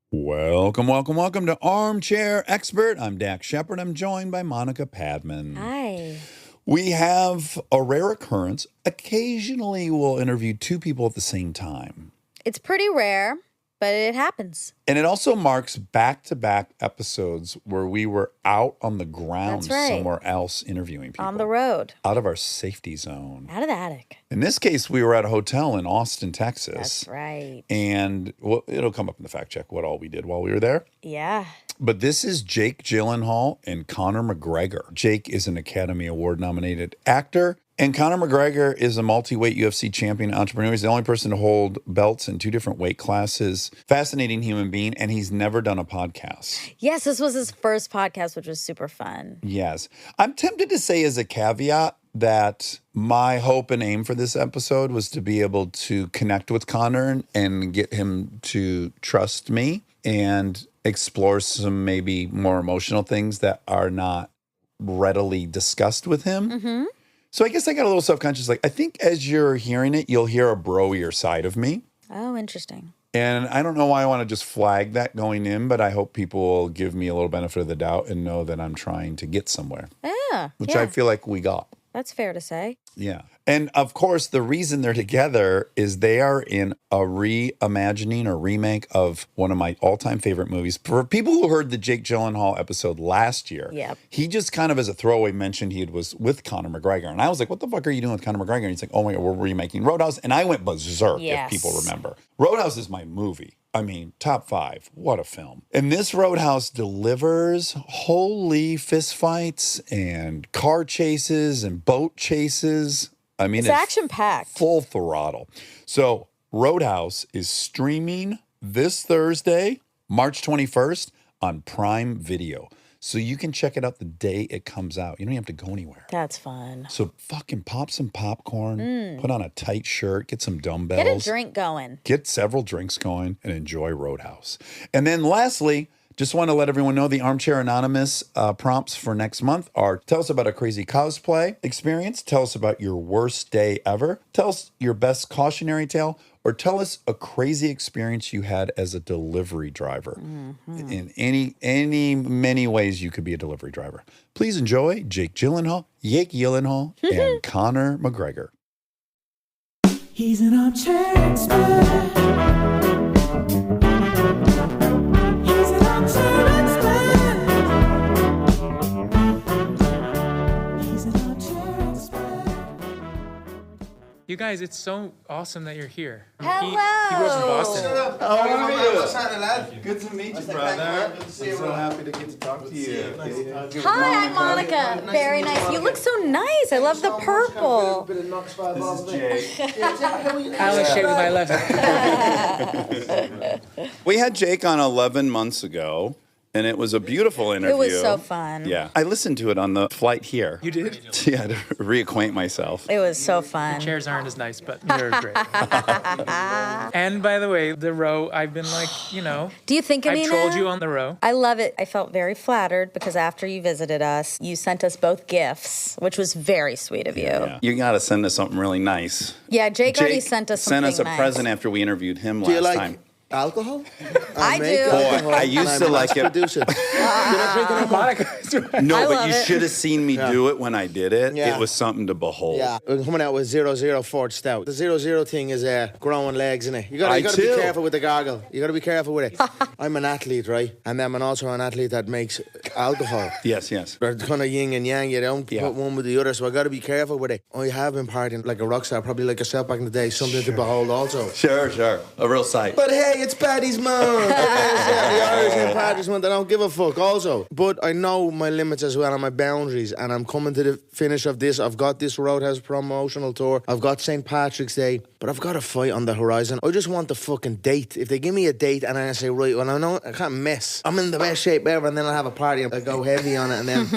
Welcome to Armchair Expert. I'm Dax Shepard. I'm joined by Monica Padman. Hi. We have a rare occurrence. Occasionally, we'll interview two people at the same time. It's pretty rare, but it happens. And it also marks back-to-back episodes where we were out on the ground somewhere else interviewing people. On the road. Out of our safety zone. Out of the attic. In this case, we were at a hotel in Austin, Texas. That's right. And it'll come up in the fact check what all we did while we were there. Yeah. But this is Jake Gyllenhaal and Conor McGregor. Jake is an Academy Award-nominated actor. And Conor McGregor is a multi-weight UFC champion entrepreneur. He's the only person to hold belts in two different weight classes. Fascinating human being, and he's never done a podcast. Yes, this was his first podcast, which was super fun. Yes. I'm tempted to say as a caveat that my hope and aim for this episode was to be able to connect with Conor and get him to trust me and explore some maybe more emotional things that are not readily discussed with him. Mm-hmm. So I guess I got a little self-conscious. Like, I think as you're hearing it, you'll hear a broier side of me. Oh, interesting. And I don't know why I want to just flag that going in, but I hope people will give me a little benefit of the doubt and know that I'm trying to get somewhere. Yeah. Which I feel like we got. That's fair to say. Yeah. And of course, the reason they're together is they are in a reimagining or remake of one of my all-time favorite movies. For people who heard the Jake Gyllenhaal episode last year, he just kind of as a throwaway mentioned he was with Conor McGregor. And I was like, what the fuck are you doing with Conor McGregor? And he's like, oh my God, we're remaking Roadhouse. And I went berserk, if people remember. Roadhouse is my movie. I mean, top 5. What a film. And this Roadhouse delivers holy fistfights and car chases and boat chases. I mean, it's action-packed. Full throttle. So Roadhouse is streaming this Thursday, March 21st on Prime Video. So you can check it out the day it comes out. You don't have to go anywhere. That's fun. So fucking pop some popcorn, put on a tight shirt, get some dumbbells. Get a drink going. Get several drinks going and enjoy Roadhouse. And then lastly, just want to let everyone know the Armchair Anonymous prompts for next month are tell us about a crazy cosplay experience, tell us about your worst day ever, tell us your best cautionary tale, or tell us a crazy experience you had as a delivery driver. In many ways you could be a delivery driver. Please enjoy Jake Gyllenhaal, and Conor McGregor. He's an armchair expert. He's an armchair expert. He's an armchair expert. You guys, it's so awesome that you're here. Hello. He grew up in Boston. How are you? Good to meet you, brother. I'm so happy to get to talk to you. Hi, I'm Monica. Very nice. You look so nice. I love the purple. This is Jake. I always shave with my left. We had Jake on 11 months ago, and it was a beautiful interview. It was so fun. Yeah. I listened to it on the flight here. You did? Yeah, to reacquaint myself. It was so fun. Chairs aren't as nice, but you're great. And by the way, the row, I've been like, Do you think of me I now? trolled you on the row. I love it. I felt very flattered because after you visited us, you sent us both gifts, which was very sweet of you. Yeah. You got to send us something really nice. Yeah, Jake already sent us something sent us a nice. present after we interviewed him Do you last like time. alcohol? I make do. Boy, alcohol I used and to I'm like it. produce it. You're not drinking alcohol? Monica's right. No, I but love you it. should have seen me do it when I did it. Yeah. It was something to behold. Yeah, we're coming out with 0-0 Ford Stout. The 0-0 thing is growing legs, innit? You I gotta be too. careful with the gargle. You gotta be careful with it. I'm an athlete, right? And then I'm also an athlete that makes alcohol. Yes. They're kind of yin and yang. You don't put one with the other, so I gotta be careful with it. I have been partying like a rock star, probably like yourself back in the day. Something to behold also. Sure. A real sight. But hey, it's Paddy's Month. The Irish and Paddy's Month. I don't give a fuck also. But I know my limits as well and my boundaries, and I'm coming to the finish of this. I've got this Roadhouse promotional tour. I've got St. Patrick's Day. But I've got a fight on the horizon. I just want the fucking date. If they give me a date and I say, right, well, I know I can't miss. I'm in the best shape ever, and then I'll have a party and I go heavy on it, and then,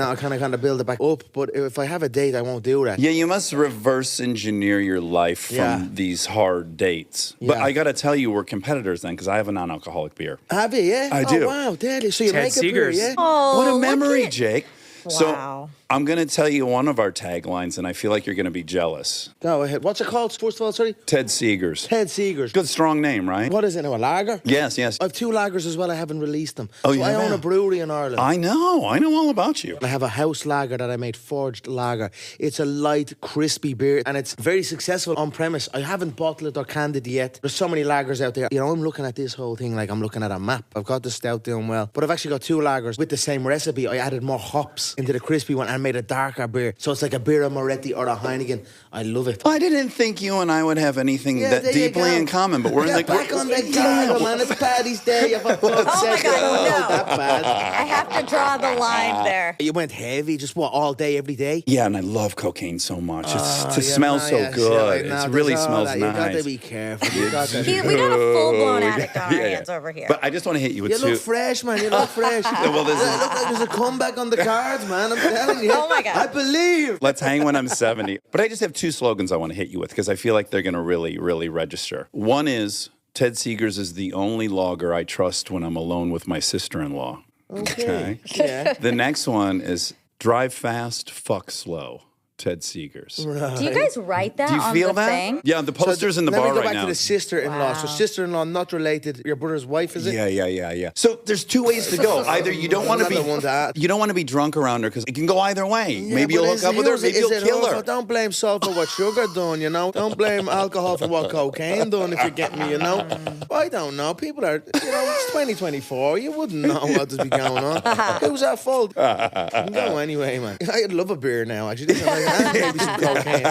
I kind of build it back up. But if I have a date, I won't do that. Yeah, you must reverse engineer your life from these hard dates. But I got to tell you, we're competitors then, because I have a non-alcoholic beer. Have you, yeah? I do. Oh, wow, deadly. So you Ted make a beer, Seegers. yeah? Oh, What a look memory, at- Jake. Wow. So I'm going to tell you one of our taglines, and I feel like you're going to be jealous. Go ahead. What's it called? First of all, sorry. Ted Seegers. Ted Seegers. Good, strong name, right? What is it now? A lager? Yes, yes. I have 2 lagers as well. I haven't released them. Oh, so you I own have? a brewery in Ireland. I know all about you. I have a house lager that I made, forged lager. It's a light, crispy beer, and it's very successful on premise. I haven't bottled it or canned it yet. There's so many lagers out there. You know, I'm looking at this whole thing like I'm looking at a map. I've got the stout doing well, but I've actually got 2 lagers with the same recipe. I added more hops into the crispy one and made a darker beer. So it's like a Birra Moretti or a Heineken. I love it. I didn't think you and I would have anything that there you deeply go. in common, but we're in the... Back on the gavel, man. It's Paddy's Day. Oh my God, no. That bad. I have to draw the line there. You went heavy, just what, all day, every day? Yeah, and I love cocaine so much. It Yeah, smells so yeah, good. no, It really there's all smells that. nice. You got to be careful. You got to. We got a full-blown addict on our Yeah. hands over here. But I just want to hit you with You two. look fresh, man. You look fresh. Well, this You is- look like there's a comeback on the cards, man. I'm telling you. Oh, my God. I believe. Let's hang when I'm 70. But I just have 2 slogans I want to hit you with because I feel like they're going to really, really register. One is Ted Seegers is the only lager I trust when I'm alone with my sister-in-law. Okay. Yeah. The next one is drive fast, fuck slow. Ted Seegers. Do you guys write that Do you on feel the that? thing? Yeah, the poster's in the Let bar me go right back now. to the sister-in-law. So Wow. sister-in-law not related. Your brother's wife, is it? Yeah. So there's 2 ways to go. Either you don't want to I'm not the one to ask. be you don't want to be drunk around her because it can go either way. Yeah, Maybe but you'll hook is up with her, it- maybe is you'll it kill her? her. Don't blame salt for what sugar done, you know. Don't blame alcohol for what cocaine done, if you get me, you know. I don't know. People are, you know, it's 2024. You wouldn't know what's be going on. Who's at fault? You can go anyway, man. I'd love a beer now, actually. Maybe some cocaine.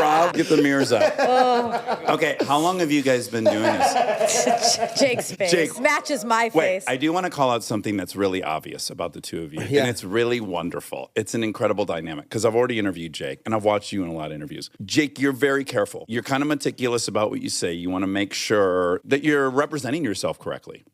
Rob, get the mirrors up. Okay, how long have you guys been doing this? Jake's face Jake. matches my Wait, face. I do want to call out something that's really obvious about the 2 of you. Yeah. And it's really wonderful. It's an incredible dynamic because I've already interviewed Jake and I've watched you in a lot of interviews. Jake, you're very careful. You're kind of meticulous about what you say. You want to make sure that you're representing yourself correctly.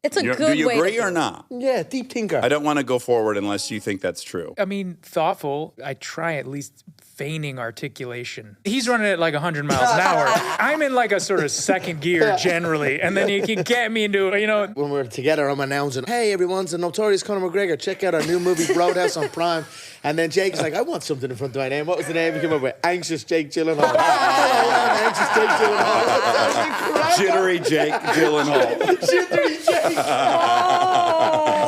it's a Do good you way agree to or not? Yeah, deep thinker. I don't want to go forward unless you think that's true. I mean, thoughtful. I try at least feigning articulation. He's running at like 100 miles an hour. I'm in like a sort of second gear generally, and then you can get me into, you know. When we're together, I'm announcing, hey, everyone's the notorious Conor McGregor. Check out our new movie, Roadhouse on Prime. And then Jake is like, I want something in front of my name. What was the name he came up with? Anxious Jake Gyllenhaal. Anxious Jake Gyllenhaal. Jittery Jake Gyllenhaal. Jittery Jake.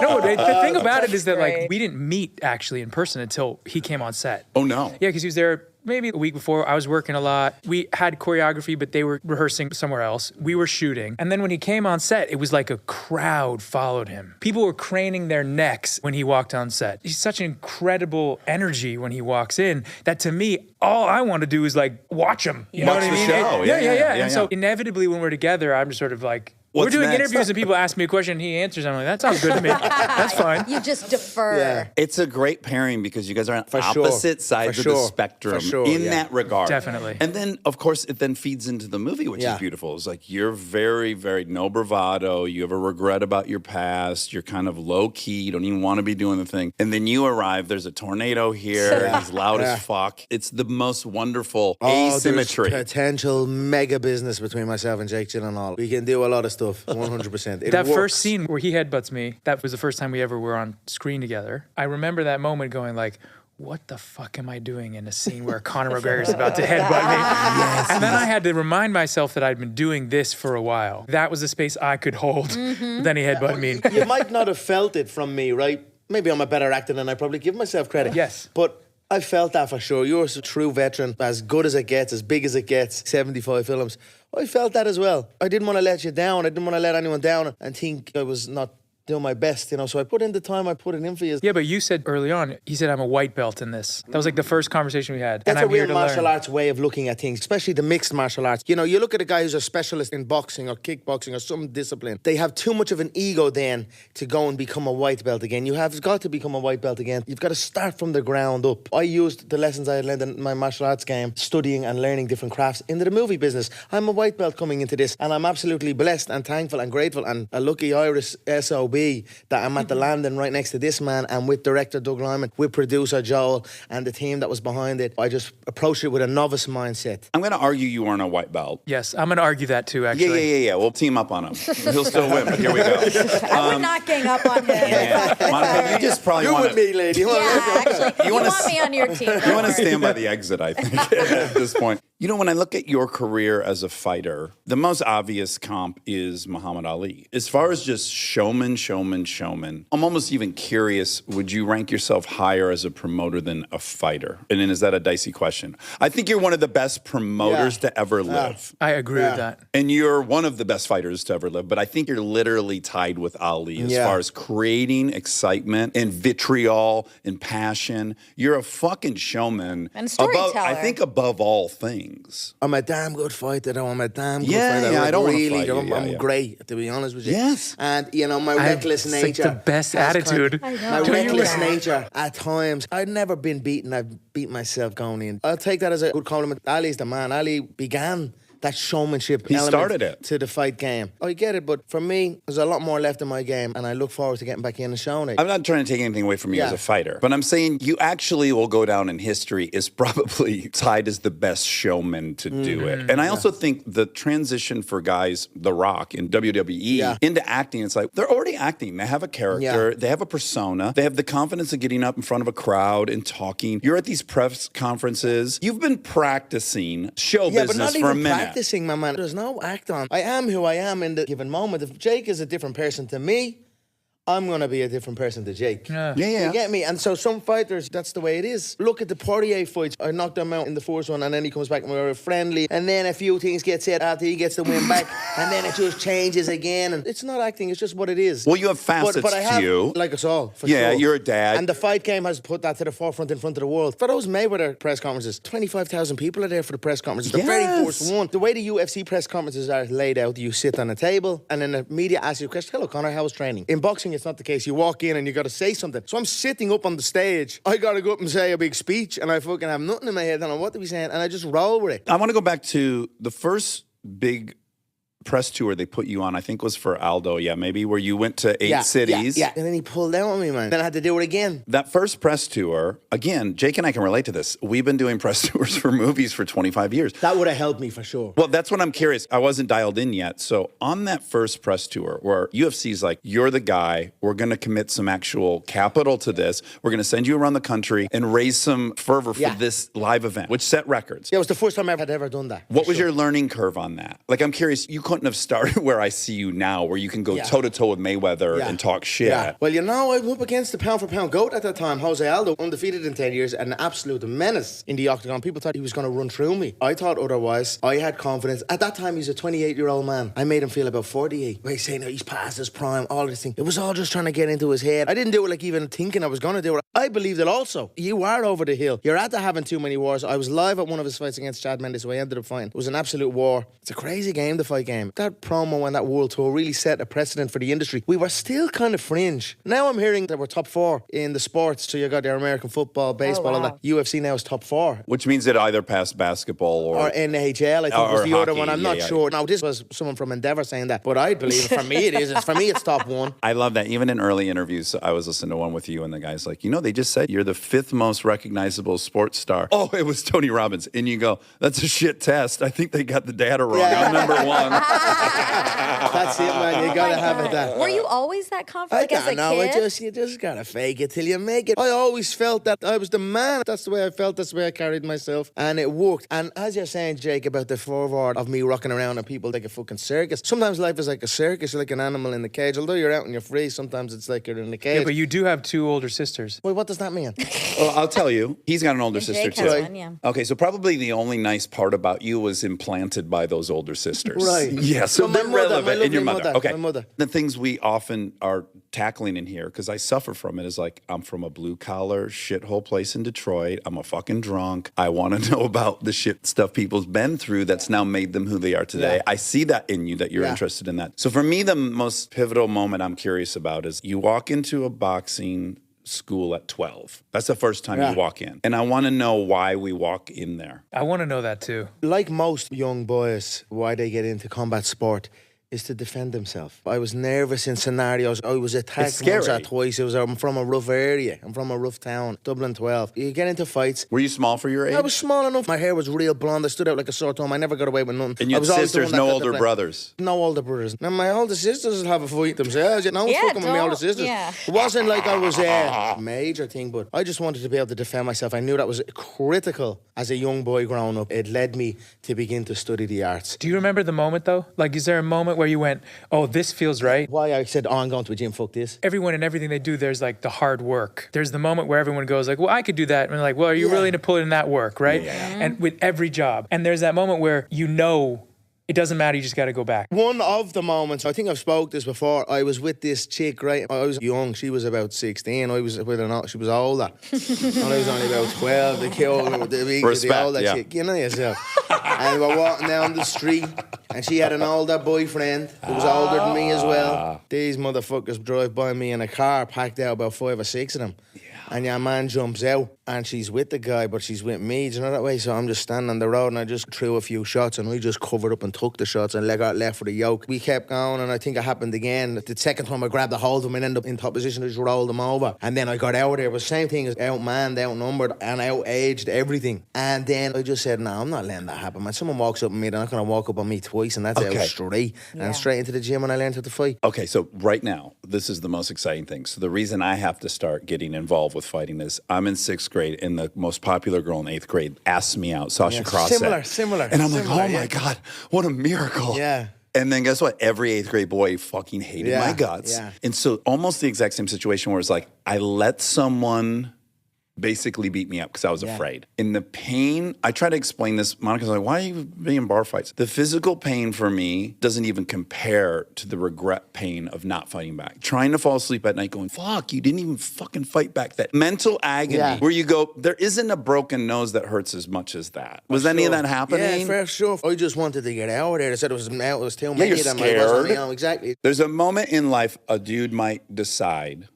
No, the thing about it is that great. like we didn't meet actually in person until he came on set. Oh, no. Yeah, because he was there maybe a week before. I was working a lot. We had choreography, but they were rehearsing somewhere else. We were shooting. And then when he came on set, it was like a crowd followed him. People were craning their necks when he walked on set. He's such an incredible energy when he walks in that to me, all I want to do is like watch him. You know Watch what I the mean? show. Yeah. Yeah, And so yeah. inevitably when we're together, I'm just sort of like, What's we're doing next? interviews and people ask me a question and he answers. I'm like, that sounds good to me. That's fine. You just defer. Yeah. It's a great pairing because you guys are on For sure. opposite sides For of the sure. spectrum For sure, in yeah. that regard. Definitely. And then, of course, it then feeds into the movie, which Yeah. is beautiful. It's like you're very, very no bravado. You have a regret about your past. You're kind of low key. You don't even want to be doing the thing. And then you arrive. There's a tornado here. He's loud Yeah. as fuck. It's the most wonderful Oh, asymmetry. there's potential mega business between myself and Jake Gyllenhaal. We can do a lot of stuff, 100%. It That works. first scene where he headbutts me, that was the first time we ever were on screen together. I remember that moment going like, what the fuck am I doing in a scene where Conor McGregor is about to headbutt me? And then I had to remind myself that I'd been doing this for a while. That was the space I could hold. But then he headbutted me. You might not have felt it from me, right? Maybe I'm a better actor than I probably give myself credit. Yes. But I felt that for sure. You're a true veteran, as good as it gets, as big as it gets, 75 films. I felt that as well. I didn't want to let you down. I didn't want to let anyone down and think I was not doing my best, you know. So I put in the time, I put it in for you. Yeah, but you said early on, he said, I'm a white belt in this. That was like the first conversation we had. That's and a I'm here real to martial learn. arts way of looking at things, especially the mixed martial arts. You know, you look at a guy who's a specialist in boxing or kickboxing or some discipline. They have too much of an ego then to go and become a white belt again. You have got to become a white belt again. You've got to start from the ground up. I used the lessons I had learned in my martial arts game, studying and learning different crafts into the movie business. I'm a white belt coming into this, and I'm absolutely blessed and thankful and grateful and a lucky Irish SOB be that I'm at the landing right next to this man, and with director Doug Lyman, with producer Joel, and the team that was behind it, I just approached it with a novice mindset. I'm going to argue you weren't a white belt. Yes, I'm going to argue that too, actually. Yeah. We'll team up on him. He'll still win, but here we go. I would not gang up on him. Yeah. Monica, you just probably You're want with me, lady. Actually, you want me on your team. You want to stand by the exit, I think, at this point. You know, when I look at your career as a fighter, the most obvious comp is Muhammad Ali. As far as just showman, I'm almost even curious, would you rank yourself higher as a promoter than a fighter? And then is that a dicey question? I think you're one of the best promoters to ever live. I agree with that. And you're one of the best fighters to ever live, but I think you're literally tied with Ali as far as creating excitement and vitriol and passion. You're a fucking showman. And storyteller. I think above all things. I'm a damn good fighter, though. I'm a damn good Yeah, fighter. yeah, I don't wanna really, fight you. Yeah, I'm yeah. great, to be honest with you. Yes. And, you know, my I have reckless such nature. the best has attitude. Kind of, I my know. reckless Yeah. nature, at times, I've never been beaten. I've beat myself going in. I'll take that as a good compliment. Ali's the man. Ali began that showmanship He element started it. to the fight game. I get it, but for me, there's a lot more left in my game, and I look forward to getting back in and showing it. I'm not trying to take anything away from you Yeah. as a fighter, but I'm saying you actually will go down in history as probably tied as the best showman to do it. And I also think the transition for guys, The Rock in WWE, into acting, it's like they're already acting. They have a character, they have a persona, they have the confidence of getting up in front of a crowd and talking. You're at these press conferences. You've been practicing show Yeah, but business not for a even minute. practicing, my man. There's no act on. I am who I am in the given moment. If Jake is a different person to me, I'm going to be a different person to Jake. Yeah. You get me? And so some fighters, that's the way it is. Look at the Poirier fights. I knocked him out in the first one, and then he comes back and we were friendly. And then a few things get said after he gets the win back. And then it just changes again. And it's not acting, it's just what it is. Well, you have facets but I have, to you. like us all, for Yeah, sure. you're a dad. And the fight game has put that to the forefront in front of the world. For those Mayweather press conferences, 25,000 people are there for the press conferences. The very first one. The way the UFC press conferences are laid out, you sit on a table and then the media asks you a question. Hello, Conor, how was training? In boxing, it's not the case. You walk in and you got to say something. So I'm sitting up on the stage. I got to go up and say a big speech, and I fucking have nothing in my head. I don't know what to be saying, and I just roll with it. I want to go back to the first big press tour they put you on, I think was for Aldo, maybe, where you went to 8 cities. Yeah. And then he pulled out on me, man. Then I had to do it again. That first press tour, again, Jake and I can relate to this. We've been doing press tours for movies for 25 years. That would have helped me for sure. Well, that's what I'm curious. I wasn't dialed in yet. So on that first press tour where UFC's like, you're the guy, we're going to commit some actual capital to this. We're going to send you around the country and raise some fervor for this live event, which set records. Yeah, it was the first time I had ever done that. What was your learning curve on that? Like, I'm curious, you couldn't have started where I see you now, where you can go toe-to-toe with Mayweather and talk shit. Yeah. Well, you know, I was up against the pound-for-pound GOAT at that time, Jose Aldo, undefeated in 10 years, an absolute menace in the octagon. People thought he was going to run through me. I thought otherwise. I had confidence. At that time, he's a 28-year-old man. I made him feel about 48. He's saying he's past his prime, all this thing. It was all just trying to get into his head. I didn't do it like even thinking I was going to do it. I believed it also. You are over the hill. You're at the having too many wars. I was live at one of his fights against Chad Mendes, who I ended up fighting. It was an absolute war. It's a crazy game, the fight game. That promo and that world tour really set a precedent for the industry. We were still kind of fringe. Now I'm hearing that we're top 4 in the sports. So you got your American football, baseball, and that. UFC now is top 4. Which means it either passed basketball or NHL, I think was or the other hockey, one. I'm not sure. Now, this was someone from Endeavour saying that, but I believe it. For me, it is. For me, it's top 1. I love that. Even in early interviews, I was listening to one with you, and the guy's like, they just said you're the 5th most recognizable sports star. Oh, it was Tony Robbins. And you go, that's a shit test. I think they got the data wrong. Yeah. I'm number 1. That's it, man. You gotta have it that. Were you always that confident? I Like as a don't know. kid? You just gotta fake it till you make it. I always felt that I was the man. That's the way I felt. That's the way I carried myself, and it worked. And as you're saying, Jake, about the forward of me rocking around and people like a fucking circus. Sometimes life is like a circus. You're like an animal in the cage. Although you're out and you're free, sometimes it's like you're in the cage. Yeah, but you do have 2 older sisters. Wait, what does that mean? Well, I'll tell you, he's got an older sister Jake too. has one, yeah. Okay, so probably the only nice part about you was implanted by those older sisters. Right. Yeah, so Well, my they're mother, relevant. my And your lovely mother. mother, Okay. my mother. The things we often are tackling in here, because I suffer from it, is like, I'm from a blue-collar shithole place in Detroit. I'm a fucking drunk. I want to know about the shit stuff people's been through that's now made them who they are today. Yeah. I see that in you, that you're interested in that. So for me, the most pivotal moment I'm curious about is you walk into a boxing school at 12. That's the first time you walk in. And I want to know why we walk in there. I want to know that too. Like most young boys, why they get into combat sport is to defend himself. I was nervous in scenarios. I was attacked It's scary. once or twice. I'm from a rough area. I'm from a rough town, Dublin 12. You get into fights. Were you small for your age? I was small enough. My hair was real blonde. I stood out like a sore thumb. I never got away with nothing. And you I had was always the sisters, one that no got the older blame. brothers. No older brothers. Now, my older sisters have a fight themselves. No one's Yeah, fucking with my don't- older sisters. yeah. It wasn't like I was a major thing, but I just wanted to be able to defend myself. I knew that was critical as a young boy growing up. It led me to begin to study the arts. Do you remember the moment though? Like, is there a moment where you went, oh, this feels right? Why I said, I'm going to a gym, fuck this. Everyone and everything they do, there's like the hard work. There's the moment where everyone goes like, well, I could do that. And they're like, well, are you Yeah. willing to put in that work, right? And with every job. And there's that moment where you know it doesn't matter, you just got to go back. One of the moments, I think I've spoke this before, I was with this chick, right? I was young, she was about 16, I was with her, she was older. And I was only about 12, the Respect, older yeah. chick, you know yourself. And we're walking down the street, and she had an older boyfriend who was older than me as well. These motherfuckers drive by me in a car, packed out about 5 or 6 of them. And your man jumps out, and she's with the guy, but she's with me, do you know that way? So I'm just standing on the road, and I just threw a few shots, and we just covered up and took the shots and leg out left for the yoke. We kept going, and I think it happened again. The second time I grabbed a hold of him and ended up in top position, I just rolled him over. And then I got out of there. It was the same thing as outmanned, outnumbered, and outaged, everything. And then I just said, no, I'm not letting that happen, man. Someone walks up on me, they're not going to walk up on me twice, and that's Okay. out straight. And straight into the gym, and I learned how to fight. Okay, so right now, this is the most exciting thing. So the reason I have to start getting involved with fighting is I'm in 6th grade, and the most popular girl in 8th grade asked me out, Sasha Yeah, Crossett. similar. And I'm like, similar, oh my yeah. God, what a miracle. Yeah. And then guess what? Every 8th grade boy fucking hated Yeah, my guts. yeah. And so almost the exact same situation where it's like, I let someone basically beat me up because I was afraid. In the pain, I try to explain this. Monica's like, why are you being in bar fights? The physical pain for me doesn't even compare to the regret pain of not fighting back. Trying to fall asleep at night going, fuck, you didn't even fucking fight back. That mental agony where you go, there isn't a broken nose that hurts as much as that. Was any of that happening? Yeah, for sure. I just wanted to get out of there. They said it was too many you're of them. I wasn't on my scared. own. Exactly. There's a moment in life a dude might decide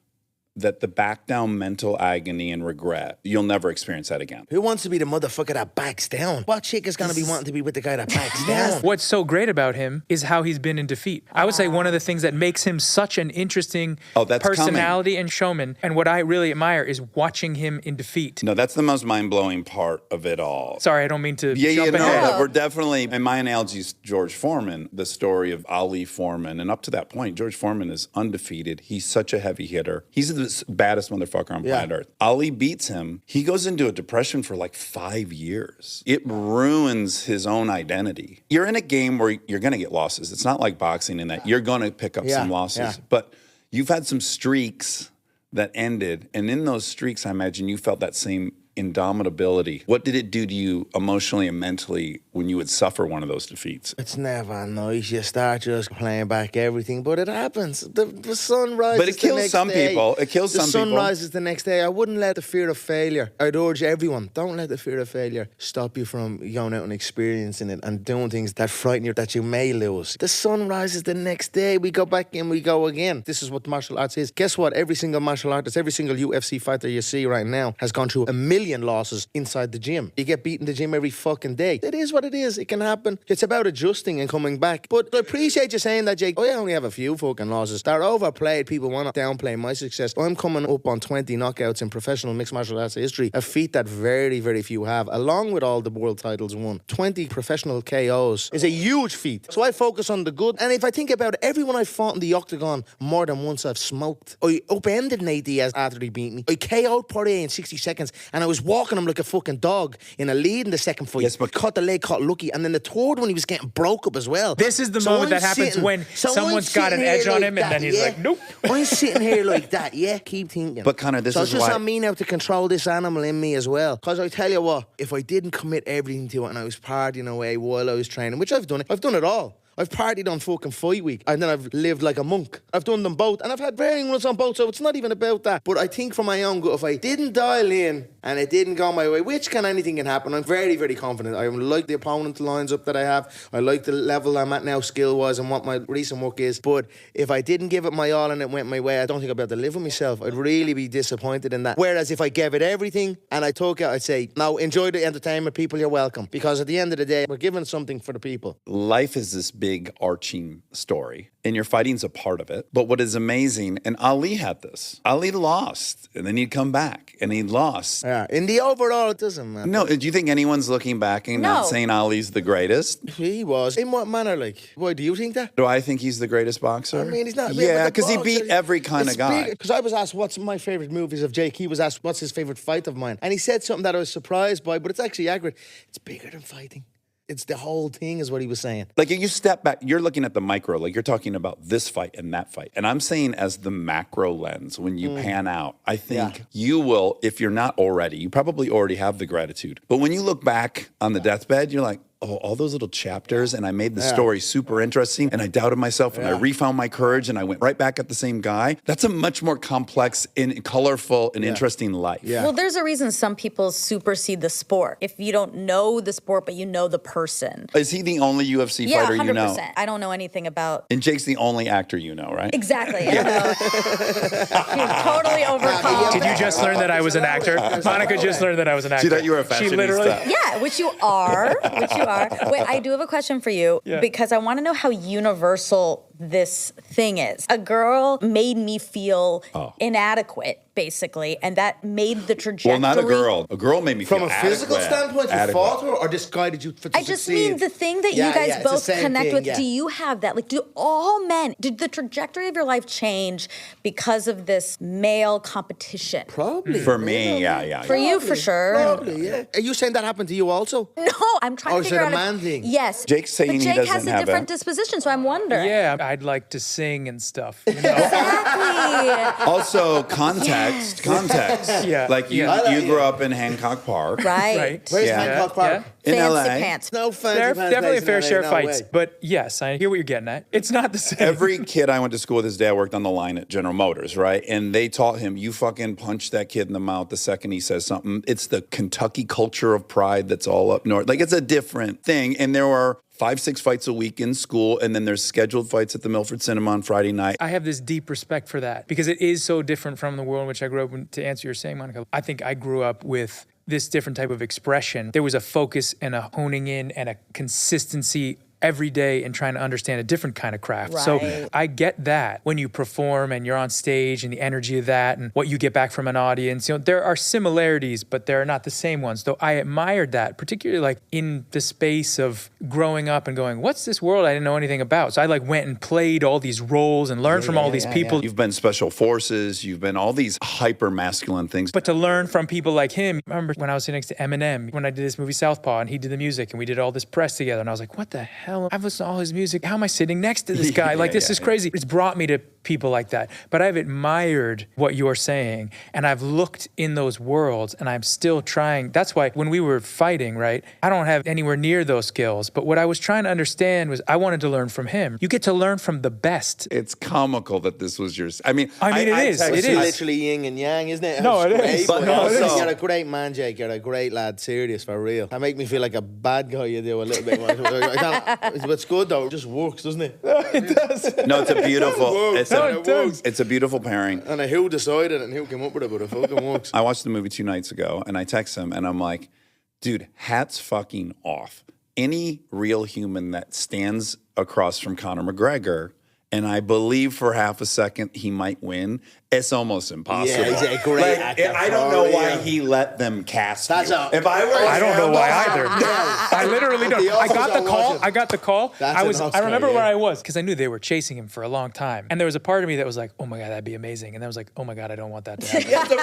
that the back down mental agony and regret, you'll never experience that again. Who wants to be the motherfucker that backs down? What chick is going to be wanting to be with the guy that backs down? What's so great about him is how he's been in defeat. I would say one of the things that makes him such an interesting that's personality and showman, and what I really admire is watching him in defeat. No, that's the most mind-blowing part of it all. Sorry, I don't mean to Yeah, jump no, ahead. but we're definitely, and my analogy is George Foreman, the story of Ali Foreman. And up to that point, George Foreman is undefeated. He's such a heavy hitter. He's the baddest motherfucker on planet Earth. Ali beats him. He goes into a depression for like 5 years. It ruins his own identity. You're in a game where you're going to get losses. It's not like boxing in that you're going to pick up some losses. But you've had some streaks that ended. And in those streaks, I imagine you felt that same indomitability. What did it do to you emotionally and mentally when you would suffer one of those defeats? It's never nice. You start just playing back everything, but it happens. The sun rises. But it kills the next some day. people. It kills some The sun people. rises the next day. I wouldn't let the fear of failure. I'd urge everyone, don't let the fear of failure stop you from going out and experiencing it and doing things that frighten you that you may lose. The sun rises the next day. We go back and we go again. This is what martial arts is. Guess what? Every single martial artist, every single UFC fighter you see right now has gone through 1 million losses inside the gym. You get beaten in the gym every fucking day. It is what it is. It can happen. It's about adjusting and coming back. But I appreciate you saying that, Jake. I only have a few fucking losses. They're overplayed. People want to downplay my success. I'm coming up on 20 knockouts in professional mixed martial arts history, a feat that very, very few have, along with all the world titles won. 20 professional KOs is a huge feat. So I focus on the good. And if I think about it, everyone I've fought in the octagon more than once I've smoked. I upended Nate Diaz after he beat me. I KO'd Poirier in 60 seconds, and I was walking him like a fucking dog in a lead in the second fight. Yes, but caught the leg, caught lucky, and then the third one he was getting broke up as well. This is the moment that happens when someone's got an edge on him and then he's like, nope. I'm sitting here like that, keep thinking. But Conor, this so is it's just why- on me now to control this animal in me as well. Because I tell you what, if I didn't commit everything to it and I was partying away while I was training, which I've done it all. I've partied on fucking fight week, and then I've lived like a monk. I've done them both, and I've had varying runs on both, so it's not even about that. But I think for my own good, if I didn't dial in and it didn't go my way, anything can happen, I'm very, very confident. I like the opponent lines up that I have. I like the level I'm at now skill-wise and what my recent work is. But if I didn't give it my all and it went my way, I don't think I'd be able to live with myself. I'd really be disappointed in that. Whereas if I gave it everything and I took it, I'd say, no, enjoy the entertainment, people, you're welcome. Because at the end of the day, we're giving something for the people. Life is this big big arching story, and your fighting's a part of it. But what is amazing, and Ali had this. Ali lost, and then he'd come back, and he lost. Yeah, in the overall, it doesn't matter. No, do you think anyone's looking back and not No. saying Ali's the greatest? He was. In what manner, like? Why, do you think that? Do I think he's the greatest boxer? I mean, he's not. Yeah, because he beat every kind of guy. Because I was asked what's my favorite movies of Jake. He was asked what's his favorite fight of mine, and he said something that I was surprised by, but it's actually accurate. It's bigger than fighting. It's the whole thing, is what he was saying. Like, you step back, you're looking at the micro, like you're talking about this fight and that fight. And I'm saying as the macro lens, when you pan out, I think you will, if you're not already, you probably already have the gratitude. But when you look back on the deathbed, you're like, oh, all those little chapters, and I made the story super interesting, and I doubted myself, and I refound my courage, and I went right back at the same guy. That's a much more complex and colorful and interesting life. Yeah. Well, there's a reason some people supersede the sport. If you don't know the sport, but you know the person. Is he the only UFC Yeah, fighter 100%. you know? I don't know anything about... And Jake's the only actor you know, right? Exactly. I know. You're totally overcome. Did you just learn that I was an actor? Monica just learned that I was an actor. She thought you were a She literally. fashionista. Yeah, which you are. Wait, I do have a question for you because I want to know how universal this thing is. A girl made me feel inadequate, basically, and that made the trajectory. Well, not a girl. A girl made me feel From a physical adequate. standpoint, you fought her, or just guided you to I just succeed? mean the thing that Yeah, you guys yeah, it's the both same connect thing, with. yeah. Do you have that? Like, do all men, did the trajectory of your life change because of this male competition? Probably. For me, yeah. For you, for sure. Probably, yeah. Are you saying that happened to you also? No, I'm trying Oh, to is figure it a out. man thing? Yes. Jake's saying but he Jake doesn't has a have different it. disposition, so I'm wondering. Yeah, I'd like to sing and stuff. You know? Exactly. Also, context. Yeah. Like you grew up in Hancock Park. Right. Right. Where's Yeah. Hancock Park? In Fancy LA. pants. No fancy There are pants definitely a place fair in LA, share of no fights, way. but yes, I hear what you're getting at. It's not the same. Every kid I went to school with, his dad worked on the line at General Motors, right? And they taught him, you fucking punch that kid in the mouth the second he says something. It's the Kentucky culture of pride that's all up north. Like, it's a different thing. And there were 5-6 fights a week in school, and then there's scheduled fights at the Milford Cinema on Friday night. I have this deep respect for that because it is so different from the world in which I grew up. And to answer your saying, Monica, I think I grew up with this different type of expression. There was a focus and a honing in and a consistency every day and trying to understand a different kind of craft. Right. So I get that when you perform and you're on stage and the energy of that and what you get back from an audience. You know, there are similarities, but they're not the same ones. Though I admired that, particularly like in the space of growing up and going, what's this world I didn't know anything about? So I like went and played all these roles and learned from all these people. You've been special forces. You've been all these hyper masculine things. But to learn from people like him, I remember when I was sitting next to Eminem, when I did this movie Southpaw and he did the music and we did all this press together and I was like, what the hell? I've listened to all his music. How am I sitting next to this guy? This is crazy. It's brought me to people like that. But I've admired what you're saying and I've looked in those worlds and I'm still trying. That's why when we were fighting, right, I don't have anywhere near those skills. But what I was trying to understand was I wanted to learn from him. You get to learn from the best. It's comical that this was yours. I mean, it is. texted- It It's is. literally yin and yang, isn't it? No, it It's is. great, But but also- you're a great man, Jake. You're a great lad. Serious, for real. That make me feel like a bad guy. You do a little bit. It's good though. It just works, doesn't it? It does. No, it's a beautiful. it does. It's a beautiful pairing. And who decided it and who came up with it, but it fucking works. I watched the movie 2 nights ago, and I text him, and I'm like, dude, hats fucking off. Any real human that stands across from Conor McGregor, and I believe for half a second he might win, it's almost impossible. Yeah, he's a great actor. I don't know why Yeah. he let them cast That's you. a- If I were, I don't know why either. No. I literally don't. The I got the Oscars call. watching. I got the call. That's I an was. Oscar, I remember yeah. where I was because I knew they were chasing him for a long time, and there was a part of me that was like, "Oh my god, that'd be amazing," and then I was like, "Oh my god, I don't want that to happen."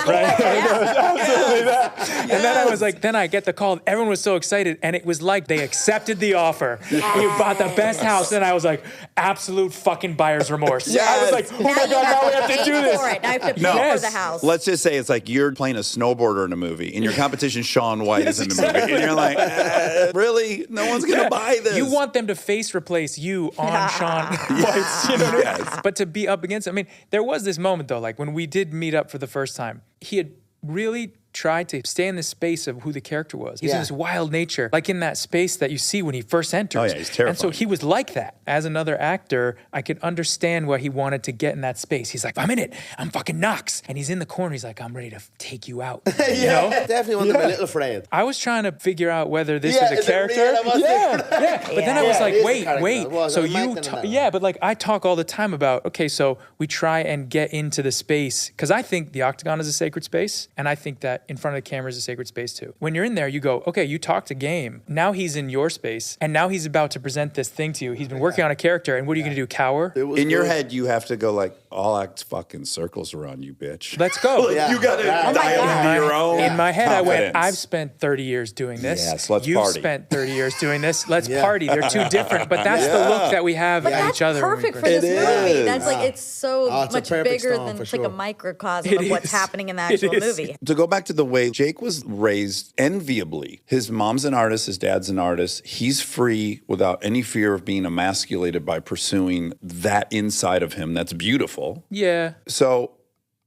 And then I was like, then I get the call. Everyone was so excited, and it was like they accepted the offer. You bought the best house, and I was like, absolute fucking buyer's remorse. I was like, oh Now my you god, now we have pay to do this. for it. Now you have to pay Yes. for the house. let's just say it's like you're playing a snowboarder in a movie, and your competition Shaun White is in the movie, and you're like, really? No one's gonna buy this. You want them to face replace you on Shaun White's, you know what I mean? But to be up against, I mean, there was this moment though, like when we did meet up for the first time, he had really tried to stay in the space of who the character was. He's Yeah. this wild nature, like in that space that you see when he first enters. Oh, yeah, he's terrifying. And so he was like that. As another actor, I could understand why he wanted to get in that space. He's like, I'm in it. I'm fucking Knox. And he's in the corner. He's like, I'm ready to take you out. You know? Definitely want to be a little afraid. I was trying to figure out whether this Yeah, was is a it real? character. I was Yeah. But then I was Yeah, like, it is a wait. character. Well, So I might you, then know. yeah, but like I talk all the time about, okay, so we try and get into the space because I think the octagon is a sacred space. And I think that in front of the camera is a sacred space too. When you're in there, you go, okay, you talked a game. Now he's in your space. And now he's about to present this thing to you. He's been working on a character. And what are you going to do? Cower? In your head, you have to go like, I'll act fucking circles around you, bitch. Let's go. Yeah. You got to Yeah. dial God. into your own In my head, I went, confidence. I've spent 30 years doing this. Yes, let's You've party. spent 30 years doing this. Let's Yeah. party. They're two different. But that's the look that we have But at that's each other. when we perfect for bring- this It movie. is. That's like it's so Oh, it's a much perfect bigger storm than for it's like a sure. microcosm It of what's is. happening in the It actual is. movie. To go back to the way Jake was raised enviably, his mom's an artist, his dad's an artist. He's free without any fear of being emasculated by pursuing that inside of him that's beautiful. Yeah. So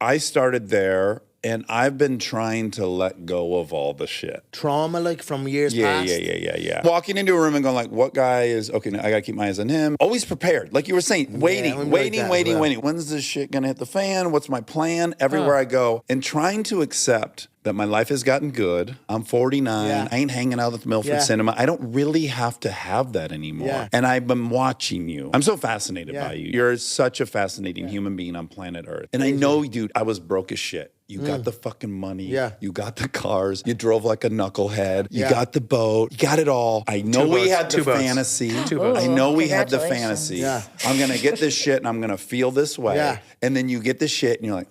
I started there, and I've been trying to let go of all the shit. Trauma, like from years past. Yeah. Walking into a room and going like, what guy is, okay, I gotta keep my eyes on him. Always prepared. Like you were saying, I'm waiting. like that as well. When's this shit gonna hit the fan? What's my plan? Everywhere I go. And trying to accept that my life has gotten good. I'm 49. Yeah. I ain't hanging out at the Milford Yeah. Cinema. I don't really have to have that anymore. Yeah. And I've been watching you. I'm so fascinated Yeah. by you. You're such a fascinating human being on planet Earth. And I know, dude, I was broke as shit. You got the fucking money. Yeah. You got the cars. You drove like a knucklehead. You Yeah. got the boat. You got it all. I know Two we boats. had the Two boats. fantasy. Two boats. I know we had the Congratulations. fantasy. Yeah. I'm going to get this shit and I'm going to feel this way. Yeah. And then you get the shit and you're like,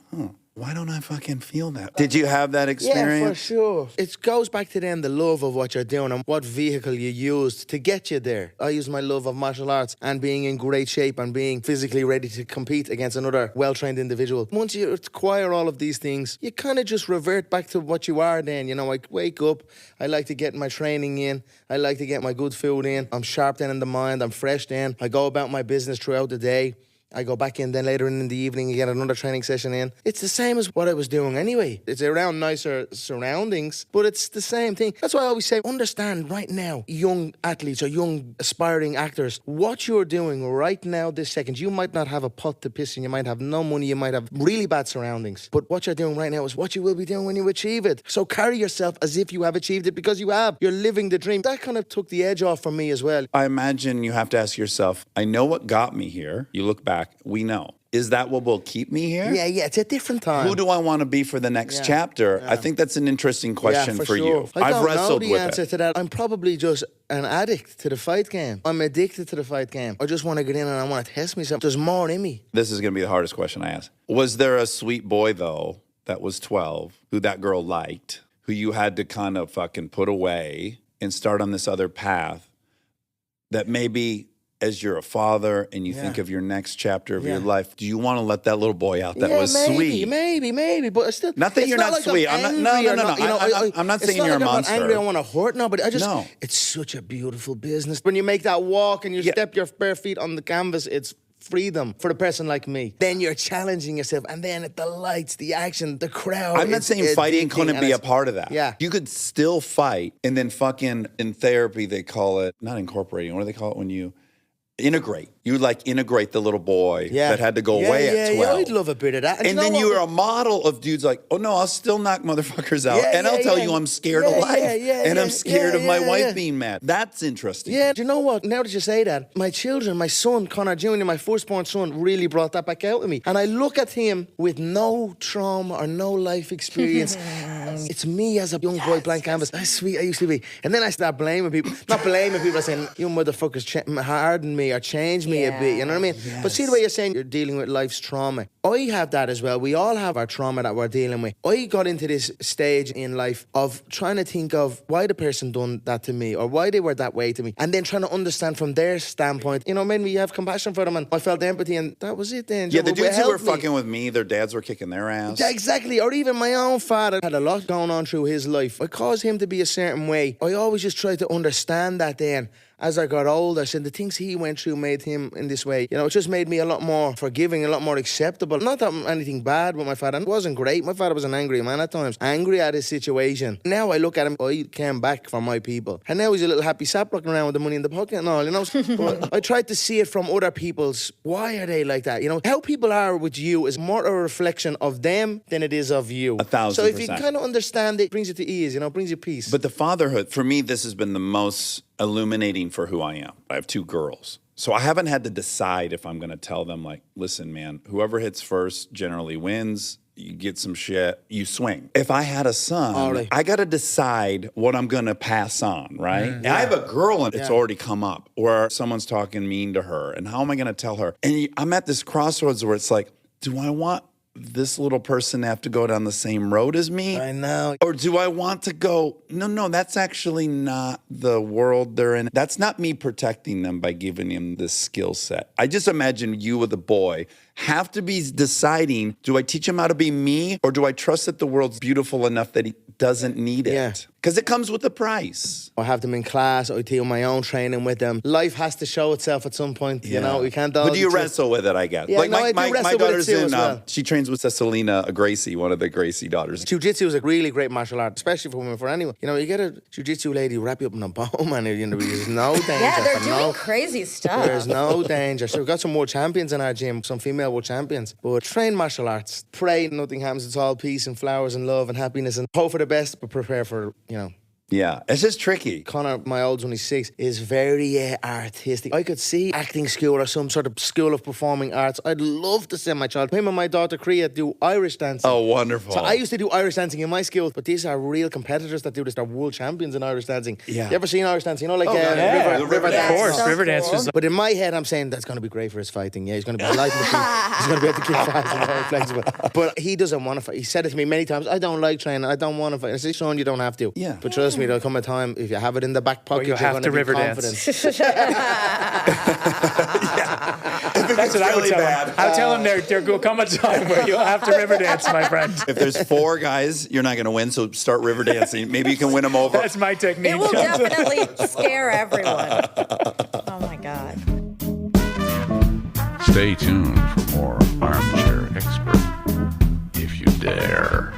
why don't I fucking feel that? Did you have that experience? Yeah, for sure. It goes back to then the love of what you're doing and what vehicle you used to get you there. I used my love of martial arts and being in great shape and being physically ready to compete against another well-trained individual. Once you acquire all of these things, you kind of just revert back to what you are then. You know, I wake up, I like to get my training in, I like to get my good food in, I'm sharp then in the mind, I'm fresh then, I go about my business throughout the day. I go back in then later in the evening and get another training session in. It's the same as what I was doing anyway. It's around nicer surroundings, but it's the same thing. That's why I always say, understand right now, young athletes or young aspiring actors, what you're doing right now, this second. You might not have a pot to piss in, you might have no money, you might have really bad surroundings. But what you're doing right now is what you will be doing when you achieve it. So carry yourself as if you have achieved it because you have. You're living the dream. That kind of took the edge off from me as well. I imagine you have to ask yourself, I know what got me here. You look back, we know. Is that what will keep me here? Yeah, it's a different time. Who do I want to be for the next Yeah, chapter? yeah. I think that's an interesting question for sure. you. I I've don't wrestled know the with answer it. to that. I'm probably just an addict to the fight game. I'm addicted to the fight game. I just want to get in and I want to test myself. There's more in me. This is going to be the hardest question I ask. Was there a sweet boy, though, that was 12, who that girl liked, who you had to kind of fucking put away and start on this other path that maybe as you're a father and you think of your next chapter of your life, do you want to let that little boy out that was maybe, sweet? Maybe, but it's still Not that it's you're not like sweet. I'm I'm not- angry no, or no, no. not, you know, I'm not it's saying you're a like I'm monster. not angry. I want to hurt nobody. I just, No. it's such a beautiful business. When you make that walk and you step your bare feet on the canvas, it's freedom for a person like me. Then you're challenging yourself, and then the lights, the action, the crowd. I'm not it's saying fighting addicting, couldn't and be a it's- part of that. Yeah. You could still fight and then fucking in therapy, they call it, not incorporating, what do they call it when you integrate? You like integrate the little boy that had to go away at 12. Yeah, I'd love a bit of that. And you know then what? you were a model of dudes like, oh no, I'll still knock motherfuckers out. Yeah, and I'll yeah, tell yeah. you I'm scared of Yeah, life. yeah, I'm scared yeah, of my yeah, wife yeah. being mad. That's interesting. Yeah, do you know what? Now that you say that, my children, my son, Conor Jr., my firstborn son, really brought that back out of me. And I look at him with no trauma or no life experience. It's me as a young boy blank canvas. How sweet I used to be. And then I start blaming people. Not blaming people, saying, you motherfuckers hardened me or changed me a bit. You know what I mean? But see the way you're saying you're dealing with life's trauma. I have that as well. We all have our trauma that we're dealing with. I got into this stage in life of trying to think of why the person done that to me or why they were that way to me. And then trying to understand from their standpoint, you know, made me have compassion for them. And I felt empathy and that was it then. Yeah, the It dudes who were helped me. fucking with me, their dads were kicking their ass. Yeah, exactly. Or even my own father had a lot going on through his life. I caused him to be a certain way. I always just tried to understand that then as I got older, I said the things he went through made him in this way. You know, it just made me a lot more forgiving, a lot more acceptable. Not that anything bad with my father. It wasn't great. My father was an angry man at times, angry at his situation. Now I look at him, I came back for my people. And now he's a little happy sap rocking around with the money in the pocket and all, you know. But I tried to see it from other people's, why are they like that? You know, how people are with you is more a reflection of them than it is of you. 1,000%. So if you kind of understand it, brings you to ease, you know, brings you peace. But the fatherhood, for me, this has been the most illuminating for who I am. I have 2 girls. So I haven't had to decide if I'm going to tell them, like, listen, man, whoever hits first generally wins. You get some shit, you swing. If I had a son, I got to decide what I'm going to pass on, right? And I have a girl and it's already come up where someone's talking mean to her. And how am I going to tell her? And I'm at this crossroads where it's like, do I want this little person to have to go down the same road as me? I know. Or do I want to go, no, that's actually not the world they're in. That's not me protecting them by giving them this skill set. I just imagine you with a boy have to be deciding, do I teach him how to be me or do I trust that the world's beautiful enough that he doesn't need it? Because it comes with a price. I have them in class, I do my own training with them. Life has to show itself at some point, you know, we can't all... But do you wrestle with it, I guess? Yeah, like no, I do my wrestle daughter's with it too in, as well. she trains with Cecilina Gracie, one of the Gracie daughters. Jiu-jitsu is a really great martial art, especially for women, for anyone. You know, you get a jiu-jitsu lady wrap you up in a bone, and you know, there's no danger. Yeah, they're doing crazy stuff. There's no danger. So we've got some world champions in our gym, some female world champions. But train martial arts. Pray nothing happens. It's all peace and flowers and love and happiness and hope for the best, but prepare for, you know. Yeah, it's just tricky. Conor, my oldest one, he's 6, is very artistic. I could see acting school or some sort of school of performing arts. I'd love to send my child. Him and my daughter, Kriya, do Irish dancing. Oh, wonderful. So I used to do Irish dancing in my school, but these are real competitors that do this. They're world champions in Irish dancing. Yeah. You ever seen Irish dancing? You know, like River dance. Of course, So river dance cool. was... But in my head, I'm saying that's going to be great for his fighting. Yeah, he's going to be a light machine. He's going to be able to kick fast and very flexible. But he doesn't want to fight. He said it to me many times. I don't like training. I don't want to fight. I said, Sean, you don't have to. Yeah. But trust me, there'll come a time, if you have it in the back pocket, you'll you're have going to be river confident. dance. That's what I would tell him. I would tell him there will come a time where you'll have to river dance, my friend. If there's 4 guys, you're not going to win, so start river dancing. Maybe you can win them over. That's my technique. It will definitely scare everyone. Oh my God. Stay tuned for more Armchair Expert, if you dare.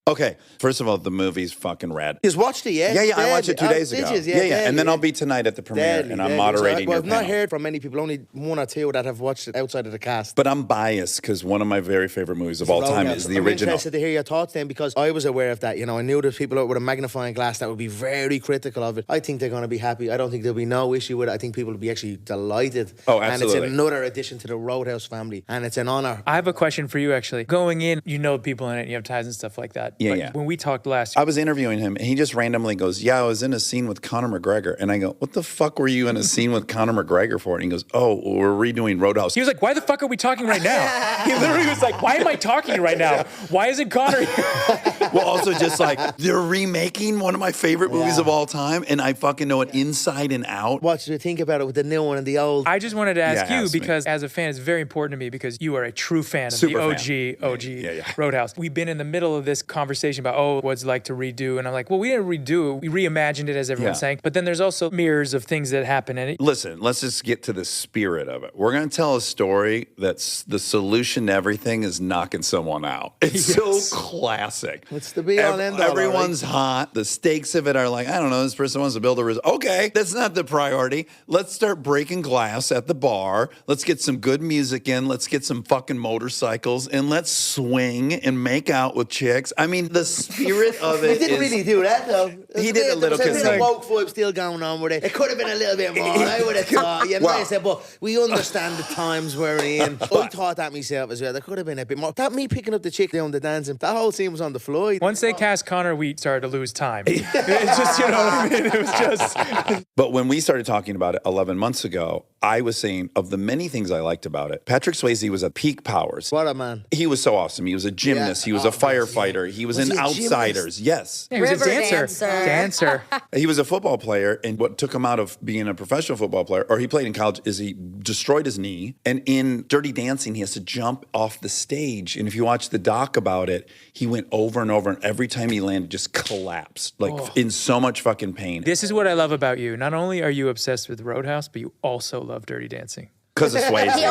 Okay, first of all, the movie's fucking rad. You just watched it, yeah? Yeah, I watched it 2 days ago. Did you? Yeah. And then I'll be tonight at the premiere, and I'm moderating Well, your I've not panel. heard from many people, only 1 or 2 that have watched it outside of the cast. But I'm biased because one of my very favorite movies of all time is the I'm original. interested to hear your thoughts then, because I was aware of that. You know, I knew there's people out with a magnifying glass that would be very critical of it. I think they're going to be happy. I don't think there'll be no issue with it. I think people will be actually delighted. Oh, absolutely. And it's another addition to the Roadhouse family, and it's an honor. I have a question for you, actually. Going in, you know people in it, you have ties and stuff like that. Yeah, But yeah. when we talked last, I was interviewing him, and he just randomly goes, yeah, I was in a scene with Conor McGregor. And I go, what the fuck were you in a scene with Conor McGregor for? And he goes, oh, we're redoing Roadhouse. he was like, why the fuck are we talking right now? He literally was like, why am I talking right now? Why isn't Conor here? Well, also just like, they're remaking one of my favorite movies of all time, and I fucking know it inside and out. What do you think about it with the new one and the old? I just wanted to ask Yeah, you, ask me. because as a fan, it's very important to me because you are a true fan of Super the OG Yeah. Roadhouse. We've been in the middle of this conversation about, what's it like to redo? And I'm like, well, we didn't redo it. We reimagined it, as everyone's saying. But then there's also mirrors of things that happen in it. Listen, let's just get to the spirit of it. We're going to tell a story that's the solution to everything is knocking someone out. It's so classic. It's the be-all, end-all, Everyone's hot. The stakes of it are like, I don't know, this person wants to build a resort. Okay, that's not the priority. Let's start breaking glass at the bar. Let's get some good music in. Let's get some fucking motorcycles, and let's swing and make out with chicks. I mean, the spirit of it He didn't really do that, though. He did a little, There's because a woke vibe still going on with it. It could have been a little bit more. I would have thought. You might have said, but we understand the times we're in. I thought that myself as well. There could have been a bit more. That me picking up the chick doing the dancing, that whole scene was on the floor. Once they cast Conor, we started to lose time. It's just, you know what I mean? It was just... But when we started talking about it 11 months ago, I was saying, of the many things I liked about it, Patrick Swayze was at peak powers. What a man. He was so awesome. He was a gymnast. He was a firefighter. He was in he a Outsiders. Yes. He was a River dancer. Dancer. He was a football player, and what took him out of being a professional football player, or he played in college, is he destroyed his knee. And in Dirty Dancing, he has to jump off the stage. And if you watch the doc about it, he went over and over, and every time he landed, just collapsed, like in so much fucking pain. This is what I love about you. Not only are you obsessed with Roadhouse, but you also love Dirty Dancing. Because of Swayze. He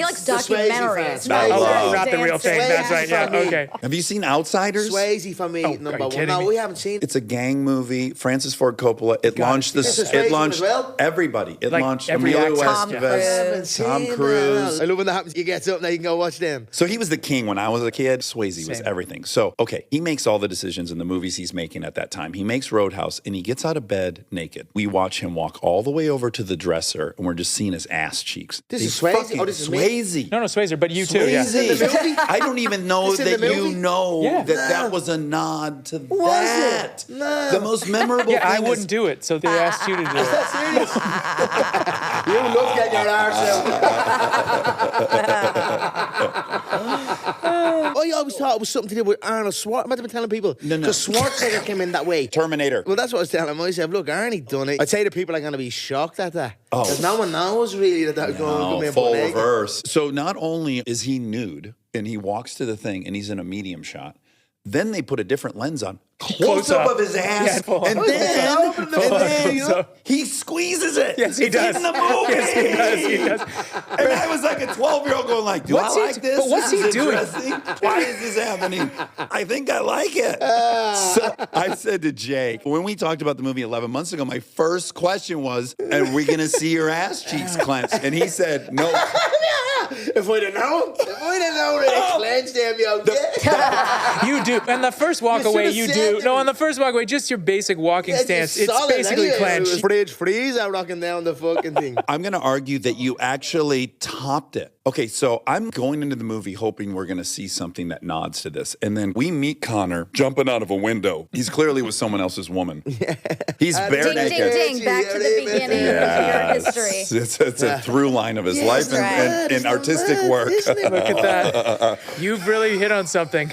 likes documentaries. Swayze Oh, fans. not the real thing. That's right. Yeah. Okay. Have you seen Outsiders? Swayze for me, are you number one. kidding No, me? we haven't seen it. It's a gang movie. Francis Ford Coppola. It launched This is Swayze It launched as well? everybody. It Like launched every Emilio actor. Estevez, Tom Cruise. I love when that happens. You get something that you can go watch them. So he was the king when I was a kid. Swayze was Same. everything. So, okay, he makes all the decisions in the movies he's making at that time. He makes Roadhouse, and he gets out of bed naked. We watch him walk all the way over to the dresser, and we're just seeing his ass cheeks. This They is Swayze? fucking- Oh, this is me? Swayze. No, Swayze, but you too. Yeah. Swayze. This in the movie? I don't even know This in that the you movie? know Yeah. that was a nod to Was that. it? No. The most memorable Yeah, I thing wouldn't do it, so they asked you to do it. Serious? You love getting your arse out. I always thought it was something to do with Arnold Schwarzenegger. I might have been telling people. No. Because Schwarzenegger came in that way. Terminator. Well, that's what I was telling myself. Look, Arnie done it. I'd say the people are going to be shocked at that. Oh. Because no one knows really that that's going to come in. Full butt naked. reverse. So not only is he nude and he walks to the thing and he's in a medium shot, then they put a different lens on. Close up of his ass. Yeah, full and on. then, Full on. he squeezes it. Yes, he It's does. in the movie. Yes, he does. He does. And I was like a 12-year-old going like, do What's I he like do- this? but what's This he is doing? interesting. Why is this happening? I think I like it. So I said to Jake, when we talked about the movie 11 months ago, my first question was, are we going to see your ass cheeks clenched? And he said, no. If I'd have known that it's clenched, they'd be okay. You do. And the first walk You away, should've you said do. that. No, on the first walk away, just your basic walking stance. It's solid basically anyway. clenched. It was fridge freeze out rocking down the fucking thing. I'm going to argue that you actually topped it. Okay, so I'm going into the movie hoping we're going to see something that nods to this. And then we meet Conor jumping out of a window. He's clearly with someone else's woman. He's bare Ding, naked. ding, ding. Back to the beginning of your history. It's a through line of his life and artistic work. Look at that. You've really hit on something.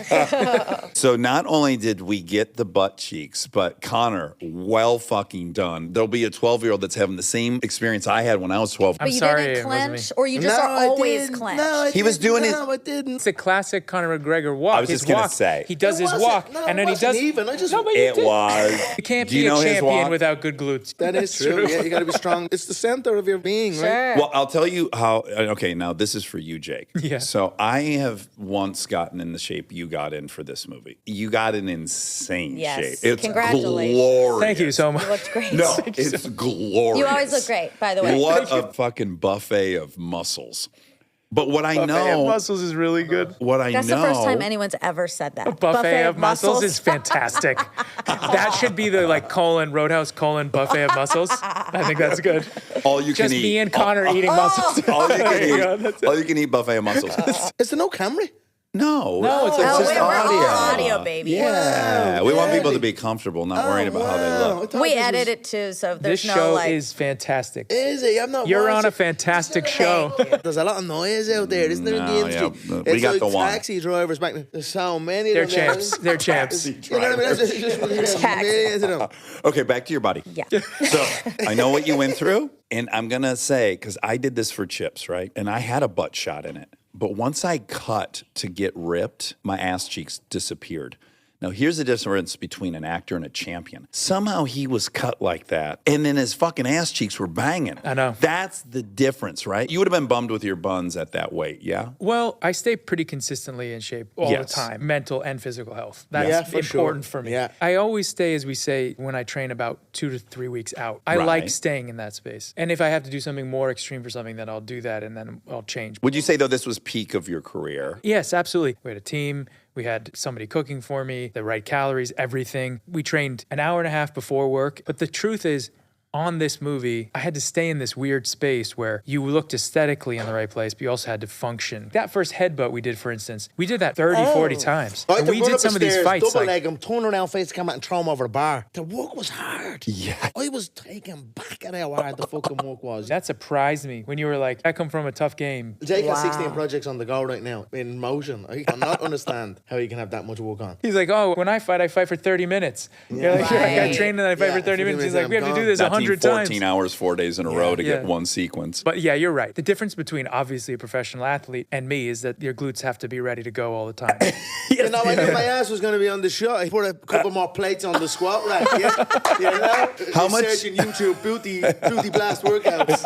So not only did we get the butt cheeks, but Conor, well fucking done. There'll be a 12-year-old that's having the same experience I had when I was 12. I'm But you sorry, didn't it wasn't clench, me. or you just are always clenched. He was doing his- No, I didn't. It's a classic Conor McGregor walk. I was just His gonna walk, say. He does It his wasn't. walk, No, and then it he does. wasn't even. I just- No, but you It did. was. You can't Do you be a know his champion walk? without good glutes. That is true. Yeah, you got to be strong. It's the center of your being, right? Sure. Well, I'll tell you how. Okay, now this is for you, Jake. Yeah. So I have once gotten in the shape you got in for this movie. You got in insane Yes. shape. It's Congratulations. glorious. Thank you so much. You looked great. No, it's glorious. You always look great, by the way. What a fucking buffet of muscles. But what I know, muscles is really good. what I That's know, the first time anyone's ever said that. Buffet of muscles is fantastic. That should be the Roadhouse buffet of muscles. I think that's good. all you Just can eat. me and Conor eating muscles. all you There you go. can That's eat. All you can eat buffet of muscles. Is there no Camry? No, it's Oh, just we're all audio. audio, baby. Yeah, we want people to be comfortable, not worried about how they look. We edit it too, so This there's no show like. is fantastic. Is it? I'm not You're watching. on a fantastic show. There's a lot of noise out there, isn't there, in the No, industry? yeah. It's We got like the one. taxi drivers back then. There's so many They're of them. champs. They're champs. You know what I mean? There's Taxi. millions of them. Okay, back to your body. Yeah. So I know what you went through, and I'm gonna say, because I did this for Chips, right? And I had a butt shot in it. But once I cut to get ripped, my ass cheeks disappeared. Now, here's the difference between an actor and a champion. Somehow he was cut like that, and then his fucking ass cheeks were banging. I know. That's the difference, right? You would have been bummed with your buns at that weight, yeah? Well, I stay pretty consistently in shape all Yes. the time, mental and physical health. That's Yeah, for important sure. for me. Yeah. I always stay, as we say, when I train about 2 to 3 weeks out. I Right. like staying in that space. And if I have to do something more extreme for something, then I'll do that and then I'll change. Would you say, though, this was peak of your career? Yes, absolutely. We had a team. We had somebody cooking for me, the right calories, everything. We trained an hour and a half before work. But the truth is, on this movie, I had to stay in this weird space where you looked aesthetically in the right place, but you also had to function. That first headbutt we did, for instance, we did that 30, 40 times. I had And to we run did up some the of these stairs, fights. double Like, leg him, turn around, face the camera, and throw him over the bar. The work was hard. Yeah. I was taken back. at how hard the fucking work was. That surprised me when you were like, I come from a tough game. Jake has 16 projects on the go right now in motion. I cannot understand how he can have that much work on. He's like, oh, when I fight for 30 minutes. You're like, I train and I fight for 30 minutes. He's like, we have to do this 100 times. 14 hours, 4 days in a row to get one sequence. But yeah, you're right. The difference between obviously a professional athlete and me is that your glutes have to be ready to go all the time. You know, I knew my ass was going to be on the shot. I put a couple more plates on the squat rack. Yeah, you know. How much? Searching YouTube booty blast workouts.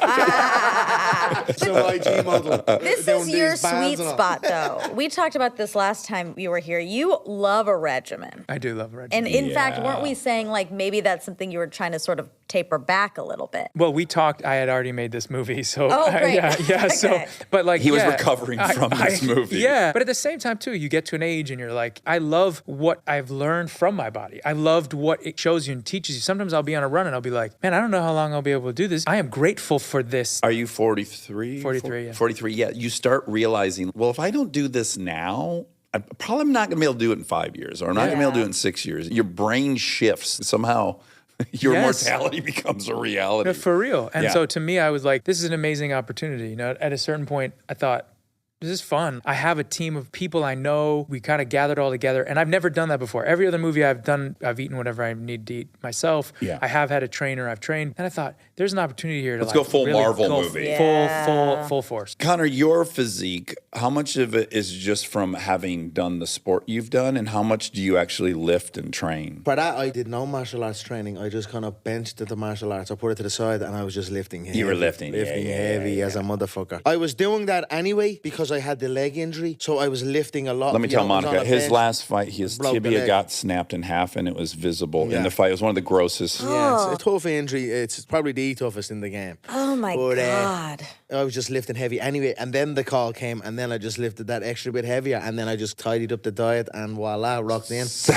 So IG model. This is your sweet spot, though. We talked about this last time you were here. You love a regimen. I do love a regimen. And in fact, weren't we saying like maybe that's something you were trying to sort of taper back a little bit? Well, we talked. I had already made this movie, so great. yeah. Okay. So, but like he was recovering from this movie. Yeah, but at the same time too, you get to an age and you're like, I love what I've learned from my body. I loved what it shows you and teaches you. Sometimes I'll be on a run and I'll be like, man, I don't know how long I'll be able to do this. I am grateful for this. Are you 43? 43, yeah. 43, yeah. You start realizing, well, if I don't do this now, I'm probably not going to be able to do it in 5 years, or I'm not going to be able to do it in 6 years. Your brain shifts somehow. Your mortality becomes a reality. For real. And so to me, I was like, this is an amazing opportunity. You know, at a certain point, I thought, this is fun. I have a team of people I know. We kind of gathered all together. And I've never done that before. Every other movie I've done, I've eaten whatever I need to eat myself. Yeah. I have had a trainer, I've trained. And I thought, there's an opportunity here to Let's go full really Marvel go movie. Full force. Connor, your physique, how much of it is just from having done the sport you've done, and how much do you actually lift and train? For that, I did no martial arts training. I just kind of benched the martial arts. I put it to the side and I was just lifting heavy. You were lifting. Heavy as a motherfucker. I was doing that anyway because I had the leg injury, so I was lifting a lot. Let me tell Monica, his last fight, his broke the tibia leg. got snapped in half, and it was visible in the fight. It was one of the grossest. Yeah, it's a tough injury. It's probably the toughest in the game. Oh my God. I was just lifting heavy anyway, and then the call came, and then I just lifted that extra bit heavier, and then I just tidied up the diet, and voila, rocked in. So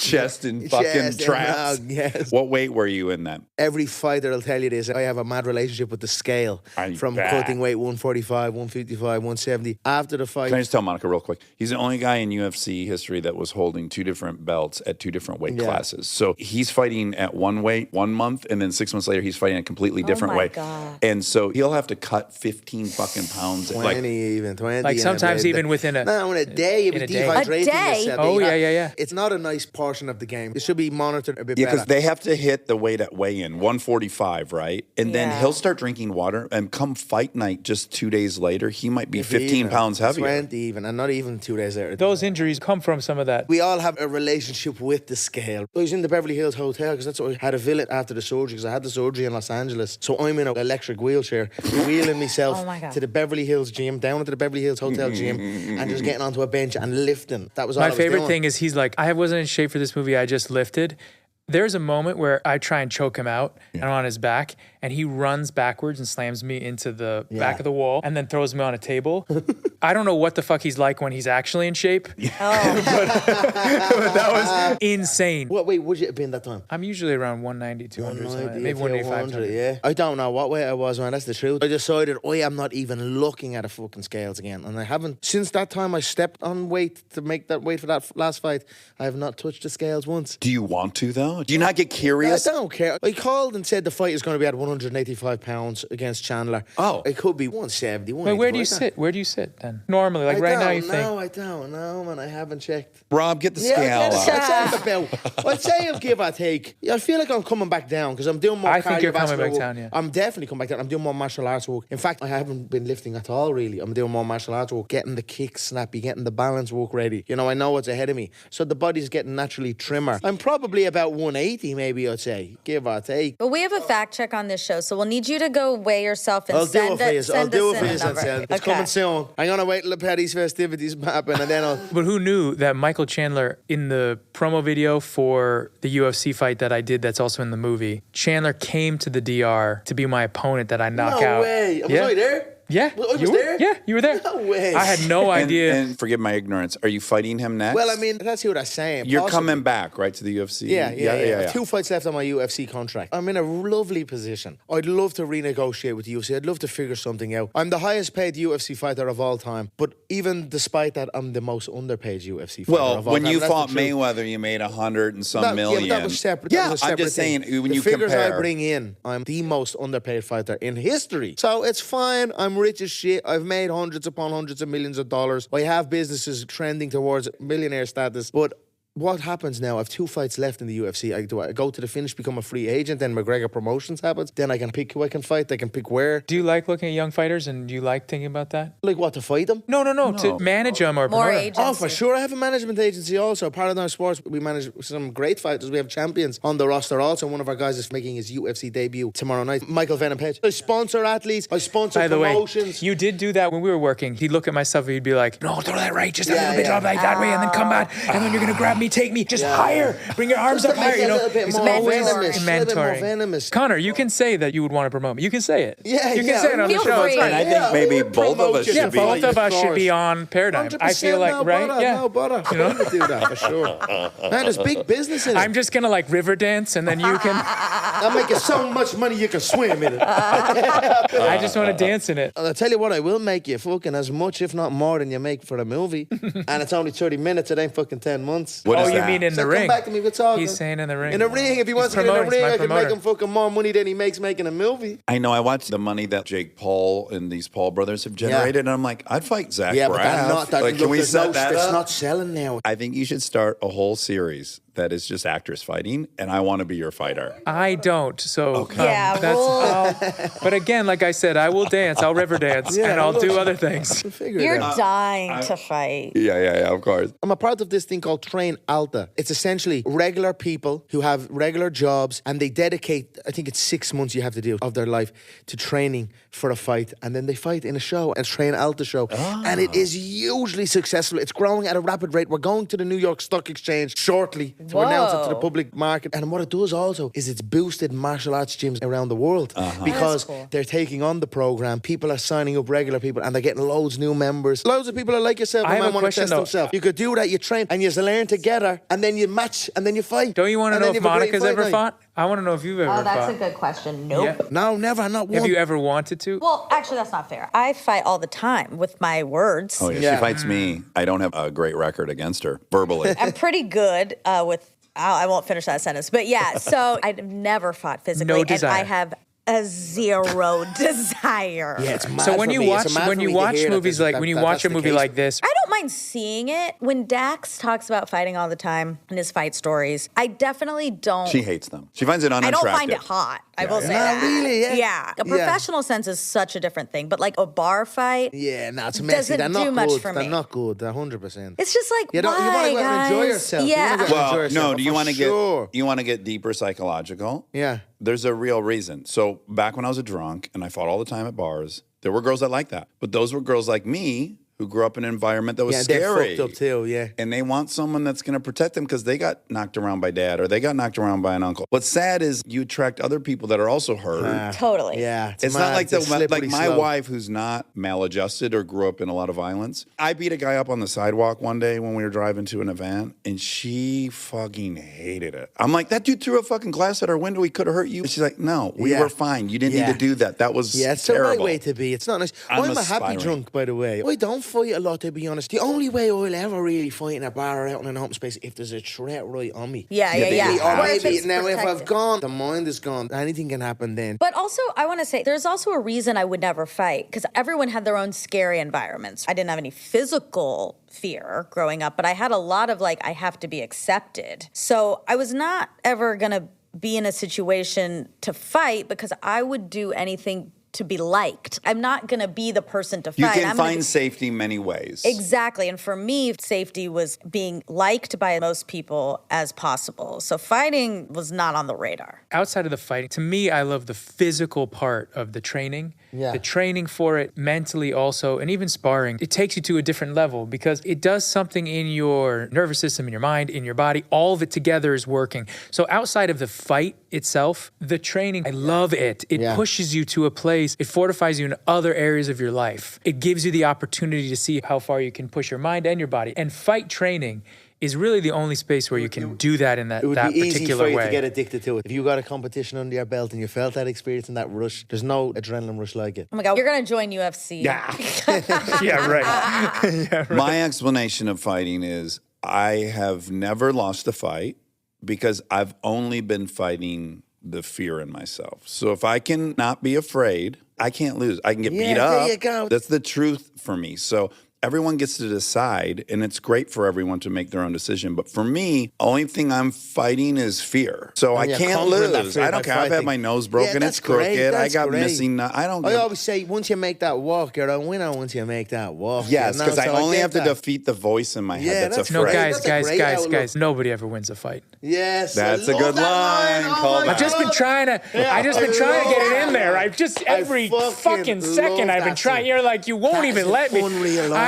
chest and fucking Chest and traps. log, yes. What weight were you in that? Every fighter will tell you this. I have a mad relationship with the scale. From cutting weight 145, 155, 170. After the fight. Can I just tell Monica real quick? He's the only guy in UFC history that was holding 2 different belts at 2 different weight classes. So he's fighting at one weight 1 month, and then 6 months later he's fighting a completely different weight. God. And so he'll have to cut 15 fucking pounds. 20. Like sometimes even within a... No, in a day, you'll be dehydrating A day? yourself. Oh, yeah. It's not a nice portion of the game. It should be monitored a bit Yeah, better. because they have to hit the weight at weigh-in, 145, right? And then Yeah. he'll start drinking water, and come fight night just 2 days later, he might be 15 pounds heavier. 20 even, and not even 2 days later. Those injuries come from some of that. We all have a relationship with the scale. I was in the Beverly Hills Hotel because that's what I had a billet after the surgery because I had the surgery in Los Angeles. So I'm in an electric wheelchair, wheeling myself Oh my God. to the Beverly Hills gym, down into the Beverly Hills Hotel gym, and just getting onto a bench and lifting. That was all I My was favorite doing. thing is he's like, I wasn't in shape for this movie, I just lifted. There's a moment where I try and choke him out and I'm on his back, and he runs backwards and slams me into the back of the wall and then throws me on a table. I don't know what the fuck he's like when he's actually in shape. but that was insane. What weight would you have been that time? I'm usually around 190, 200, something like that. 190, Maybe 185. 200, yeah. I don't know what weight I was, man. That's the truth. I decided I am not even looking at a fucking scales again. And I haven't, since that time I stepped on weight to make that weight for that last fight, I have not touched the scales once. Do you want to, though? Do you not get I curious? don't care. I called and said the fight is going to be at 185 pounds against Chandler. Oh. It could be 170, Wait, where do you 185. sit? Where do you sit then? Normally, like right now you think. I don't know, man. I haven't checked. Rob, get the scale I'd out. say I'm give or take. I feel like I'm coming back down because I'm doing more I think you're coming cardiovascular back work. down, yeah. I'm definitely coming back down. I'm doing more martial arts work. In fact, I haven't been lifting at all, really. I'm doing more martial arts work, getting the kicks snappy, getting the balance work ready. You know, I know what's ahead of me. So the body's getting naturally trimmer. I'm probably about 180, maybe, I'd say. Give or take. But we have a fact check on this show, so we'll need you to go weigh yourself and I'll do send it for you. send I'll do us it for in you, a number. Ansel. It's coming soon. I'm going to wait till the Paddy's festivities happen and then I'll... But who knew that Michael Chandler, in the promo video for the UFC fight that I did that's also in the movie, Chandler came to the DR to be my opponent that I knock out. No way. Was Yeah. I there? Yeah. Well, I was you were there? Yeah, you were there. No way. I had no idea. And forgive my ignorance. Are you fighting him next? Well, I mean, let's see what I'm saying. You're Possibly. coming back, right, to the UFC? Yeah. I have 2 fights left on my UFC contract. I'm in a lovely position. I'd love to renegotiate with the UFC. I'd love to figure something out. I'm the highest paid UFC fighter of all time, but even despite that, I'm the most underpaid UFC fighter Well, of all when time. you That's the fought truth. Mayweather, you made 100 and some Yeah, million. but that was separate. Yeah, That was a I'm just separate thing. saying, when the you figures compare. I bring in, I'm the most underpaid fighter in history. So it's fine. I'm rich as shit. I've made hundreds upon hundreds of millions of dollars. I have businesses trending towards millionaire status, but what happens now? I have 2 fights left in the UFC. I go to the finish, become a free agent, then McGregor Promotions happens. Then I can pick who I can fight. I can pick where. Do you like looking at young fighters and do you like thinking about that? Like what, to fight them? No. To manage them or More promote 'em. agency. Oh, for sure. I have a management agency also. Paradigm Sports. We manage some great fighters. We have champions on the roster also. One of our guys is making his UFC debut tomorrow night. Michael Venom Page. I sponsor athletes. I sponsor By the way, promotions. you did do that when we were working. He'd look at my stuff and he'd be like, no, throw that right, just a Yeah, little bit, yeah. drop like that way, and then come back, and then you're going to grab me, take me, just higher, bring your arms Just up to make higher, it you a know. little bit He's more always venomous, a little bit more mentoring. venomous. Connor, you can say that you would want to promote me. You can say it. Yeah, You can yeah. say it on the Feel show. It's free. fine. And I think maybe both of us Yeah, should Yeah, be. both of us should course. be on Paradigm. I feel like, no right? Bother, Yeah. No bother. You know? Do that for sure. Man, there's big business in it. I'm just going to like river dance and then you can, I'll make you so much money you can swim in it. I just want to dance in it. I'll tell you what, I will make you fucking as much, if not more, than you make for a movie. And it's only 30 minutes. It ain't fucking 10 months. What Oh, is you that? mean in So the come ring? back to me, we're talking. He's saying in the ring. In a ring, if he wants to get in a promoting, ring, he's my I can make promoter. him fucking more money than he makes making a movie. I know. I watched the money that Jake Paul and these Paul brothers have generated, and I'm like, I'd fight Zach Yeah, Braff. but they're not. Like, can we set that It's up? not selling now. I think you should start a whole series that is just actors fighting, and I want to be your fighter. I don't, so Yeah, but again, like I said, I will dance, I'll river dance, Yeah, and I'll do look. other things. Figure it You're out. dying to fight. Yeah, of course. I'm a part of this thing called Train Alta. It's essentially regular people who have regular jobs and they dedicate, I think it's 6 months you have to do of their life to training for a fight. And then they fight in a show, a Train Alta show. And it is hugely successful. It's growing at a rapid rate. We're going to the New York Stock Exchange shortly to announce it to the Whoa. public market. And what it does also is it's boosted martial arts gyms around the world because That's cool. they're taking on the program. People are signing up, regular people, and they're getting loads new members. Loads of people are like yourself. I have man a want to question, test though. themselves. You could do that. You train and you learn together, and then you match, and then you fight. Don't you want to And know then if you have a great Monica's fight ever night. fought? I want to know if you've ever Oh, that's fought. a good question. Nope. Yeah. No, never, not one. Have you ever wanted to? Well, actually, that's not fair. I fight all the time with my words. Oh, yeah, Yeah. she fights me. I don't have a great record against her verbally. I'm pretty good with. I won't finish that sentence, but yeah. So I've never fought physically, and desire. I have a zero desire. Yeah, it's mad So when for you me. watch It's mad when for you me to watch hear that movies there's- like when you that watch that's a the movie case. like this, I don't mind seeing it. When Dax talks about fighting all the time in his fight stories, I definitely don't. She hates them. She finds it I unattractive. don't find it hot. I will say Not that. really, yeah. Yeah. A Yeah. professional sense is such a different thing, but like a bar fight, Yeah, no, it's messy. Doesn't They're not do much good. for They're me. not good. They're 100%. it's just like, You don't- you why, wanna go out and guys? enjoy yourself. You Yeah. wanna go out and Well, enjoy no. yourself, Do you for want to sure. get? You want to get deeper psychological? Yeah. There's a real reason. So back when I was a drunk and I fought all the time at bars, there were girls that liked that, but those were girls like me who grew up in an environment that was Yeah, scary. they're fucked up too, yeah. And they want someone that's going to protect them because they got knocked around by dad or they got knocked around by an uncle. What's sad is you attract other people that are also hurt. Totally. Yeah. It's mad. not like It's a like slippery my slope. wife who's not maladjusted or grew up in a lot of violence. I beat a guy up on the sidewalk one day when we were driving to an event and she fucking hated it. I'm like, that dude threw a fucking glass at our window. He could have hurt you. And she's like, no, we Yeah. were fine. You didn't Yeah. need to do that. That was Yeah, it's terrible. the right way to be. It's not nice. I'm a happy aspiring. drunk, by the way. I don't fight a lot, to be honest. The only way I'll ever really fight in a bar or out in an open space if there's a threat right on me. Yeah. Maybe, or Or if maybe it's now if I've protected. gone, the mind is gone. Anything can happen then. But also, I want to say there's also a reason I would never fight because everyone had their own scary environments. I didn't have any physical fear growing up, but I had a lot of like, I have to be accepted. So I was not ever going to be in a situation to fight because I would do anything to be liked. I'm not going to be the person to fight. You can I'm gonna find be- safety many ways. Exactly. And for me, safety was being liked by most people as possible. So fighting was not on the radar. outside of the fighting, to me, I love the physical part of the training. Yeah. The training for it mentally also, and even sparring, it takes you to a different level because it does something in your nervous system, in your mind, in your body. All of it together is working. So outside of the fight itself, the training, I love it. It Yeah. pushes you to a place space, it fortifies you in other areas of your life. It gives you the opportunity to see how far you can push your mind and your body. And fight training is really the only space where you can do that in that particular way. It would be easy for you to get addicted to it. If you got a competition under your belt and you felt that experience and that rush, there's no adrenaline rush like it. Oh my God, you're going to join UFC. Yeah. Yeah, right. My explanation of fighting is I have never lost a fight because I've only been fighting the fear in myself. So if I can not be afraid, I can't lose. I can get beat up. There you go. That's the truth for me. So everyone gets to decide, and it's great for everyone to make their own decision. But for me, only thing I'm fighting is fear. So I can't lose. I don't care. I've had my nose broken. It's crooked. I got missing. I always say, once you make that walk, you're a winner once you make that walk. Yes, because I only have to defeat the voice in my head that's afraid. No, guys, nobody ever wins a fight. Yes. That's a good line. I've just been trying to get it in there. I've just every fucking second I've been trying. You're like, you won't even let me.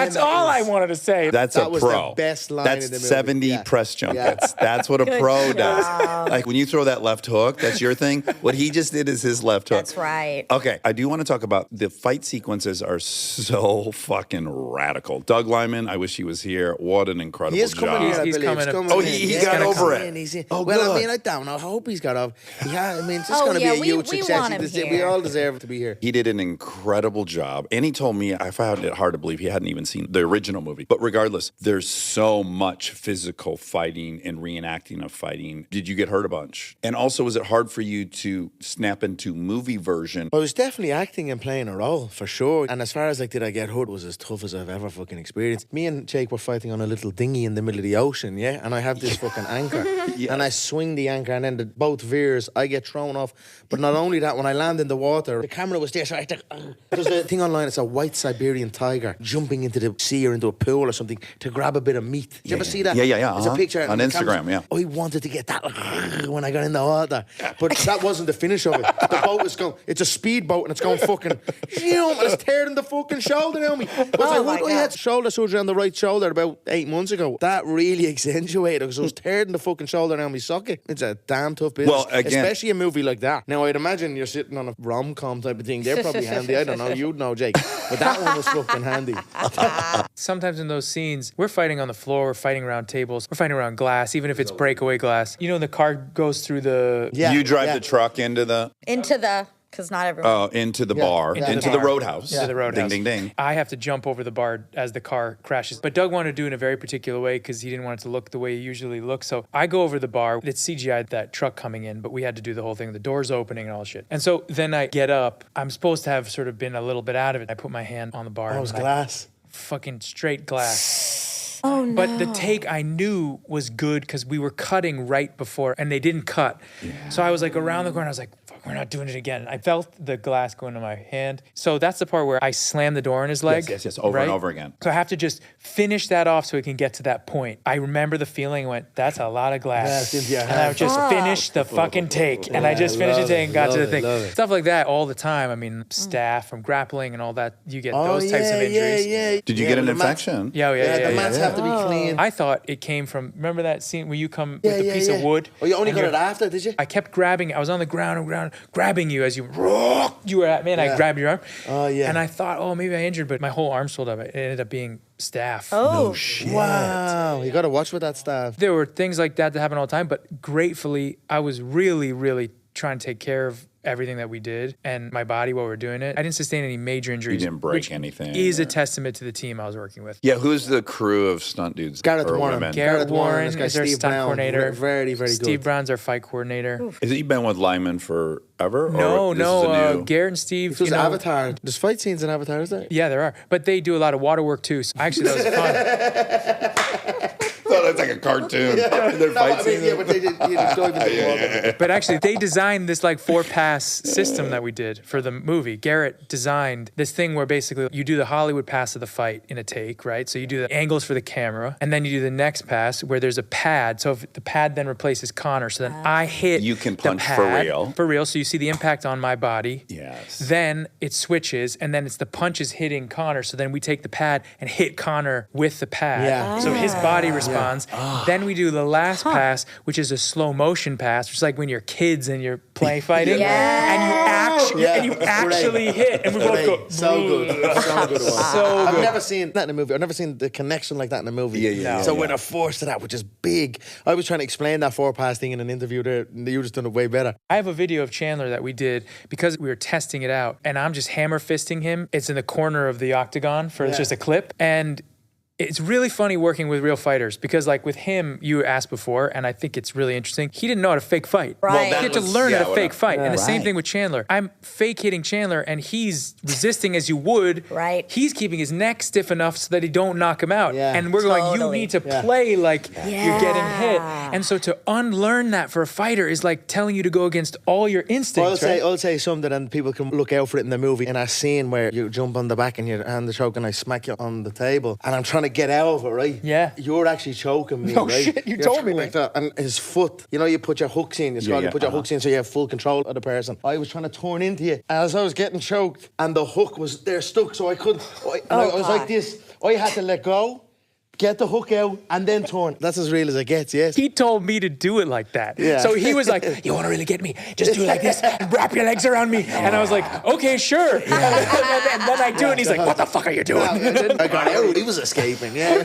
That's all I wanted to say. That's a pro. The best line that's in the movie. 70 press junkets. That's what a pro does. Like when you throw that left hook, that's your thing. What he just did is his left hook. That's right. Okay, I do want to talk about the fight sequences are so fucking radical. Doug Lyman, I wish he was here. What an incredible job. He's coming. Oh, he got over it. Oh, well, I mean, I don't know. I hope he's got over. I mean, it's going to be a huge success. We all deserve to be here. He did an incredible job. And he told me, I found it hard to believe he hadn't even seen the original movie. But regardless, there's so much physical fighting and reenacting of fighting. Did you get hurt a bunch? And also, was it hard for you to snap into movie version? I was definitely acting and playing a role, for sure. And as far as like, did I get hurt, it was as tough as I've ever fucking experienced. Me and Jake were fighting on a little dinghy in the middle of the ocean, yeah? And I have this fucking anchor. Yes. And I swing the anchor and then both veers, I get thrown off. But not only that, when I land in the water, the camera was there, so I had to... There's a thing online, it's a white Siberian tiger jumping into the sea or into a pool or something to grab a bit of meat. Did you ever see that? Yeah. It's a picture. On Instagram, yeah. I wanted to get that when I got in the water. But that wasn't the finish of it. The boat is going... It's a speedboat and it's going fucking... and it's tearing the fucking shoulder on me. But I had shoulder surgery on the right shoulder about 8 months ago. That really accentuated because I was tearing the fucking shoulder on my socket. It's a damn tough business. Well, again, especially a movie like that. Now, I'd imagine you're sitting on a rom-com type of thing. They're probably handy. I don't know. You'd know, Jake. But that one was fucking handy. Sometimes in those scenes, we're fighting on the floor, we're fighting around tables, we're fighting around glass, even if it's breakaway glass. You know, the car goes through the... You drive the truck into the... Because not everyone... Oh, into the bar. Into the Roadhouse. Into the Roadhouse. Ding, ding, ding. I have to jump over the bar as the car crashes. But Doug wanted to do it in a very particular way because he didn't want it to look the way it usually looks. So I go over the bar. It's CGI, that truck coming in, but we had to do the whole thing, the doors opening and all shit. And so then I get up. I'm supposed to have sort of been a little bit out of it. I put my hand on the bar. Oh, it was glass. Fucking straight glass. Oh, no. But the take I knew was good because we were cutting right before and they didn't cut. Yeah. So I was like around the corner. I was like, fuck, we're not doing it again. I felt the glass go into my hand. So that's the part where I slammed the door in his leg. Yes. Over and over again. So I have to just finish that off so we can get to that point. I remember the feeling and went, that's a lot of glass. And I would just finish the fucking take. And I just finished the take and got to the thing. Stuff like that all the time. I mean, staph from grappling and all that. You get those types of injuries. Yeah. Did you get an infection? Yeah. The mats have to be clean. I thought it came from, remember that scene where you come with the piece of wood? Oh, you only got it after, did you? I kept grabbing, I was on the ground, grabbing you as you were at me and I grabbed your arm. Oh, yeah. And I thought, maybe I injured, but my whole arm swelled up. It ended up being staph. Oh, no shit. Wow. You got to watch with that stuff. There were things like that happen all the time, but gratefully, I was really, really trying to take care of everything that we did and my body while we were doing it. I didn't sustain any major injuries. You didn't break anything. Is a testament to the team I was working with. Yeah, who's the crew of stunt dudes? Gareth or Warren. women? Gareth Warren this guy, is our Steve stunt Brown, coordinator. Very, very good. Steve Brown's our fight coordinator. Has he been with Lyman forever? No. Garrett and Steve. It was Avatar. There's fight scenes in Avatar, is there? Yeah, there are. But they do a lot of water work too. So actually, that was fun. That's like a cartoon. But they did dive into the water. But actually, they designed this like 4-pass system that we did for the movie. Garrett designed this thing where basically you do the Hollywood pass of the fight in a take, right? So you do the angles for the camera, and then you do the next pass where there's a pad. So if the pad then replaces Conor, so then I hit You can punch the pad, for real. For real. So you see the impact on my body. Yes. Then it switches, and then it's the punches hitting Conor. So then we take the pad and hit Conor with the pad. Yeah. So his body responds. Then we do the last pass, which is a slow motion pass, which is like when you're kids and you're play fighting, and you actually hit, and we both go, so good. So good. So I've good. never seen that in a movie. I've never seen the connection like that in a movie. Yeah. So when they're forced to that, which is big. I was trying to explain that 4-pass thing in an interview there, and you just done it way better. I have a video of Chandler that we did because we were testing it out, and I'm just hammer fisting him. It's in the corner of the octagon for just a clip, and it's really funny working with real fighters because, like, with him, you asked before, and I think it's really interesting. He didn't know how to fake fight. Right. He had to learn how to fake fight. And the same Right. thing with Chandler. I'm fake hitting Chandler, and he's resisting as you would. Right. He's keeping his neck stiff enough so that he don't knock him out. Yeah. And we're going, you Totally. need to play like you're getting hit. Yeah. And so to unlearn that for a fighter is like telling you to go against all your instincts, I'll say something, and people can look out for it in the movie. In a scene where you jump on the back and your hand is choking, and I smack you on the table, and I'm trying to get out of it, right? Yeah. You're actually choking me, No right? shit, you You're told me like that. And his foot, you know, you put your hooks in, you put your hooks in so you have full control of the person. I was trying to turn into you as I was getting choked, and the hook was there stuck, so I couldn't. I was like this. I had to let go, get the hook out, and then turn. That's as real as it gets, yes. He told me to do it like that. Yeah. So he was like, you want to really get me? Just do it like this and wrap your legs around me. And I was like, okay, sure. And then I do it and he's like, what the fuck are you doing? I got out. He was escaping, yeah.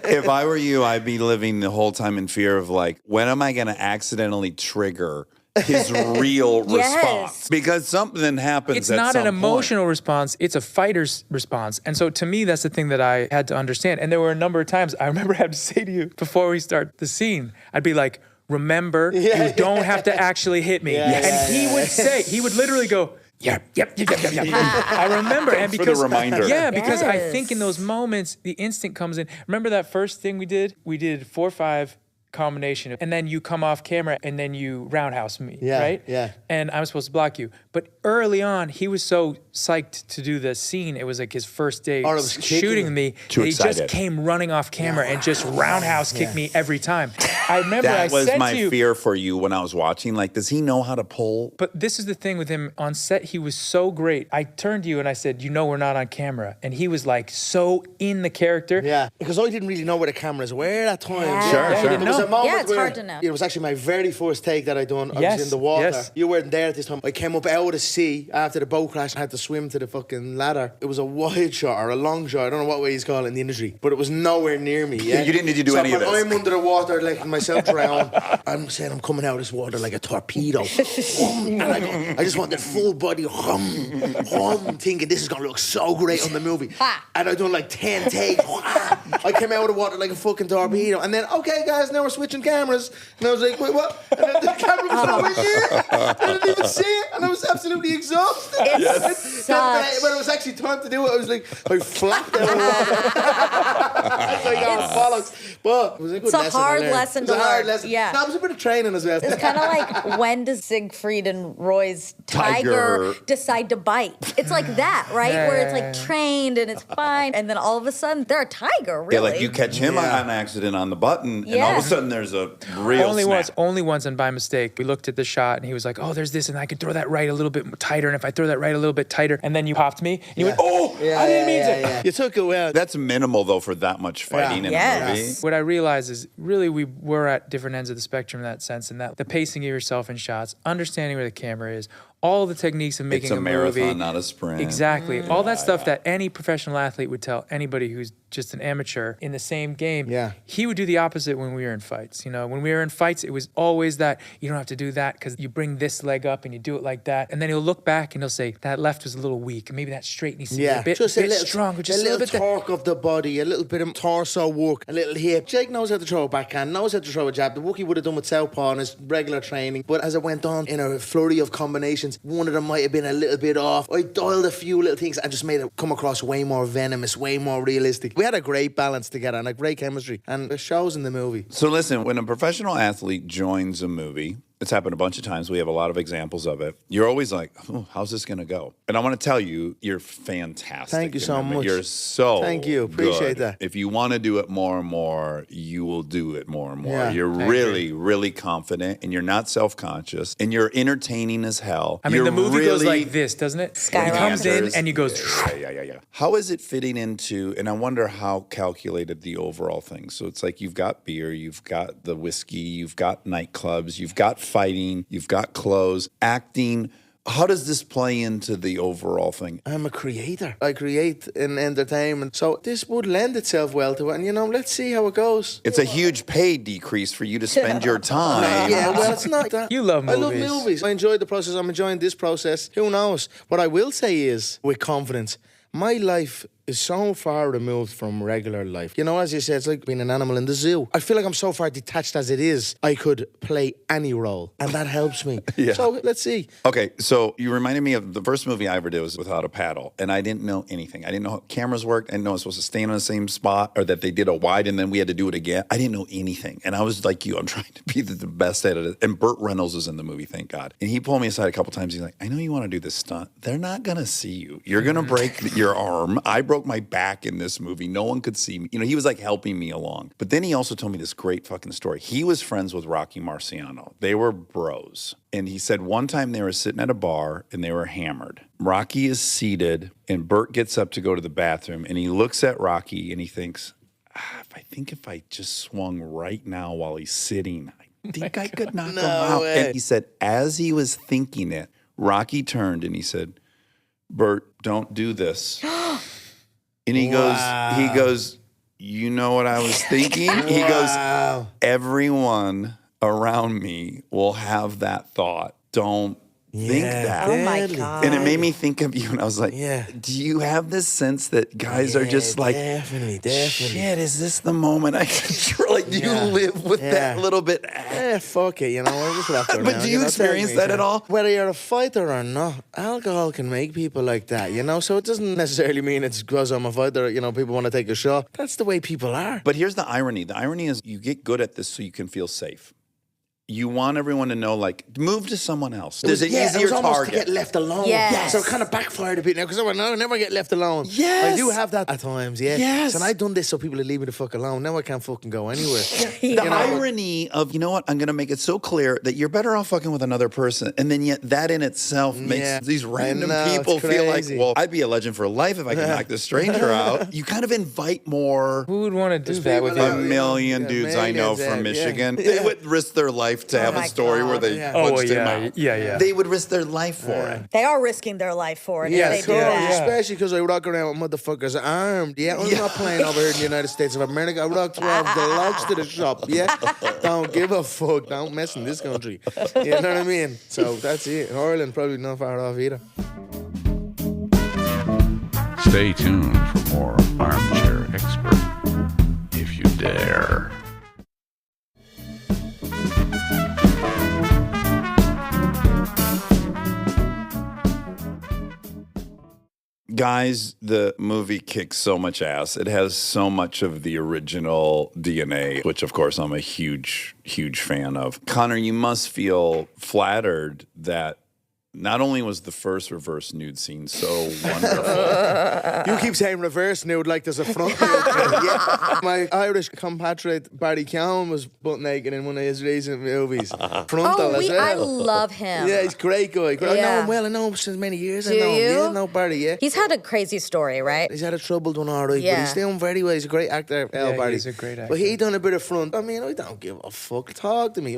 If I were you, I'd be living the whole time in fear of like, when am I going to accidentally trigger his real response? Because something happens. It's at not some an emotional response, it's a fighter's response. And so to me, that's the thing that I had to understand. And there were a number of times I remember having to say to you before we start the scene, I'd be like, remember, you don't have to actually hit me. And he would literally go, yep. I remember. And For the because, reminder. Yeah, because I Yes. think in those moments, the instinct comes in. Remember that first thing we did? We did 4-5 combination, and then you come off camera and then you roundhouse me, right? Yeah. And I'm supposed to block you. But early on, he was so psyched to do the scene. It was like his first day it was kicking shooting me. Too that he just excited. came running off camera and just roundhouse kicked me every time. I remember That I was said my to you, fear for you when I was watching. Like, does he know how to pull? but this is the thing with him on set. He was so great. I turned to you and I said, you know, we're not on camera. And he was like so in the character. Yeah, because I didn't really know where the cameras were at that time. Yeah. Sure, Yeah, sure. you There was a know. moment Yeah, it's where hard to know. It was actually my very first take that I done. I Yes, was in the water. yes. You weren't there at this time. I came up out of the sea after the boat crash. I had to swim to the fucking ladder. It was a wide shot or a long shot. I don't know what way he's called it in the industry, but it was nowhere near me. Yeah? You didn't need to do so any of when this. I'm under the water, like myself drown. I'm saying I'm coming out of this water like a torpedo. And I just wanted full body thinking this is gonna look so great on the movie. And I done like 10 takes. I came out of the water like a fucking torpedo. And then, okay, guys, now we're switching cameras. And I was like, wait, what? And then the camera was over here. I didn't even see it. And I was absolutely exhausted. When it was actually time to do it, I was like, I flapped out of the water. I was like, oh, bollocks. But it was a good lesson. It's a hard I learned. lesson It was to a hard learn. lesson. Yeah. No, it was a bit of training as well. It's kind of like, when does Siegfried and Roy's tiger decide to bite? It's like that, right? Where it's like trained and it's fine, and then all of a sudden they're a tiger, really. Yeah, like you catch him on an accident on the button, and all of a sudden there's a real Only once, and by mistake. We looked at the shot, and he was like, "Oh, there's this, and I could throw that right a little bit tighter, and if I throw that right a little bit tighter, and then you popped me, and you went, oh, I didn't mean to." You took it well. That's minimal though for that much fighting in a movie. What I realized is really we were at different ends of the spectrum in that sense, and that the pacing of yourself in shots, understanding where the camera is, all the techniques of making It's a marathon, movie. not a sprint. Exactly. All that stuff that any professional athlete would tell anybody who's just an amateur in the same game. Yeah. He would do the opposite when we were in fights. You know, when we were in fights, it was always that you don't have to do that because you bring this leg up and you do it like that. And then he'll look back and he'll say, that left was a little weak. Maybe that straight needs to be a bit stronger, just a little bit. torque of the body, a little bit of torso work, a little hip. Jake knows how to throw a backhand, knows how to throw a jab. The Wookiee would have done with southpaw in his regular training. But as it went on, in a flurry of combinations, one of them might have been a little bit off. I dialed a few little things and just made it come across way more venomous, way more realistic. We had a great balance together and a great chemistry, and it shows in the movie. So listen, when a professional athlete joins a movie, It's happened a bunch of times. We have a lot of examples of it. You're always like, oh, how's this going to go? And I want to tell you, you're fantastic. Thank you so much. You're so Thank you. Appreciate good. that. If you want to do it more and more, you will do it more and more. Yeah. You're really, really confident, and you're not self-conscious, and you're entertaining as hell. I mean, the movie goes like this, doesn't it? Skyrocket. He comes in and he goes. Yeah. How is it fitting into, and I wonder how calculated the overall thing. So it's like you've got beer, you've got the whiskey, you've got nightclubs, you've got fighting, you've got clothes, acting. How does this play into the overall thing? I'm a creator. I create in entertainment. So this would lend itself well to it. And, let's see how it goes. It's a huge pay decrease for you to spend your time. Yeah, well, it's not that. You love I love movies. movies. I enjoy the process. I'm enjoying this process. Who knows? What I will say is, with confidence, my life is so far removed from regular life. As you said, it's like being an animal in the zoo. I feel like I'm so far detached as it is. I could play any role, and that helps me. Yeah. So let's see. Okay, so you reminded me of the first movie I ever did was Without a Paddle, and I didn't know anything. I didn't know how cameras worked. I didn't know I was supposed to stand on the same spot, or that they did a wide and then we had to do it again. I didn't know anything, and I was like you. I'm trying to be the best at it. And Burt Reynolds was in the movie, thank God. And he pulled me aside a couple times. He's like, I know you want to do this stunt. They're not going to see you. You're going to break your arm. I broke my back in this movie. No one could see me. He was like helping me along. But then he also told me this great fucking story. He was friends with Rocky Marciano. They were bros. And he said one time they were sitting at a bar and they were hammered. Rocky is seated and Burt gets up to go to the bathroom and he looks at Rocky and he thinks, if I just swung right now while he's sitting, I think I could knock him out. way. And he said, as he was thinking it, Rocky turned and he said, Burt, don't do this. And he goes, you know what I was thinking? He goes, everyone around me will have that thought. Don't think that. Oh my God. And it made me think of you, and I was like, Yeah. do you have this sense that guys are just like, definitely. shit, is this the moment I control? Like, do you live with that little bit? Fuck it, I just laugh around. But do you experience that at all? Whether you're a fighter or not, alcohol can make people like that, so it doesn't necessarily mean it's because I'm a fighter, people want to take a shot. That's the way people are. But here's the irony. The irony is you get good at this so you can feel safe. You want everyone to know, move to someone else. There's an easier it was almost target. to get left alone. Yes. So it kind of backfired a bit now because I never get left alone. Yes. I do have that at times, yeah. Yes. And I've done this so people would leave me the fuck alone. Now I can't fucking go anywhere. The irony of, you know what, I'm going to make it so clear that you're better off fucking with another person. And then yet that in itself makes these random people feel like, well, I'd be a legend for life if I could knock this stranger out. You kind of invite more. Who would want to do that with A you? million dudes I know from Michigan. They would risk their life to have a my story where they punched him out. Yeah. They would risk their life for it. They are risking their life for it Yeah, if they do that. especially because I rock around with motherfuckers armed. Yeah, I'm not playing over here in the United States of America. I rock 12 deluxe to the shop. Yeah, don't give a fuck. Don't mess in this country. You know what I mean? So that's it. Ireland probably not far off either. Stay tuned for more Armchair Expert, if you dare. Guys, the movie kicks so much ass. It has so much of the original DNA, which of course I'm a huge, huge fan of. Conor, you must feel flattered that not only was the first reverse nude scene so wonderful. You keep saying reverse nude like there's a front nude. Yeah. My Irish compatriot Barry Cowan was butt naked in one of his recent movies. Frontal as well. I love him. Yeah, he's a great guy. I know Yeah. him well. I know him since many years. Do I know him. you? Yeah, I know Barry, yeah. He's had a crazy story, right? He's had a troubled one, all right, but Yeah. he's doing very well. He's a great actor, Barry. he's a great But he done a bit of front. I mean, I don't give a fuck. Talk to me.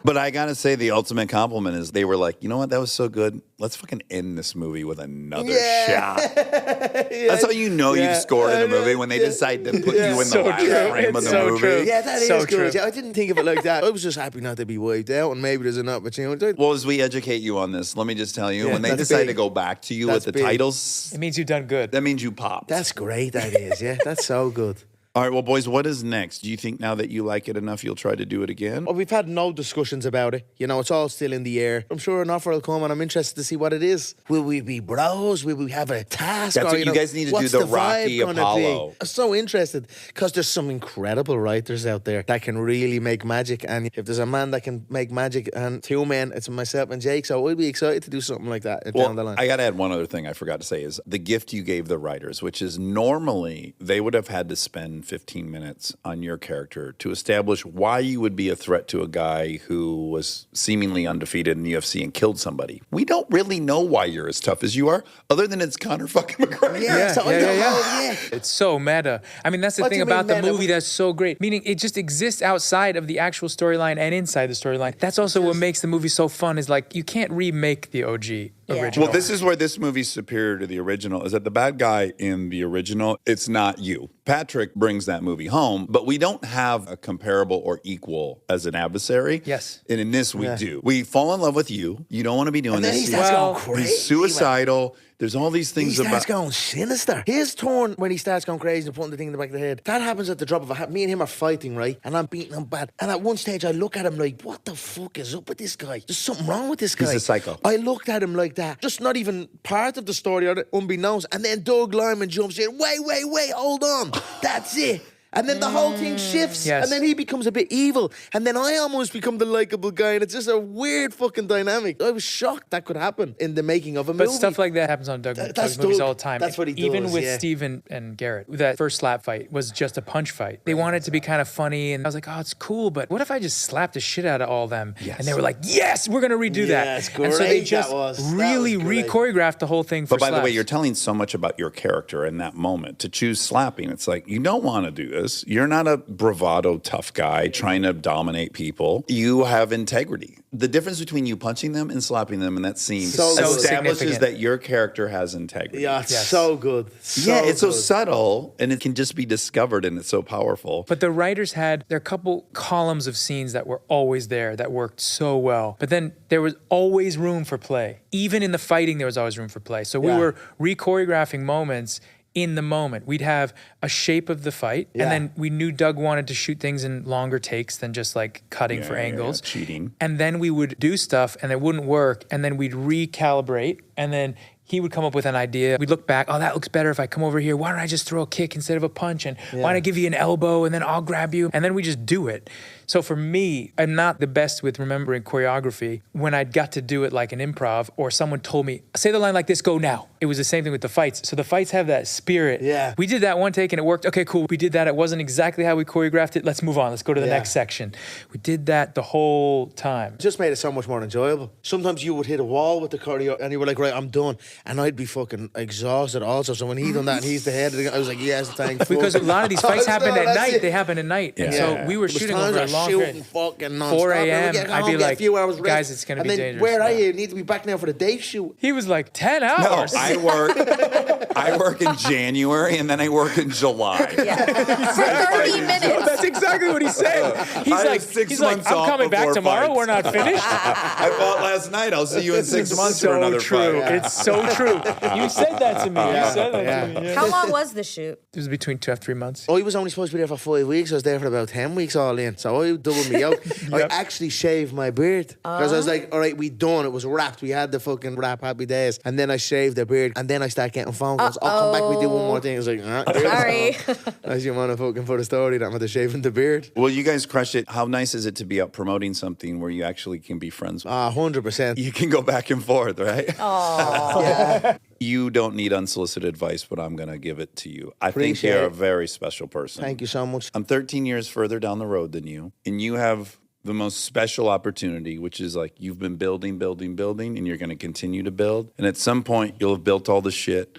But I gotta say, the ultimate compliment is they were like, you know what, that was so good. Let's fucking end this movie with another shot. That's how you know you've scored in a movie, when they decide to put you in the So last true. frame of It's the so movie. true. Yeah, that is So good. true. Yeah, I didn't think of it like that. I was just happy not to be wiped out, and maybe there's an opportunity. Well, as we educate you on this, let me just tell you, Yeah, when they that's decide big. to go back to you That's with the big. titles, It means you've done good. that means you popped. That's great, that is. Yeah, that's so good. All right, well, boys, what is next? Do you think now that you like it enough, you'll try to do it again? Well, we've had no discussions about it. You know, it's all still in the air. I'm sure an offer will come and I'm interested to see what it is. Will we be bros? Will we have a task? That's or, what you guys need to do, what's the vibe Rocky gonna Apollo. be? I'm so interested because there's some incredible writers out there that can really make magic. And if there's a man that can make magic and two men, it's myself and Jake. So we'd be excited to do something like that down the line. I got to add one other thing I forgot to say is the gift you gave the writers, which is normally they would have had to spend 15 minutes on your character to establish why you would be a threat to a guy who was seemingly undefeated in the UFC and killed somebody. We don't really know why you're as tough as you are, other than it's Conor fucking McGregor. Yeah. It's so meta. I mean, that's the What thing do you mean about the meta? movie that's so great. Meaning it just exists outside of the actual storyline and inside the storyline. That's also what makes the movie so fun is like you can't remake the OG original. Well, this is where this movie's superior to the original, is that the bad guy in the original, it's not you. Patrick brings that movie home, but we don't have a comparable or equal as an adversary. Yes. And in this, we do. We fall in love with you. You don't want to be doing And then this. he starts Well, going crazy. He's suicidal. There's all these He things starts about... going sinister. His turn when he starts going crazy and putting the thing in the back of the head. That happens at the drop of a hat. Me and him are fighting, right? And I'm beating him bad. And at one stage, I look at him like, what the fuck is up with this guy? There's something wrong with this guy. He's a psycho. I looked at him like that. Just not even part of the story, unbeknownst. And then Doug Lyman jumps in. Wait, hold on. That's it. And then the whole thing shifts. Yes. And then he becomes a bit evil. And then I almost become the likable guy. And it's just a weird fucking dynamic. I was shocked that could happen in the making of a movie. But stuff like that happens on Doug's that's movies Doug. all the time. That's what he Even does, with yeah. Steve and Garrett, that first slap fight was just a punch fight. They wanted it to be kind of funny, and I was like, oh, it's cool, but what if I just slapped the shit out of all of them? Yes. And they were like, yes, we're going to redo that. Yes, And so they great, just that was. That really was great. re-choreographed the whole thing for But by the way, slaps. you're telling so much about your character in that moment. To choose slapping, it's like, you don't want to do this. You're not a bravado tough guy trying to dominate people. You have integrity. The difference between you punching them and slapping them in that scene So establishes significant. that your character has integrity. Yeah, it's Yes. so good. Yeah, it's so good. subtle and it can just be discovered and it's so powerful. But the writers had their couple columns of scenes that were always there that worked so well. But then there was always room for play. Even in the fighting, there was always room for play. So we Yeah. were re-choreographing moments in the moment. We'd have a shape of the fight, Yeah. and then we knew Doug wanted to shoot things in longer takes than just like cutting for angles. cheating. And then we would do stuff and it wouldn't work, and then we'd recalibrate, and then he would come up with an idea. We'd look back, oh, that looks better if I come over here. Why don't I just throw a kick instead of a punch? And why don't I give you an elbow and then I'll grab you? And then we just do it. So for me, I'm not the best with remembering choreography. When I got to do it like an improv, or someone told me, say the line like this, go now. It was the same thing with the fights. So the fights have that spirit. Yeah. We did that one take and it worked. Okay, cool. We did that. It wasn't exactly how we choreographed it. Let's move on. Let's go to the Yeah. next section. We did that the whole time. Just made it so much more enjoyable. Sometimes you would hit a wall with the choreo and you were like, right, I'm done. And I'd be fucking exhausted also. So when he done that and he's the head of the guy, I was like, yes, thanks. Because a lot of these fights happen at That's night. it. They happen at night. And Yeah. so we were There was shooting times over a I long shooting period. fucking non-stop. 4 and a.m. we'd get I'd home, be get a like, few hours rest. guys, it's gonna and be then, dangerous where are now. you? You need to be back now for the day shoot. He was like 10 No, hours. I work in January and then I work in July. For 30 minutes. That's exactly what he said. He's I have like, 6 months I'm off coming back before tomorrow. fights." We're not finished. I fought last night. I'll see you in 6 months for so another true. fight. It's so true. You said that to me. You said that to me. Yeah. How long was the shoot? It was between 2 and 3 months. I was only supposed to be there for 5 weeks. I was there for about 10 weeks all in. So I doubled me out. I actually shaved my beard. Because I was like, all right, we done. It was wrapped. We had the fucking wrap happy days. And then I shaved the beard. And then I start getting phone calls. I'll come back, we do one more thing. It's like, Sorry. As you want to fucking put a story that I'm the shaving the beard. Well, you guys crushed it. How nice is it to be out promoting something where you actually can be friends with? 100%. You can go back and forth, right? Yeah. You don't need unsolicited advice, but I'm going to give it to you. I think Appreciate you're a it. very special person. Thank you so much. I'm 13 years further down the road than you, and you have the most special opportunity, which is like you've been building, and you're going to continue to build. And at some point, you'll have built all the shit,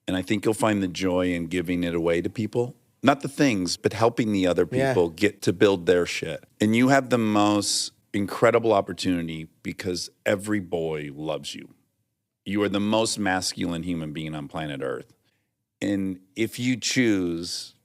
and I think you'll find the joy in giving it away to people. Not the things, but helping the other people get to build their shit. And you have the most incredible opportunity because every boy loves you. You are the most masculine human being on planet Earth. And if you choose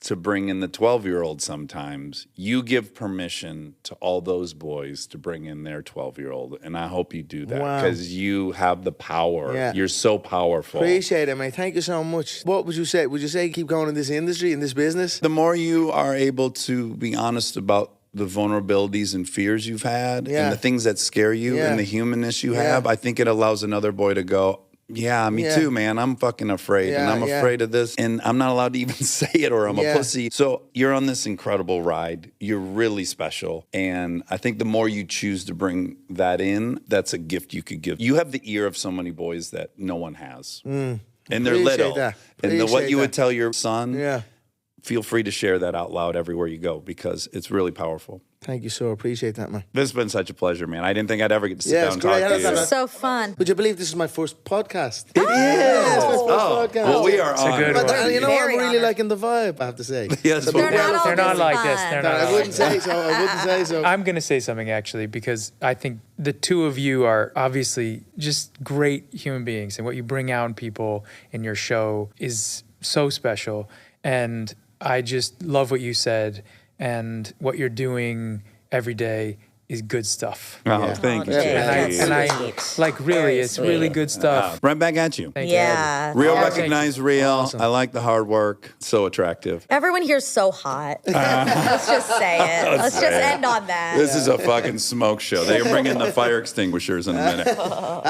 to bring in the 12-year-old sometimes, you give permission to all those boys to bring in their 12-year-old. And I hope you do that because you have the power. Yeah. You're so powerful. Appreciate it, mate. Thank you so much. What would you say? Would you say keep going in this industry, in this business? The more you are able to be honest about the vulnerabilities and fears you've had and the things that scare you and the humanness you have, I think it allows another boy to go, yeah, me too, man. I'm fucking afraid and I'm afraid of this and I'm not allowed to even say it or I'm a pussy. So you're on this incredible ride. You're really special. And I think the more you choose to bring that in, that's a gift you could give. You have the ear of so many boys that no one has. And they're little. And what you would tell your son, feel free to share that out loud everywhere you go because it's really powerful. Thank you, so appreciate that, man. This has been such a pleasure, man. I didn't think I'd ever get to sit down and talk to you. This is so fun. Would you believe this is my first podcast? It is. It's my first podcast. Well, we are on. good But one. you know, Very I'm really honored. liking the vibe, I have to say. Yes, They're not all They're not this like fun. this. They're not I like wouldn't say so. I wouldn't say so. I'm going to say something actually because I think the two of you are obviously just great human beings and what you bring out in people in your show is so special. And I just love what you said and what you're doing every day is good stuff. Oh, thank you. And I like really, Very it's really sweet. good stuff. Right back at you. Thank Yeah. Real Every- recognize real. I like the hard work. So attractive. Everyone here's so hot. Let's just say it. Let's just end on that. This is a fucking smoke show. They bring in the fire extinguishers in a minute.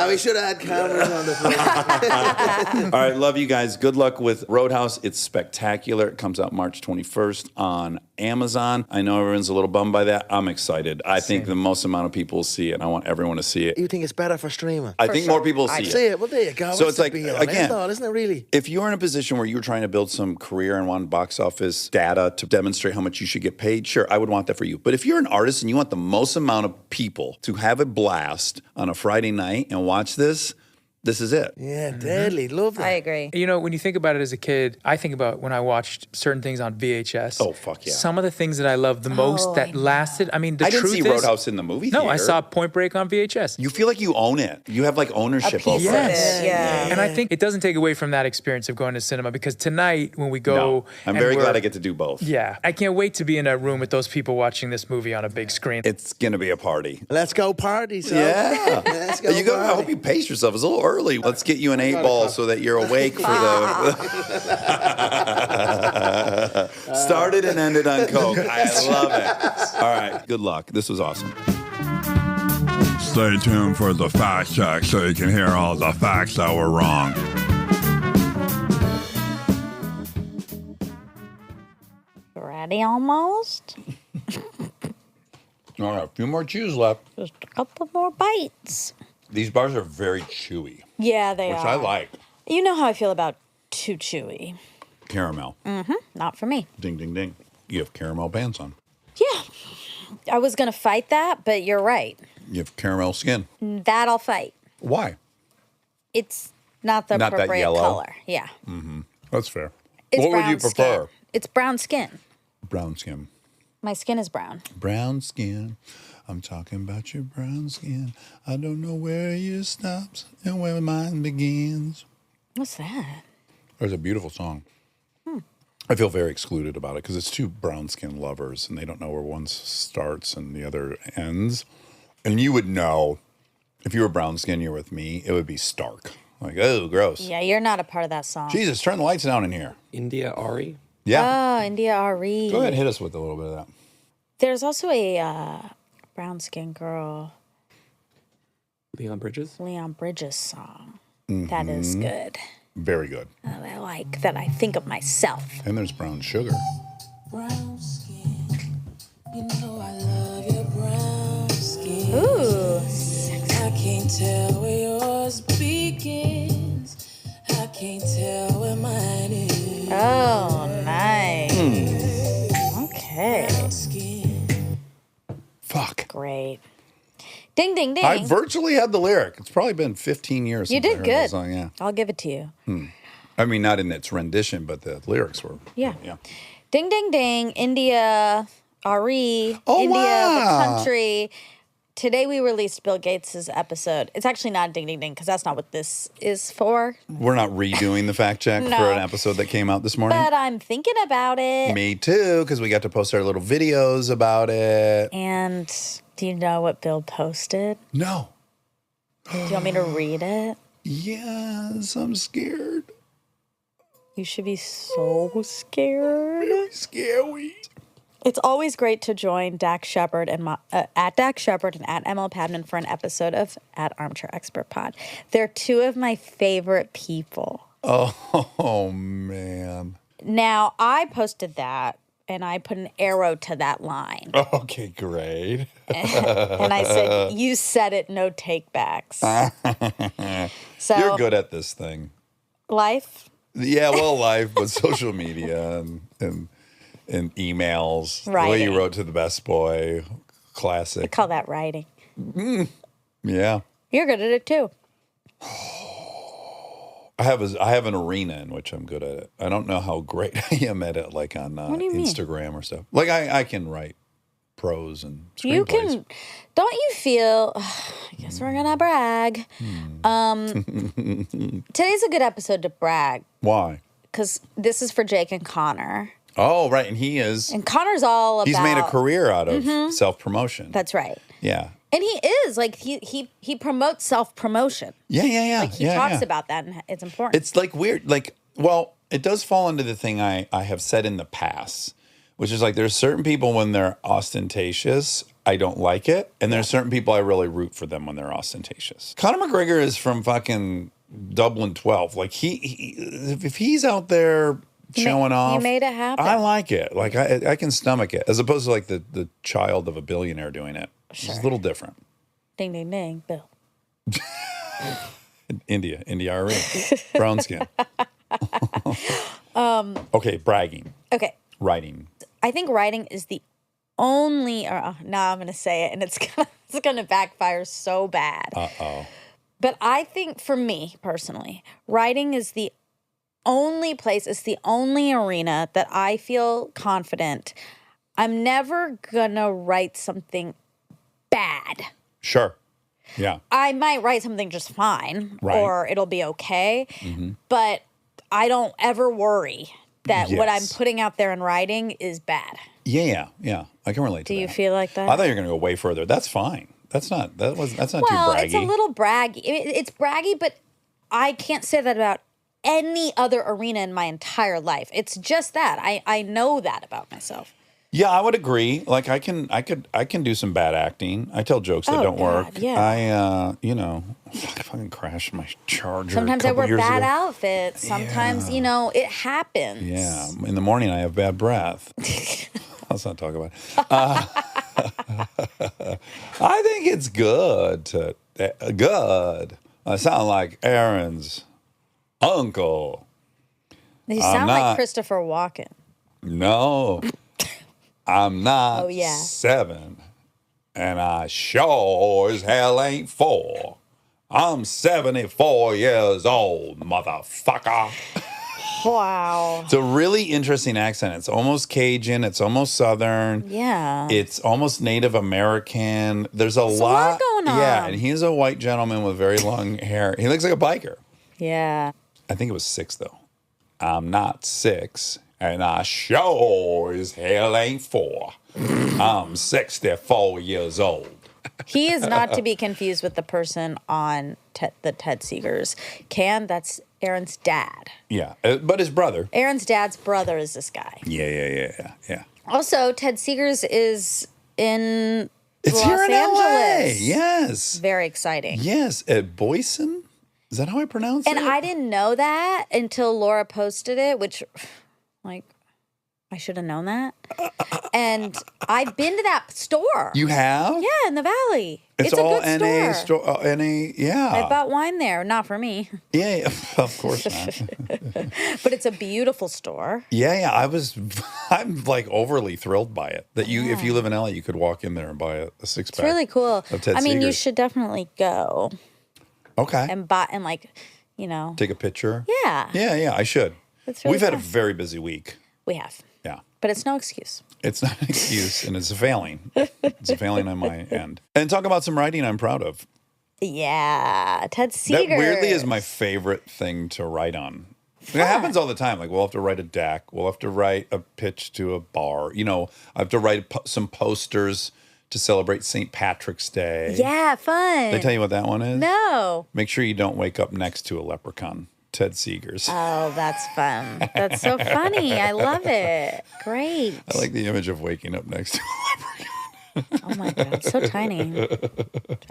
We should have had cameras on the floor. All right, love you guys. Good luck with Roadhouse. It's spectacular. It comes out March 21st on Amazon. I know everyone's a little bummed by that. I'm excited. I think the most amount of people will see it, and I want everyone to see it. You think it's better for streaming? I think more people will I see see it. it. Well, there you go. So That's it's the like, be all, again, end all, isn't it really? If you're in a position where you're trying to build some career and want box office data to demonstrate how much you should get paid, sure, I would want that for you. But if you're an artist and you want the most amount of people to have a blast on a Friday night and watch this is it. Yeah, deadly. Love that. I agree. You know, when you think about it as a kid, I think about when I watched certain things on VHS. Oh, fuck yeah. Some of the things that I loved the most that lasted. I mean, the I didn't truth see is, Roadhouse in the movie theater. No, I saw Point Break on VHS. You feel like you own it. You have like ownership over Yes. it. Yeah. And I think it doesn't take away from that experience of going to cinema because tonight when we go, No, I'm and very we're- glad I get to do both. Yeah, I can't wait to be in a room with those people watching this movie on a big screen. It's gonna be a party. Let's go party, so. Yeah. Let's go You go, I party. hope you pace yourself. It's a little early. Let's get you an 8-ball so that you're awake for the. Started and ended on Coke. I love it. All right. Good luck. This was awesome. Stay tuned for the fact check so you can hear all the facts that were wrong. Ready almost? All right. A few more chews left. Just a couple more bites. These bars are very chewy, Yeah, they which are. I like. You know how I feel about too chewy. Caramel. Not for me. Ding, ding, ding. You have caramel pants on. Yeah. I was going to fight that, but you're right. You have caramel skin. That I'll fight. Why? It's not the Not that appropriate yellow. color. Yeah. That's fair. It's what would brown you prefer? Skin. It's brown skin. Brown skin. My skin is brown. Brown skin. I'm talking about your brown skin. I don't know where yours stops and where mine begins. What's that? It's a beautiful song. I feel very excluded about it because it's two brown skin lovers and they don't know where one starts and the other ends. And you would know if you were brown skin, you're with me, it would be stark. Like, oh, gross. Yeah, you're not a part of that song. Jesus, turn the lights down in here. India Ari. Yeah. Oh, India Ari. Go ahead, hit us with a little bit of that. There's also a brown skin girl, Leon Bridges. Leon Bridges song. That is good. Very good. I like that I think of myself. And there's brown sugar. Brown skin. You know I love your brown skin. Ooh. I can't tell where yours begins. I can't tell where mine is. Oh, nice. Okay. Brown skin. Fuck. Great. Ding, ding, ding. I virtually had the lyric. It's probably been 15 years You since I did heard good. that song, yeah. I'll give it to you. I mean, not in its rendition, but the lyrics were. Yeah. Yeah. Ding, ding, ding. India Ari. Oh, India, wow. the country. today we released Bill Gates' episode. It's actually not ding ding ding because that's not what this is for. We're not redoing the fact check No. for an episode that came out this morning. But I'm thinking about it. Me too, because we got to post our little videos about it. And do you know what Bill posted? No. Do you want me to read it? Yes, I'm scared. You should be so scared. Scary. It's always great to join Dax Shepard and at Dax Shepard and at ML Padman for an episode of at Armchair Expert Pod. They're two of my favorite people. Oh, man. Now, I posted that, and I put an arrow to that line. Okay, great. And I said, you said it, no takebacks. So You're good at this thing. life? Yeah, well, life, but social media and emails. The way Writing. you wrote to the best boy. I Classic. call that writing. Yeah. You're good at it, too. I have an arena in which I'm good at it. I don't know how great I am at it, like on What do you mean? Instagram or stuff. Like I can write prose and screenplays. You can, don't you feel, I guess we're going to brag. Today's a good episode to brag Why? because this is for Jake and Connor. Oh, right, and he is. And Connor's all about. He's made a career out of self-promotion. That's right. Yeah. And he is, like, he promotes self-promotion. Yeah. Like, he talks about that, and it's important. It's like weird. Like, well, it does fall into the thing I have said in the past, which is like there's certain people when they're ostentatious, I don't like it. And there's certain people I really root for them when they're ostentatious. Conor McGregor is from fucking Dublin 12. Like, he if he's out there showing off. He made it happen. I like it. Like, I can stomach it. As opposed to like the child of a billionaire doing it. Sure. It's a little different. Ding, ding, ding, Bill. India RE. Brown skin. Okay, bragging. Okay. Writing. I think writing is the only, now I'm going to say it, and it's gonna backfire so bad. Uh-oh. But I think for me, personally, writing is the only place, it's the only arena that I feel confident. I'm never going to write something bad. Sure. Yeah. I might write something just fine, Right. or it'll be okay, but I don't ever worry that what I'm Yes. putting out there in writing is bad. Yeah. I can relate to Do that. you feel like that? I thought you were going to go way further. That's fine. That's not too Well, braggy. it's a little braggy. It's braggy, but I can't say that about any other arena in my entire life. It's just that. I know that about myself. Yeah, I would agree. Like I can do some bad acting. I tell jokes that Oh, don't work. God, yeah. I fucking crashed my charger. Sometimes a I couple wear years bad ago. outfits. Sometimes, it happens. Yeah, in the morning I have bad breath. Let's not talk about it. I think it's good good. I sound like Aaron's uncle. You sound like not- Christopher Walken. No, I'm not Oh, yeah. 7, and I sure as hell ain't 4. I'm 74 years old, motherfucker. Wow. It's a really interesting accent. It's almost Cajun. It's almost Southern. Yeah. It's almost Native American. There's a lot lot going on. Yeah, and he's a white gentleman with very long hair. He looks like a biker. Yeah. I think it was 6 though. I'm not 6, and I sure as hell ain't 4. I'm 64 years old. He is not to be confused with the person on the Ted Seegers. That's Aaron's dad. Yeah, but his brother. Aaron's dad's brother is this guy. Yeah. Also, Ted Seegers is in It's Los here in Angeles. LA. Yes. Very exciting. Yes, at Boyson. Is that how I pronounce And it? I didn't know that until Laura posted it, which, like, I should have known that. And I've been to that store. You have? Yeah, in the Valley. It's a all good NA store. NA, yeah. I bought wine there, not for me, Yeah, of course not. but it's a beautiful store. Yeah. I'm like overly thrilled by it. That if you live in LA, you could walk in there and buy a 6-pack. It's really cool. Of Ted I mean, you Seegers. should definitely go Okay. and buy and Take a picture. Yeah. Yeah, I should. It's really We've had a fun. very busy week. We have. Yeah. but it's no excuse. It's not an excuse, and it's a failing. It's a failing on my end. And talk about some writing I'm proud of. Yeah, Ted Seeger. That weirdly is my favorite thing to write on. It happens all the time. Like, we'll have to write a deck. We'll have to write a pitch to a bar. You know, I have to write some posters to celebrate St. Patrick's Day. Yeah, fun. Did I tell you what that one is? No. Make sure you don't wake up next to a leprechaun. Ted Seeger's. Oh, that's fun. That's so funny. I love it. Great. I like the image of waking up next to a leprechaun. Oh my God, so tiny.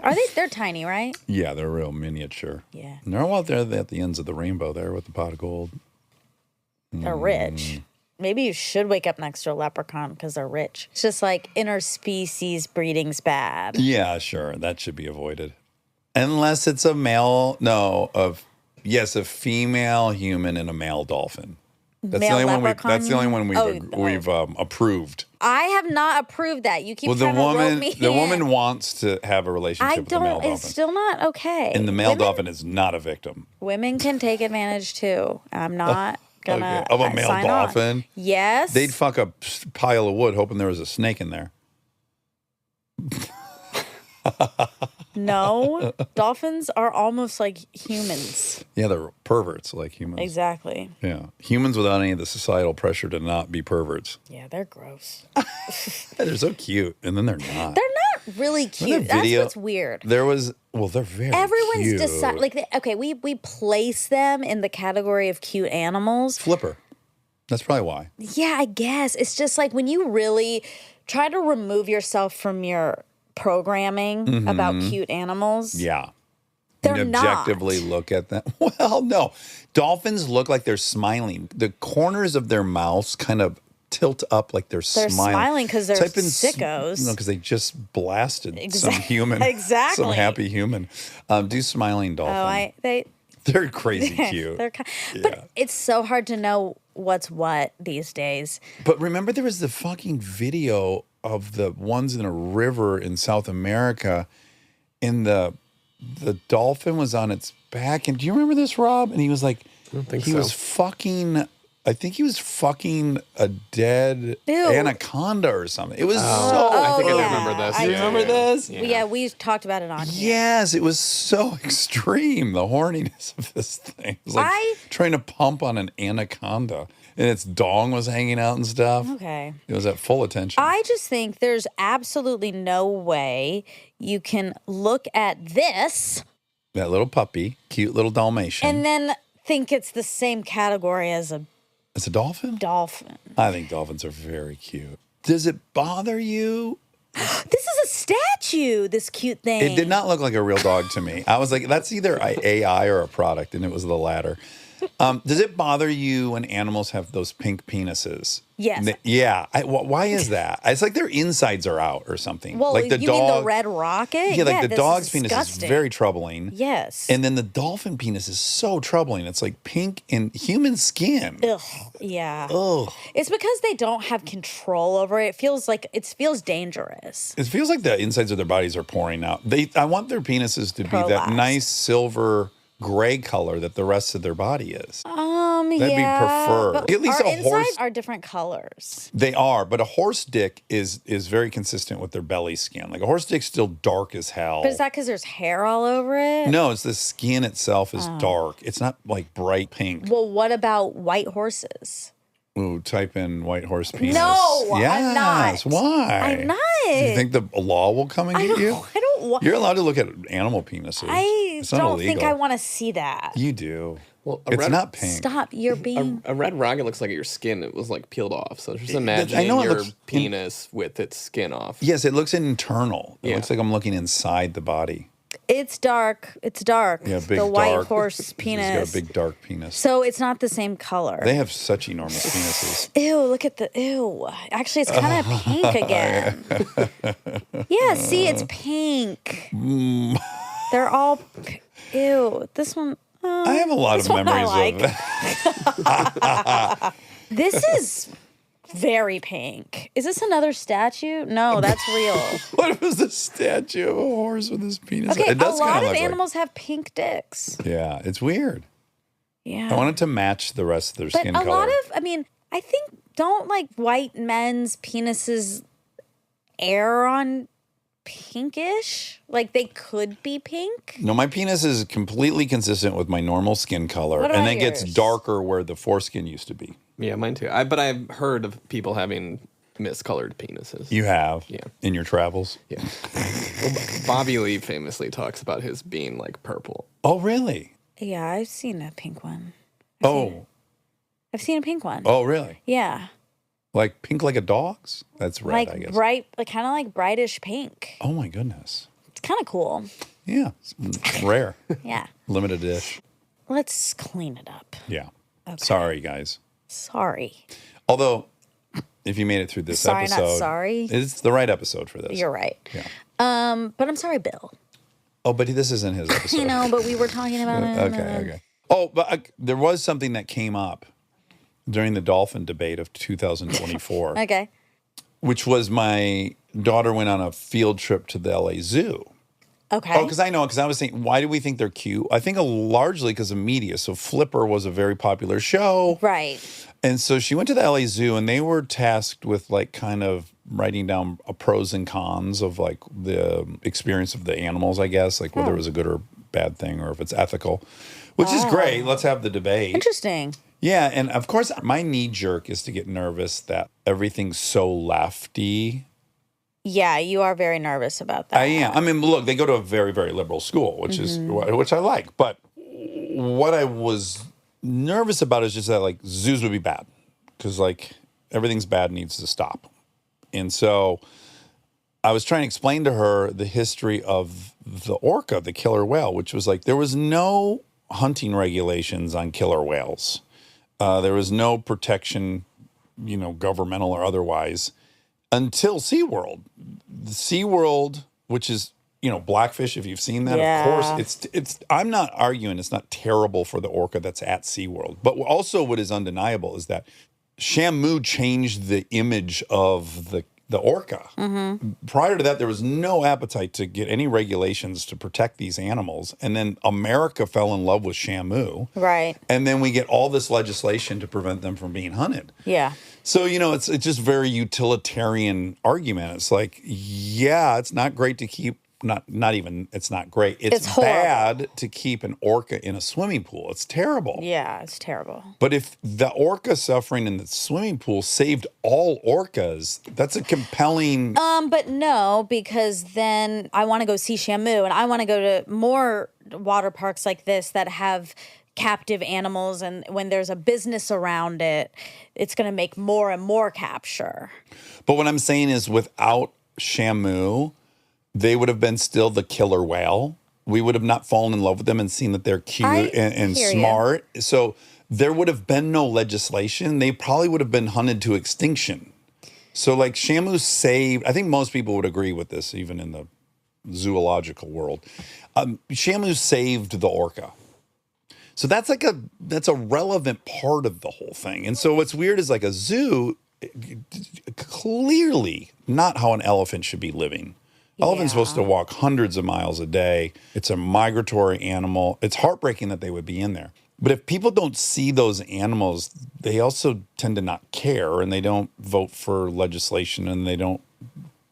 Are they? They're tiny, right? Yeah, they're real miniature. Yeah. And they're all out there at the ends of the rainbow there with the pot of gold. They're rich. Maybe you should wake up next to a leprechaun because they're rich. It's just like interspecies breeding's bad. Yeah, sure. That should be avoided. Unless it's a male, a female human and a male dolphin. That's Male the only leprechaun, one. That's the only one we've oh. approved. I have not approved that. You keep Well, trying to rope me the in. woman wants to have a relationship with the male dolphin. It's still not okay. And the male Women- dolphin is not a victim. Women can take advantage too. I'm not gonna Of a male sign dolphin? On. Yes. They'd fuck a pile of wood hoping there was a snake in there. No, dolphins are almost like humans. Yeah, they're perverts like humans. Exactly. Yeah. Humans without any of the societal pressure to not be perverts. Yeah, they're gross. They're so cute, and then they're not. They're not really cute. That's what's weird. They're very Everyone's cute. decided. We place them in the category of cute animals. Flipper. That's probably why. Yeah, I guess. It's just like when you really try to remove yourself from your programming about cute animals. Yeah. They're and not. objectively look at them. Well, no. Dolphins look like they're smiling. The corners of their mouths kind of tilt up like they're smiling because they're Type in sickos. No, because they just blasted some human. Exactly. Some happy human. Do smiling dolphin. They're crazy cute. But it's so hard to know what's what these days. But remember, there was the fucking video of the ones in a river in South America, and the dolphin was on its back. And do you remember this, Rob? And he was like, I don't think he so. was fucking. I think he was fucking a dead anaconda or something. It was I think I remember this. Do you remember this? Yeah, we talked about it on here. Yes, it was so extreme, the horniness of this thing. It was like trying to pump on an anaconda, and its dong was hanging out and stuff. Okay. It was at full attention. I just think there's absolutely no way you can look at this. That little puppy, cute little Dalmatian. And then think it's the same category as a It's a dolphin? dolphin. I think dolphins are very cute. Does it bother you? This is a statue, this cute thing. It did not look like a real dog to me. I was like, that's either AI or a product, and it was the latter. Does it bother you when animals have those pink penises? Yes. Why is that? It's like their insides are out or something. Well, like the you dog, mean the red rocket? Yeah, like the this dog's is penis is disgusting. very troubling. Yes. And then the dolphin penis is so troubling. It's like pink in human skin. Ugh, yeah. Ugh. It's because they don't have control over it. It feels dangerous. It feels like the insides of their bodies are pouring out. I want their penises to be that Prolapse. nice silver gray color that the rest of their body is. That'd be Yeah, preferred. but At least our a horse. insides are different colors. They are, but a horse dick is very consistent with their belly skin. Like a horse dick's still dark as hell. But is that because there's hair all over it? No, it's the skin itself is dark. It's not like bright pink. Well, what about white horses? Ooh, type in white horse penis. No, yes. I'm not. Why? I'm not. Do you think the law will come and get you? I don't want. You're allowed to look at animal penises. I It's not don't illegal. think I want to see that. You do. Well, It's not pink. Stop. You're being. A red rocket looks like your skin. It was like peeled off. So just imagine I know it your looks- penis with its skin off. Yes, it looks internal. It Yeah. looks like I'm looking inside the body. It's dark. It's dark. Yeah, big the white dark. horse penis. He's got a big dark penis. So it's not the same color. They have such enormous penises. Ew, look at the ew. Actually, it's kind of pink again. Yeah, see, it's pink. They're all ew. This one I have a lot of this one I memories like. of that. This is very pink. Is this another statue? No, that's real. What was the statue of a horse with his penis? Okay, It a does lot kinda of look animals have pink dicks. Like, it's weird. Yeah. I want it to match the rest of their But skin a color. lot of, I think don't like white men's penises err on pinkish? Like they could be pink? No, my penis is completely consistent with my normal skin color, What and about then gets yours? darker where the foreskin used to be. Yeah, mine too. But I've heard of people having miscolored penises. You have? Yeah. In your travels? Yeah. Well, Bobby Lee famously talks about his being like purple. Oh, really? Yeah, I've seen a pink one. I've seen a pink one. Oh, really? Yeah. Like pink like a dog's? That's red, Like I guess. bright, like kind of like brightish pink. Oh, my goodness. It's kind of cool. Yeah. It's rare. Yeah. Limited dish. Let's clean it up. Yeah. Sorry, guys. Sorry. Although, if you made it through this Sorry, not episode, sorry. it's the right episode for this. You're right. Yeah. But I'm sorry, Bill. Oh, but this isn't his episode. You know, but we were talking about it. Okay. Oh, but there was something that came up during the dolphin debate of 2024, Okay. which was my daughter went on a field trip to the LA Zoo. Okay. Oh, because I was saying, why do we think they're cute? I think largely because of media. So Flipper was a very popular show. Right. And so she went to the LA Zoo and they were tasked with like kind of writing down pros and cons of like the experience of the animals, I guess, like whether it was a good or bad thing or if it's ethical, which is great. Let's have the debate. Interesting. Yeah. And of course, my knee jerk is to get nervous that everything's so lefty. Yeah, you are very nervous about that. I am. I mean, look, they go to a very, very liberal school, which is which I like. But what I was nervous about is just that like zoos would be bad because like everything's bad needs to stop. And so I was trying to explain to her the history of the orca, the killer whale, which was like there was no hunting regulations on killer whales. There was no protection, governmental or otherwise, until SeaWorld. The SeaWorld, which is, Blackfish, if you've seen that, Yeah. of course, it's I'm not arguing it's not terrible for the orca that's at SeaWorld. But also what is undeniable is that Shamu changed the image of the orca. Mm-hmm. Prior to that, there was no appetite to get any regulations to protect these animals. And then America fell in love with Shamu. Right. And then we get all this legislation to prevent them from being hunted. Yeah. So, it's just very utilitarian argument. It's like, yeah, it's not great to keep, not even, it's not great. It's horrible. bad to keep an orca in a swimming pool. It's terrible. Yeah, it's terrible. But if the orca suffering in the swimming pool saved all orcas, that's a compelling. But no, because then I want to go see Shamu and I want to go to more water parks like this that have captive animals, and when there's a business around it, it's going to make more and more capture. But what I'm saying is without Shamu, they would have been still the killer whale. We would have not fallen in love with them and seen that they're cute and hear smart. So there would have been no legislation. They probably would have been hunted to extinction. So like Shamu saved, I think most people would agree with this, even in the zoological world. Shamu saved the orca. So that's a relevant part of the whole thing. And so what's weird is like a zoo, clearly not how an elephant should be living. Elephant's supposed to walk hundreds of miles a day. It's a migratory animal. It's heartbreaking that they would be in there. But if people don't see those animals, they also tend to not care, and they don't vote for legislation, and they don't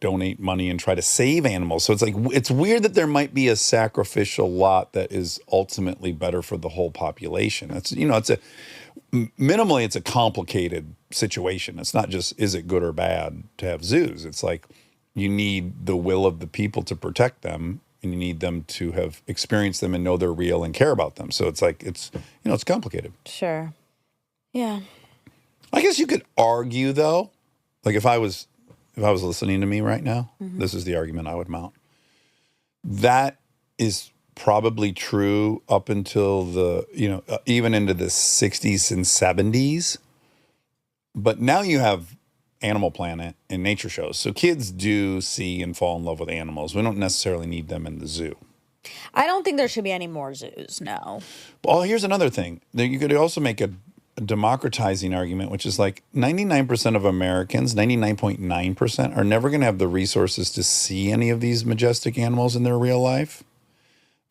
donate money and try to save animals. So it's like, it's weird that there might be a sacrificial lot that is ultimately better for the whole population. Minimally, it's a complicated situation. It's not just, is it good or bad to have zoos? It's like, you need the will of the people to protect them, and you need them to have experienced them and know they're real and care about them. So it's like, it's complicated. Sure. Yeah. I guess you could argue though, like if I was listening to me right now, this is the argument I would mount. That is probably true up until even into the 60s and 70s. But now you have Animal Planet and nature shows. So kids do see and fall in love with animals. We don't necessarily need them in the zoo. I don't think there should be any more zoos, no. Well, here's another thing. You could also make a democratizing argument, which is like 99% of Americans, 99.9% are never going to have the resources to see any of these majestic animals in their real life.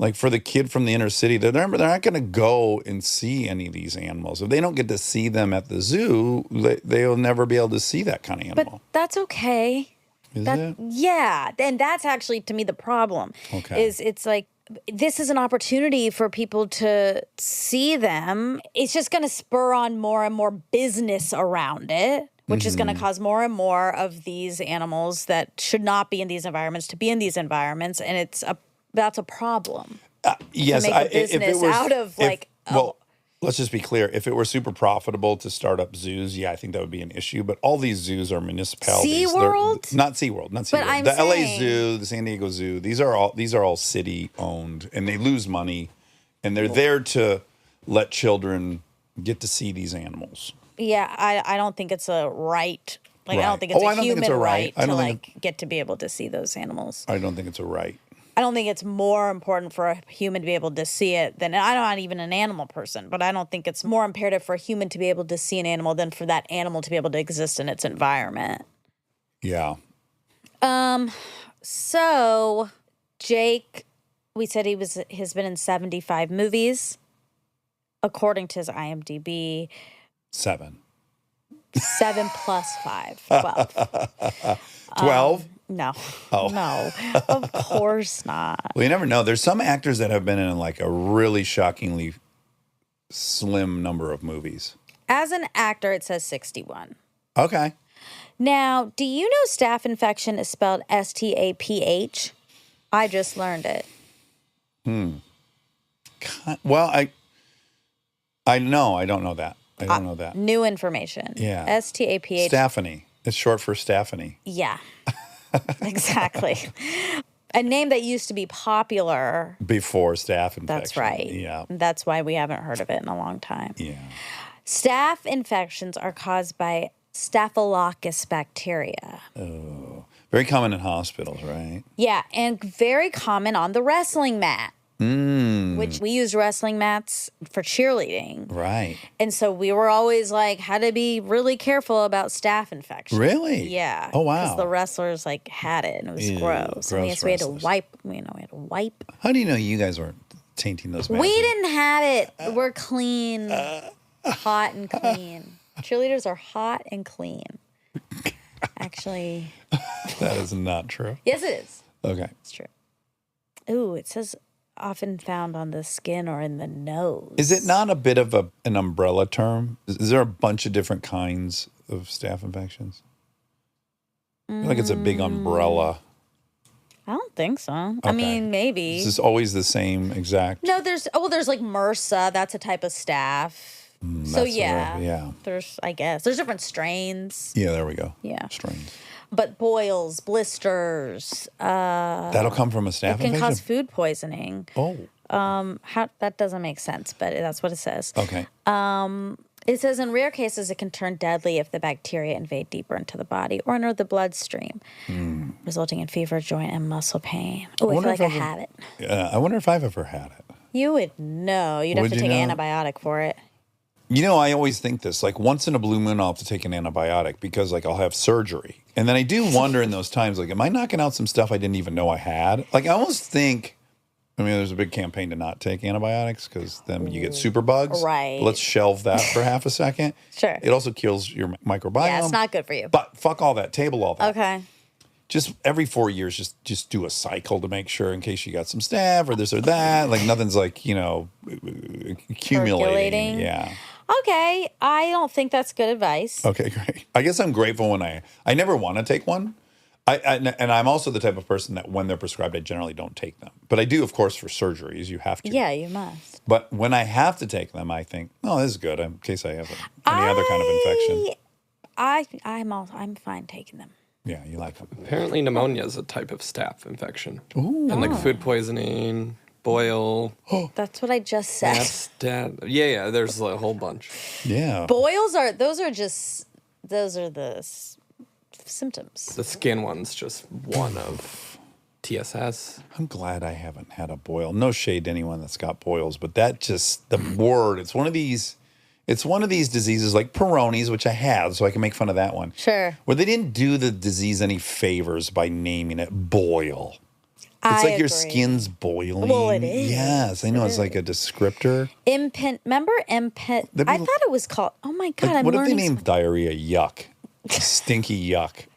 Like for the kid from the inner city, they're not going to go and see any of these animals. If they don't get to see them at the zoo, they'll never be able to see that kind of animal. But that's okay. Is it? Yeah, and that's actually to me the problem. Okay. It's like this is an opportunity for people to see them. It's just going to spur on more and more business around it, which is going to cause more and more of these animals that should not be in these environments to be in these environments, and that's a problem. Yes, to make a business out of let's just be clear. If it were super profitable to start up zoos, yeah, I think that would be an issue. But all these zoos are municipalities. SeaWorld? Not SeaWorld. But I'm the LA saying- Zoo, the San Diego Zoo, these are all city owned, and they lose money, and they're there to let children get to see these animals. Yeah, I don't think it's a right. Like Right. I don't think it's Oh, a I don't think human it's a right. right I to don't think get to be able to see those animals. I don't think it's a right. I don't think it's more important for a human to be able to see it than I'm not even an animal person, but I don't think it's more imperative for a human to be able to see an animal than for that animal to be able to exist in its environment. Yeah. So Jake, we said has been in 75 movies. According to his IMDb, 7. 7 plus 5, 12. 12? No. Oh. No. Of course not. Well, you never know. There's some actors that have been in like a really shockingly slim number of movies. As an actor, it says 61. Okay. Now, do you know staph infection is spelled STAPH? I just learned it. Well, I know. I don't know that. I don't know that. New information. Yeah. STAPH. Stephanie. It's short for Stephanie. Yeah. Exactly. A name that used to be popular. Before staph infection. That's right. Yeah. That's why we haven't heard of it in a long time. Yeah. Staph infections are caused by Staphylococcus bacteria. Oh. Very common in hospitals, right? Yeah, and very common on the wrestling mat. Which we use wrestling mats for cheerleading. Right. And so we were always like, had to be really careful about staph infection. Really? Yeah. Oh, wow. Because the wrestlers like had it and it was Ew, gross. And gross we had to wrestlers. wipe, we had to wipe. How do you know you guys weren't tainting those mats? We didn't have it. We're clean. Hot and clean. Cheerleaders are hot and clean. Actually. That is not true. Yes, it is. Okay. It's true. Ooh, it says often found on the skin or in the nose. Is it not a bit of an umbrella term? Is there a bunch of different kinds of staph infections? I feel like it's a big umbrella. I don't think so. I Okay. mean, maybe. Is this always the same exact? No, there's like MRSA. That's a type of staph. So that's yeah, yeah. There's different strains. Yeah, there we go. Yeah. Strains. But boils, blisters, That'll come from a staph it can infection? cause food poisoning. Oh, That doesn't make sense, but that's what it says. okay. It says in rare cases it can turn deadly if the bacteria invade deeper into the body or enter the bloodstream, resulting in fever, joint, and muscle pain. Oh, I feel wonder like if I I've- have it. I wonder if I've ever had it. You would know. You'd have Would to you take an know? antibiotic for it. You know, I always think this, like once in a blue moon, I'll have to take an antibiotic because like I'll have surgery. And then I do wonder in those times, like, am I knocking out some stuff I didn't even know I had? Like I almost think, I mean, there's a big campaign to not take antibiotics because then you get super bugs. Right. Let's shelve that for half a second. Sure. It also kills your microbiome. Yeah, it's not good for you. But fuck all that, table all that. Okay. Just every 4 years, just do a cycle to make sure in case you got some staph or this or that. Like nothing's like, you know, accumulating. Percolating. Yeah. Okay. I don't think that's good advice. Okay, great. I guess I'm grateful when I never want to take one. And I'm also the type of person that when they're prescribed, I generally don't take them. But I do, of course, for surgeries. You have to. Yeah, you must. But when I have to take them, I think, oh, this is good in case I have any other kind of infection. I'm fine taking them. Yeah, you like them. Apparently, pneumonia is a type of staph infection. Ooh. And like food poisoning, boil. That's what I just said. Yeah, there's a whole bunch. Yeah. Boils are the symptoms. The skin one's just one of TSS. I'm glad I haven't had a boil. No shade to anyone that's got boils, but that just, the word, it's one of these diseases like Peyronie's, which I had, so I can make fun of that one. Sure. Where they didn't do the disease any favors by naming it boil. It's like your agree. skin's boiling. Well, it is. Yes, I know. It's like a descriptor. Remember impet? I thought it was called. Oh my god! Like, what if they named diarrhea yuck? Stinky yuck.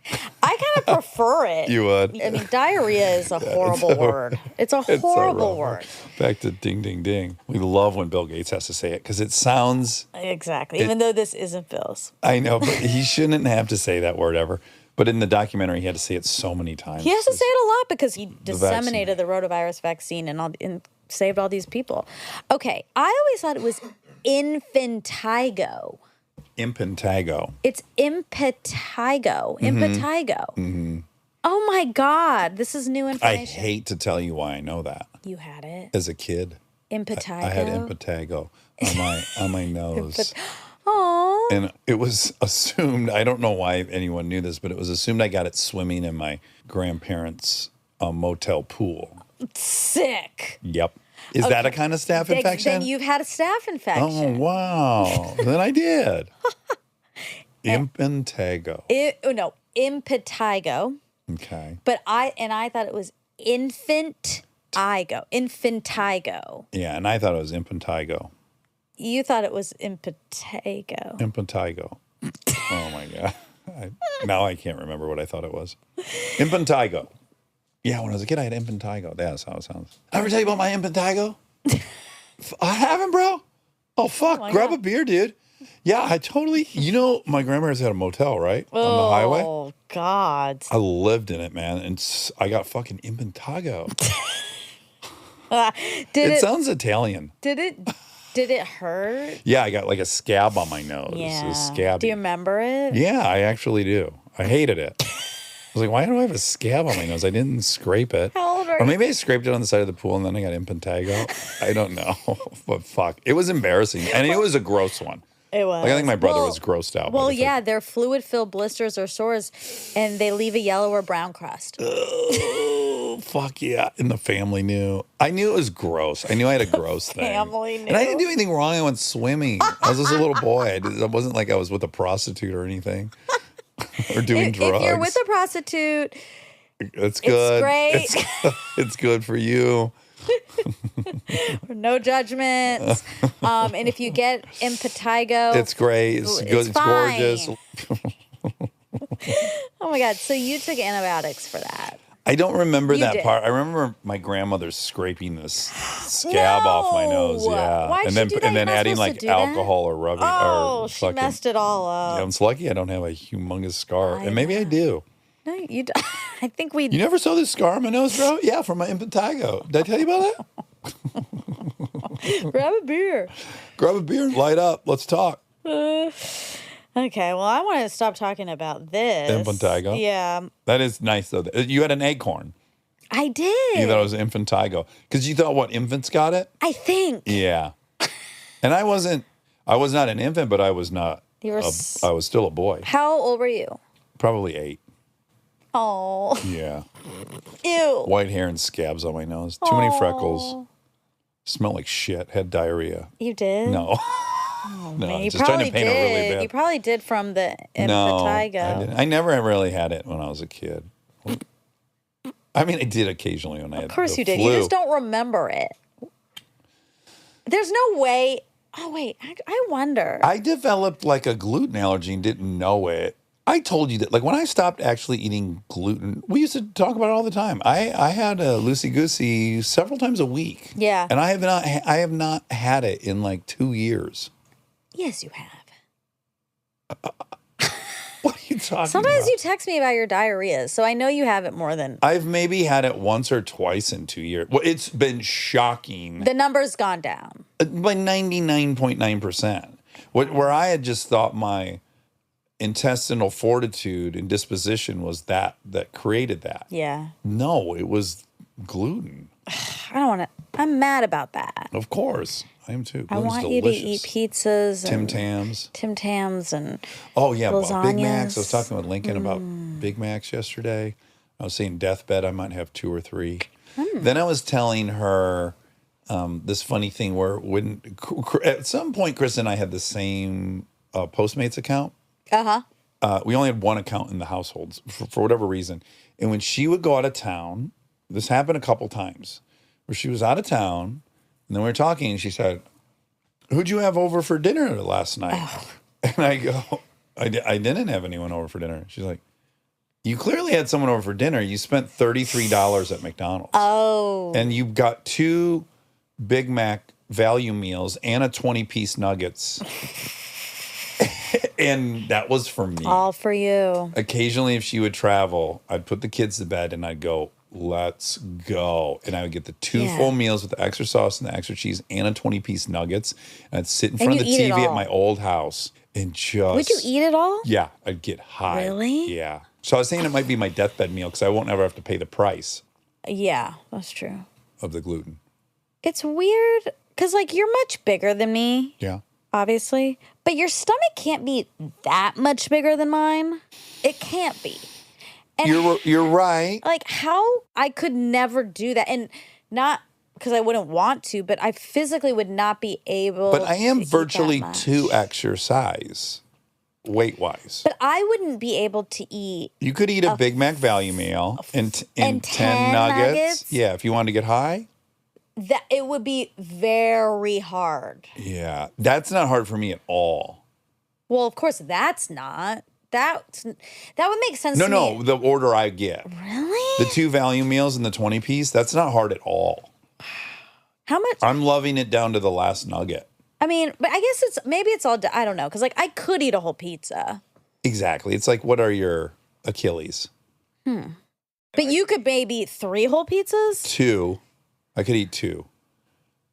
I kind of prefer it. You would. I mean, diarrhea is a horrible word. It's a horrible word. Back to ding, ding, ding. We love when Bill Gates has to say it because it sounds. Exactly. Even though this isn't Bill's. I know, but he shouldn't have to say that word ever. But in the documentary, he had to say it so many times. He has to say it a lot because he disseminated the rotavirus vaccine and saved all these people. Okay, I always thought it was infantigo. Impetigo. It's impetigo. Impetigo. Mm-hmm. Oh my God, this is new I information. hate to tell you why I know that. You had it. As a kid. Impetigo. I had impetigo on my nose. Oh. And it was assumed, I don't know why anyone knew this, but it was assumed I got it swimming in my grandparents' motel pool. Sick. Yep. Is that a kind of staph infection? Then you've had a staph infection. Oh, wow. Then I did. Impetigo. No, impetigo. Okay. But I thought it was infantigo. Infantigo. Yeah, and I thought it was impetigo. You thought it was impetigo. Impetigo. Oh, my God. Now I can't remember what I thought it was. Impetigo. Yeah, when I was a kid, I had impetigo. That's how it sounds. I ever tell you about my impetigo? I haven't, bro. Oh, fuck. Grab a beer, dude. Yeah, I totally. You know, my grandparents had a motel, right? On the highway. Oh, God. I lived in it, man. And I got fucking impetigo. It sounds Italian. Did it hurt? Yeah, I got like a scab on my nose. Yeah. It was scabby. Do you remember it? Yeah, I actually do. I hated it. I was like, why do I have a scab on my nose? I didn't scrape it. How old are Or you? maybe I scraped it on the side of the pool and then I got impetigo. I don't know. But fuck. It was embarrassing. And it was a gross one. It was. Like, I think my brother was grossed out. Well, yeah, they're fluid-filled blisters or sores, and they leave a yellow or brown crust. Oh, fuck yeah. And the family knew. I knew it was gross. I knew I had a gross thing. Family knew. And I didn't do anything wrong. I went swimming. I was just a little boy. It wasn't like I was with a prostitute or anything. Or doing drugs. If you're with a prostitute, it's good. It's great. It's good for you. No judgments. And if you get impetigo, It's great. It's good. It's fine. gorgeous. Oh my God. So you took antibiotics for that. I don't remember You that did. part. I remember my grandmother scraping this scab off my nose. No! Yeah. Why'd and she then do that? and then You're not adding supposed like to do that. alcohol or rubbing Oh, or she fucking. messed it all up. Yeah, I'm lucky I don't have a humongous scar. I And maybe I know. do. No, you. I think we. You never saw this scar on my nose, bro? Yeah, from my impetigo. Did I tell you about that? Grab a beer. Grab a beer and light up. Let's talk. Okay. Well, I want to stop talking about this. Impetigo? Yeah, That is nice, though. You had an acorn. I did. You thought it was impetigo. Because you thought, what, infants got it? I think. Yeah. And I was not an infant, but I was not. I was still a boy. How old were you? Probably 8. Oh. Yeah. Ew. White hair and scabs on my nose. Too many freckles. Smelled like shit. Had diarrhea. You did? No. No, Man, I'm you just trying probably to paint did. it really bad. You probably did from the No, I impetigo. didn't. I never really had it when I was a kid. I mean, I did occasionally when I had Of course the you did. flu. You just don't remember it. There's no way. Oh, wait. I wonder. I developed like a gluten allergy and didn't know it. I told you that, like, when I stopped actually eating gluten, we used to talk about it all the time. I had a loosey-goosey several times a week. Yeah. And I have not had it in like 2 years. Yes, you have. What are you talking Sometimes about? you text me about your diarrhea, so I know you have it more than. I've maybe had it once or twice in 2 years. Well, it's been shocking. The number's gone down. By 99.9%. Where I had just thought my intestinal fortitude and disposition was that created that. Yeah. No, it was gluten. I don't want to. I'm mad about that. Of course. I am too. I Gluten's want delicious. you to eat pizzas Tim and Tams. Tim Tams and Oh, yeah. Big Macs. I was lasagnas. talking with Lincoln about Big Macs yesterday. I was saying deathbed, I might have 2 or 3. Then I was telling her this funny thing where at some point, Chris and I had the same Postmates account. We only had one account in the households for whatever reason. And when she would go out of town, this happened a couple times where she was out of town and then we were talking and she said, who'd you have over for dinner last night? Oh. And I go, I didn't have anyone over for dinner. She's like, you clearly had someone over for dinner. You spent $33 at McDonald's. Oh. And you got 2 Big Mac value meals and a 20-piece nuggets. And that was for me. All for you. Occasionally, if she would travel, I'd put the kids to bed and I'd go, let's go. And I would get the 2 full meals with the extra sauce and the extra cheese and a 20-piece nuggets. And I'd sit in front of the TV at my old house and just... Would you eat it all? Yeah, I'd get high. Really? Yeah. So I was saying it might be my deathbed meal because I won't ever have to pay the price. Yeah, that's true. Of the gluten. It's weird because, like, you're much bigger than me. Yeah. Obviously. But your stomach can't be that much bigger than mine. It can't be. And you're right. Like, how I could never do that. And not because I wouldn't want to, but I physically would not be able But I am to virtually eat that much. 2x your size, weight-wise. But I wouldn't be able to eat. You could eat a Big Mac value meal and 10 nuggets. Yeah, if you wanted to get high. That it would be very hard. Yeah, that's not hard for me at all. Well, of course, that's not. That would make sense to me. No, the order I get. Really? The 2 value meals and the 20-piece, that's not hard at all. How much? I'm loving it down to the last nugget. I mean, but I guess maybe it's all, I don't know. Because, like, I could eat a whole pizza. Exactly. It's like, what are your Achilles? But you could maybe eat 3 whole pizzas? 2. I could eat 2.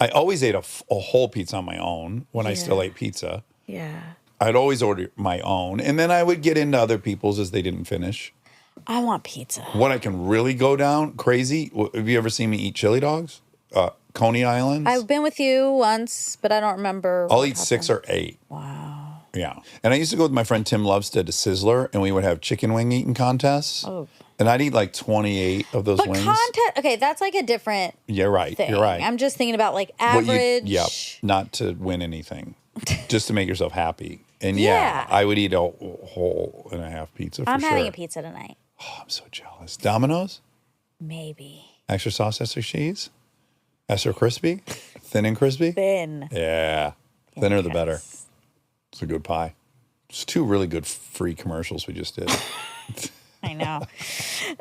I always ate a whole pizza on my own when I still ate pizza. Yeah. I'd always order my own, and then I would get into other people's as they didn't finish. I want pizza. When I can really go down crazy, have you ever seen me eat chili dogs? Coney Islands? I've been with you once, but I don't remember. I'll eat 6 or 8. Wow. Yeah. And I used to go with my friend Tim Lovestead to Sizzler, and we would have chicken wing eating contests. Oh. And I'd eat like 28 of those wings. Okay, that's like a different You're right. thing. You're right. I'm just thinking about like average. Not to win anything, just to make yourself happy. And yeah, I would eat a whole and a half pizza for I'm sure. having a pizza tonight. Oh, I'm so jealous. Domino's? Maybe. Extra sauce, extra cheese? Extra crispy? Thin and crispy? Thin. Yeah. Thinner the better. It's a good pie. It's 2 really good free commercials we just did. I know.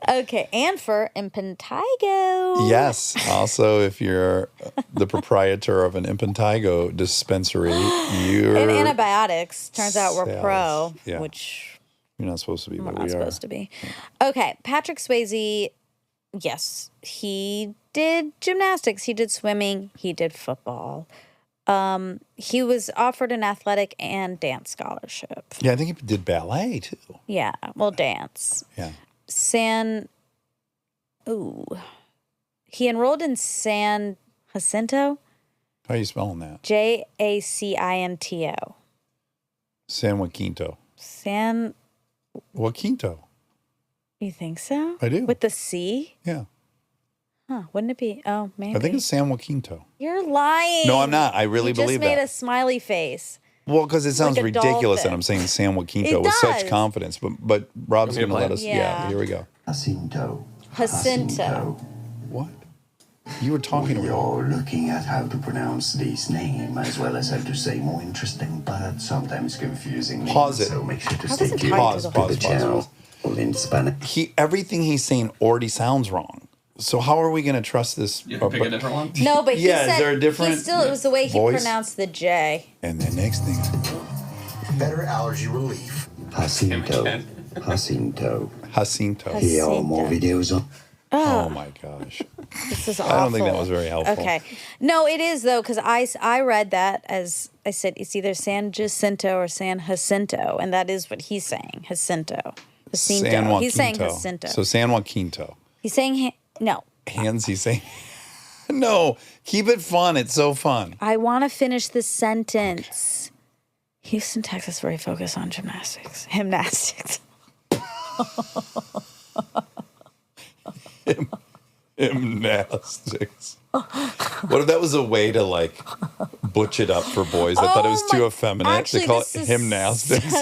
Okay, and for Impetigo. Yes. Also, if you're the proprietor of an Impetigo dispensary, you're... And antibiotics. Turns out we're pro, which... You're not supposed to be, but we're not supposed to be. Okay, Patrick Swayze, yes, he did gymnastics, he did swimming, he did football. He was offered an athletic and dance scholarship. Yeah, I think he did ballet too. Yeah, well, dance. Yeah. He enrolled in San Jacinto. How are you spelling that? Jacinto. San Joaquinto. San Joaquinto. You think so? I do. With the C? Yeah. Huh, wouldn't it be? Oh, maybe. I think it's San Joaquinto. You're lying. No, I'm not. I really believe that. You just made a smiley face. Well, because it sounds like ridiculous that I'm saying San Joaquinto with such confidence. But Rob's going to let us. Yeah, here we go. Jacinto. What? You were talking to me. You're looking at how to pronounce this name as well as how to say more interesting but sometimes confusing names. Pause it. So make sure to How stay does it tuned tie to to the the channel in Spanish. Everything he's saying already sounds wrong. So how are we going to trust this? You can pick a different one? No, but he said, is there a different it was the way he voice? pronounced the J. And the next thing. Better allergy relief. Jacinto. Jacinto. Jacinto. Here are more videos on. Oh my gosh. This is awful. I don't think that was very helpful. Okay. No, it is, though, because I read that as I said, it's either San Jacinto or San Jacinto, and that is what he's saying, Jacinto. San Joaquinto. He's saying Jacinto. So San Joaquinto. He's saying, no. He's saying, no, keep it fun. It's so fun. I want to finish the sentence. Okay. Houston, Texas, very focused on gymnastics. Gymnastics. Gymnastics. What if that was a way to like butch it up for boys? I thought it was too effeminate to call it gymnastics.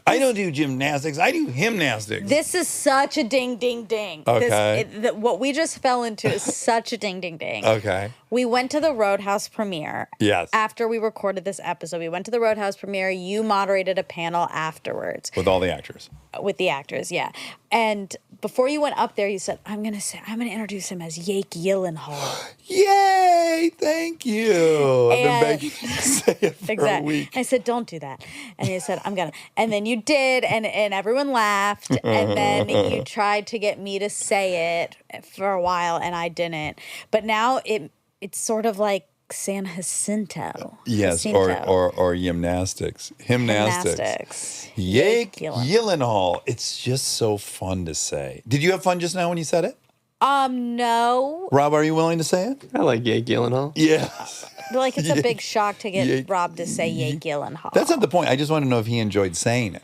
I don't do gymnastics. I do gymnastics. This is such a ding, ding, ding. Okay. What we just fell into is such a ding, ding, ding. Okay. We went to the Roadhouse premiere. Yes. After we recorded this episode, we went to the Roadhouse premiere. You moderated a panel afterwards. With all the actors. With the actors, yeah. And before you went up there, you said, I'm gonna introduce him as Jake Gyllenhaal. Yay! Thank you. I've been begging you to say it for a week. I said, don't do that. And you said, I'm gonna. And then you did, and everyone laughed. And then you tried to get me to say it for a while, and I didn't. But now it's sort of like San Jacinto. Yes, Jacinto. or gymnastics. Gymnastics. Jake Gyllenhaal. It's just so fun to say. Did you have fun just now when you said it? No. Rob, are you willing to say it? I like Jake Gyllenhaal. Yes. Like, it's a big shock to get Rob to say Jake Gyllenhaal. That's not the point. I just want to know if he enjoyed saying it.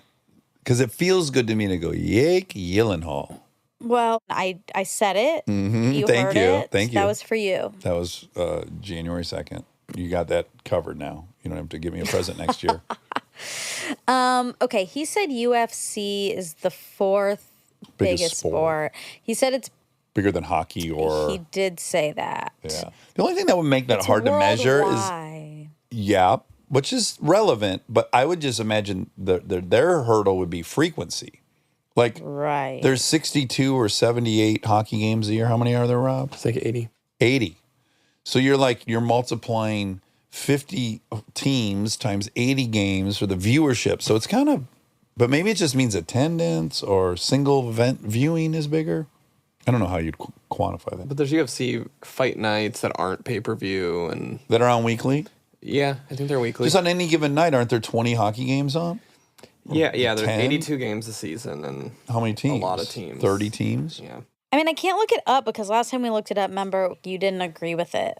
Because it feels good to me to go, Jake Gyllenhaal. Well, I said it. Mm-hmm. You Thank heard you. it. Thank you. That was for you. That was January 2nd. You got that covered now. You don't have to give me a present next year. Okay, he said UFC is the fourth biggest sport. He said it's bigger than hockey or... He did say that. Yeah. The only thing that would make that hard to measure is... Yeah, which is relevant, but I would just imagine their hurdle would be frequency. Like, there's 62 or 78 hockey games a year. How many are there, Rob? It's like 80. 80. So you're multiplying 50 teams times 80 games for the viewership. So it's kind of, but maybe it just means attendance or single event viewing is bigger. I don't know how you'd quantify that. But there's UFC fight nights that aren't pay-per-view and that are on weekly. Yeah, I think they're weekly. Just on any given night, aren't there 20 hockey games on? Yeah. There's 82 games a season, and how many teams? A lot of teams. 30 teams. Yeah. I mean, I can't look it up because last time we looked it up, remember, you didn't agree with it.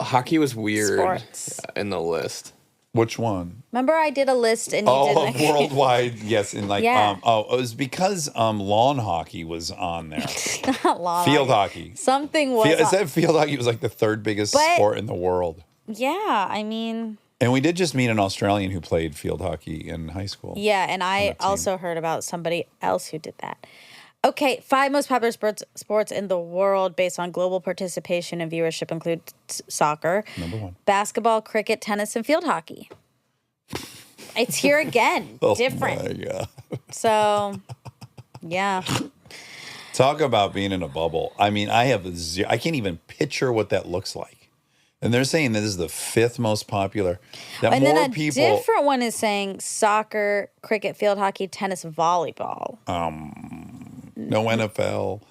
Hockey was weird Sports. in the list. Which one? Remember, I did a list and you didn't agree. Worldwide, yes, and like Yeah. it was because lawn hockey was on there. Not lawn Field hockey. Something was. It said field hockey was like the third biggest sport in the world. Yeah, I mean. And we did just meet an Australian who played field hockey in high school. Yeah, and I also heard about somebody else who did that. Okay, 5 most popular sports in the world based on global participation and viewership include soccer, number 1, basketball, cricket, tennis, and field hockey. It's here again, different. My God. So, yeah. Talk about being in a bubble. I mean, I can't even picture what that looks like. And they're saying this is the 5th most popular. That and more then a people, different one is saying soccer, cricket, field hockey, tennis, volleyball. No NFL.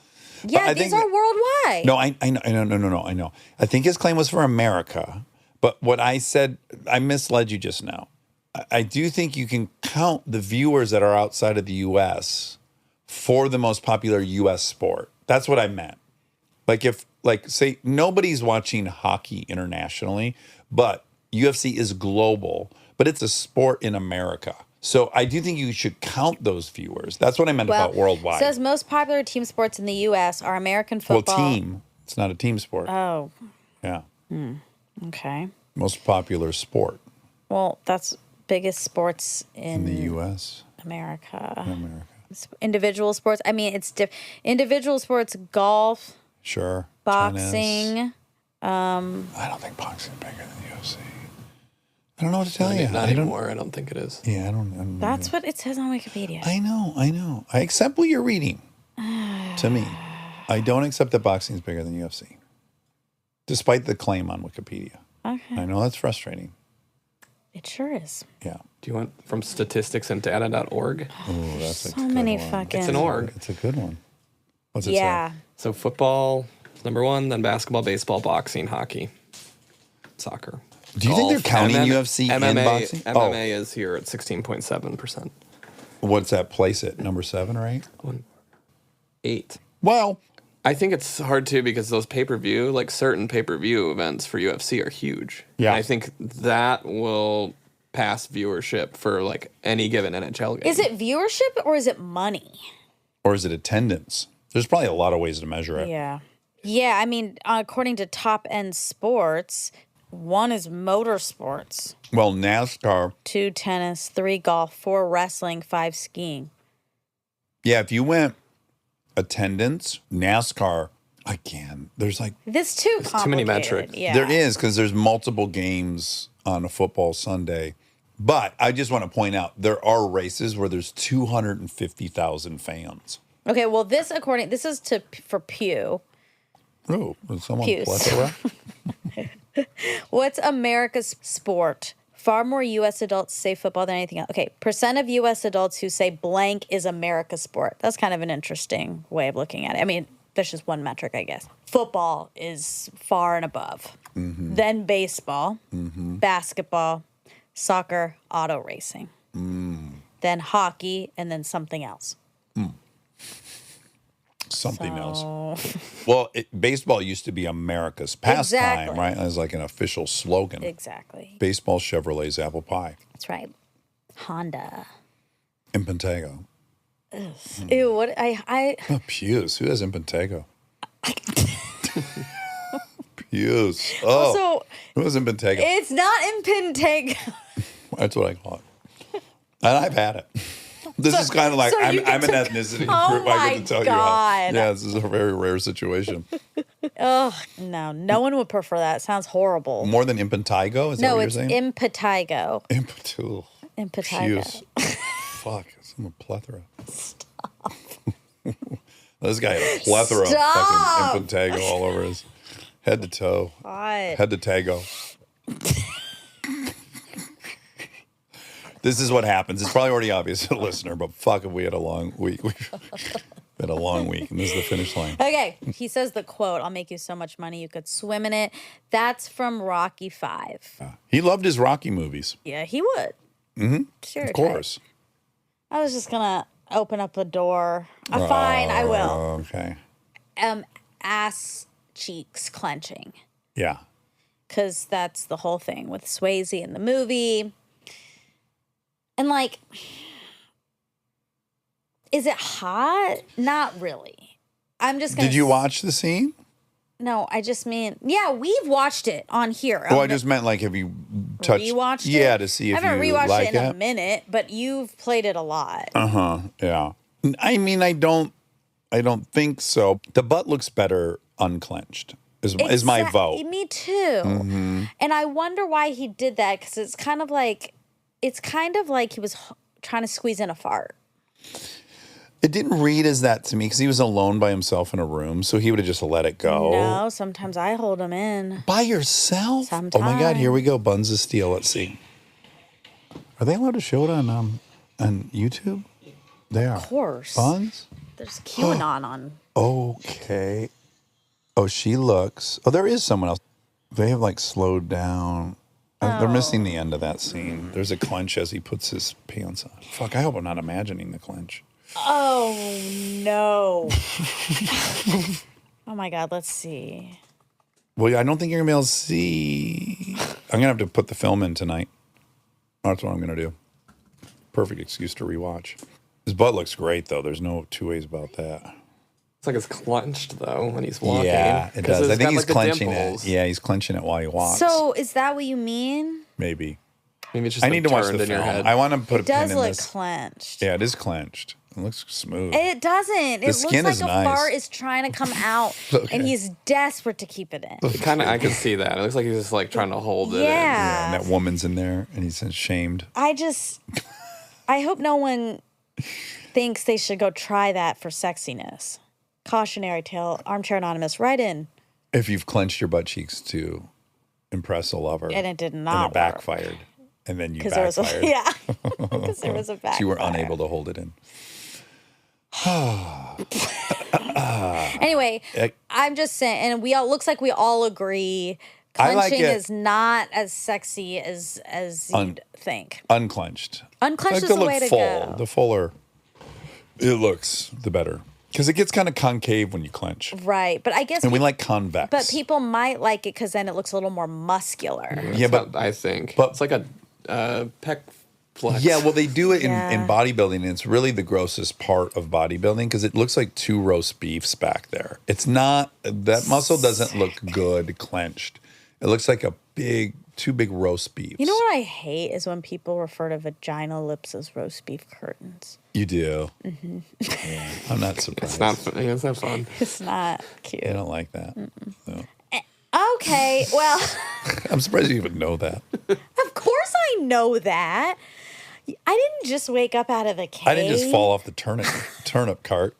Yeah, these are worldwide. No, I know. I think his claim was for America. But what I said, I misled you just now. I do think you can count the viewers that are outside of the U.S. for the most popular U.S. sport. That's what I meant. Say nobody's watching hockey internationally, but UFC is global, but it's a sport in America. So I do think you should count those viewers. That's what I meant about worldwide. It says most popular team sports in the U.S. are American football. Well, team. It's not a team sport. Oh. Yeah. Okay. Most popular sport. Well, that's biggest sports in the U.S. America. In America. Individual sports. I mean, it's individual sports, golf. Sure. Boxing. I don't think boxing is bigger than the UFC. I don't know what to tell you. Not anymore. I don't think it is. Yeah, I don't. That's what it says on Wikipedia. I know. I accept what you're reading. To me, I don't accept that boxing is bigger than UFC, despite the claim on Wikipedia. Okay. I know that's frustrating. It sure is. Yeah. Do you want from statisticsanddata.org? Oh, that's so many one. fucking. It's an org. It's a good one. What's it say? So football is number 1, then basketball, baseball, boxing, hockey, soccer. Do you think they're counting UFC MMA, in boxing? MMA is here at 16.7%. What's that place at? Number 7 or 8? 8. Well, I think it's hard too because those pay-per-view, like certain pay-per-view events for UFC are huge. Yeah. And I think that will pass viewership for like any given NHL game. Is it viewership or is it money? Or is it attendance? There's probably a lot of ways to measure it. Yeah. Yeah, I mean, according to Top End Sports, 1 is motorsports, Well, NASCAR. 2 tennis, 3 golf, 4 wrestling, 5 skiing. Yeah, if you went attendance, NASCAR, again, there's like... This too complicated. too many metrics. Yeah. There is, because there's multiple games on a football Sunday. But I just want to point out, there are races where there's 250,000 fans. Okay, well, this is for Pew. Oh, was someone Pews. plethora? What's America's sport? Far more U.S. adults say football than anything else. Okay, percent of U.S. adults who say blank is America's sport. That's kind of an interesting way of looking at it. I mean, that's just one metric, I guess. Football is far and above. Mm-hmm. Then baseball, basketball, soccer, auto racing. Then hockey, and then something else. Something else. Well, baseball used to be America's pastime, Exactly. right? It was like an official slogan. Exactly. Baseball, Chevrolet's apple pie. That's right. Honda. Impetigo. Ew, what I Oh, Pews. Who has Impetigo? Pews. Oh, also who has Impetigo? it's not in Pinteg. That's what I call it. And I've had it. This is kind of like so you I'm an get to- ethnicity Oh group. I get my to tell God. you how. Yeah, this is a very rare situation. No one would prefer that. It sounds horrible. More than impetigo? Is that No, what you're it's saying? impetigo. Impetigo. Impetigo. Fuck, I'm a plethora. Stop. This guy had a plethora of Stop. fucking impetigo all over his head to toe. God. Head to tago. This is what happens. It's probably already obvious to the listener, but fuck if we had a long week. We've had a long week, and this is the finish line. Okay, he says the quote, "I'll make you so much money you could swim in it." That's from Rocky 5. He loved his Rocky movies. Yeah, he would. Mm-hmm. Sure. Of course. I was just gonna open up a door. Fine, I will. Okay. Ass cheeks clenching, Yeah. because that's the whole thing with Swayze in the movie. And like, is it hot? Not really. I'm just gonna. Did you watch the scene? No, I just mean, yeah, we've watched it on here. Oh, I just meant like, have you touched? Rewatched it? Yeah, to see if I haven't you rewatched like it in a minute, but you've played it a lot. Yeah. I mean, I don't think so. The butt looks better unclenched. Is my vote. Me too. And I wonder why he did that, because it's kind of like he was trying to squeeze in a fart. It didn't read as that to me because he was alone by himself in a room, so he would have just let it go. No, sometimes I hold him in. By yourself? Sometimes. Oh my God, here we go. Buns of Steel. Let's see. Are they allowed to show it on YouTube? They are. Of course. Buns? There's QAnon on. Okay. Oh, she looks. Oh, there is someone else. They have like slowed down. They're missing the end of that scene. There's a clench as he puts his pants on. Fuck, I hope I'm not imagining the clench. Oh, no. Oh, my God. Let's see. Well, I don't think you're going to be able to see. I'm going to have to put the film in tonight. That's what I'm going to do. Perfect excuse to rewatch. His butt looks great, though. There's no two ways about that. It's like it's clenched though when he's walking. Yeah, it does. I think he's clenching dimples. it. Yeah, he's clenching it while he walks. So is that what you mean? Maybe. Maybe it's just I like need to watch turned the in your film. head. I want to put a It pin does in look this. clenched. Yeah, it is clenched. It looks smooth. It doesn't. It skin looks is like a nice. fart is trying to come out, Okay. and he's desperate to keep it in. I can see that. It looks like he's just like trying to hold it in. Yeah, Yeah. and that woman's in there, and he's ashamed. I hope no one thinks they should go try that for sexiness. Cautionary tale, Armchair Anonymous, right in. If you've clenched your butt cheeks to impress a lover, And it did and not it backfired, and then you Because there was backfired. because there was a back. You were unable to hold it in. Anyway, Eh. I'm just saying, and looks like we all agree. I like Clenching it. is not as sexy as you'd think. Unclenched. Unclenched is to the look way to full. go. The fuller it looks, the better. Because it gets kind of concave when you clench. Right, but I guess And we like convex. but people might like it because then it looks a little more muscular. Yeah, It's not, I think. but- It's like a pec flex. Yeah, well, they do it in Yeah. bodybuilding, and it's really the grossest part of bodybuilding because it looks like 2 roast beefs back there. It's not, that muscle doesn't look good clenched. It looks like 2 big roast beefs. You know what I hate is when people refer to vaginal lips as roast beef curtains. You do. Mm-hmm. Yeah, I'm not surprised. It's not fun. It's not fun. It's not cute. I don't like that. No. Okay, well, I'm surprised you even know that. of course I know that. I didn't just wake up out of the cave. I didn't just fall off the turnip cart.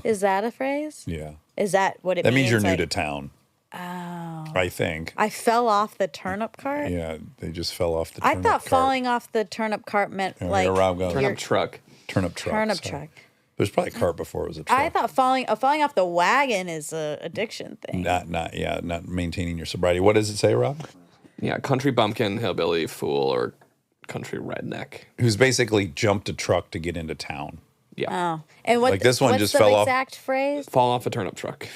Is that a phrase? Yeah. Is that what it That means? means you're new Like, to town. Oh. I think. I fell off the turnip cart? Yeah, they just fell off the I turnip thought cart. falling off the turnip cart meant Yeah, like here Rob goes. Turnip truck. Turnip truck. turnip sorry. truck. There's probably a cart before it was a truck. I thought falling off the wagon is a addiction thing. Not maintaining your sobriety. What does it say, Rob? Yeah, country bumpkin, hillbilly, fool, or country redneck. Who's basically jumped a truck to get into town. Yeah. Oh, and what? Like this one what's just the fell off. exact phrase? Fall off a turnip truck.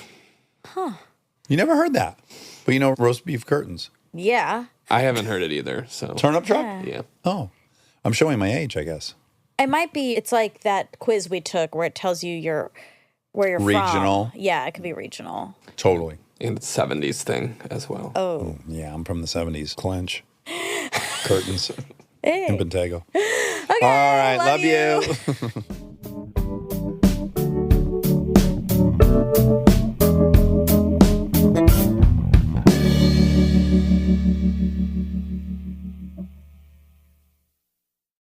You never heard that, but you know roast beef curtains. Yeah, I haven't heard it either. So Turnip truck? yeah. Oh, I'm showing my age, I guess. it might be. It's like that quiz we took where it tells you where you're Regional. from. Yeah, it could be regional. Totally. And it's 70s thing as well. Oh, Yeah, I'm from the 70s. Clench. Curtains. hey. In Pentago. Okay, All right, love you. you.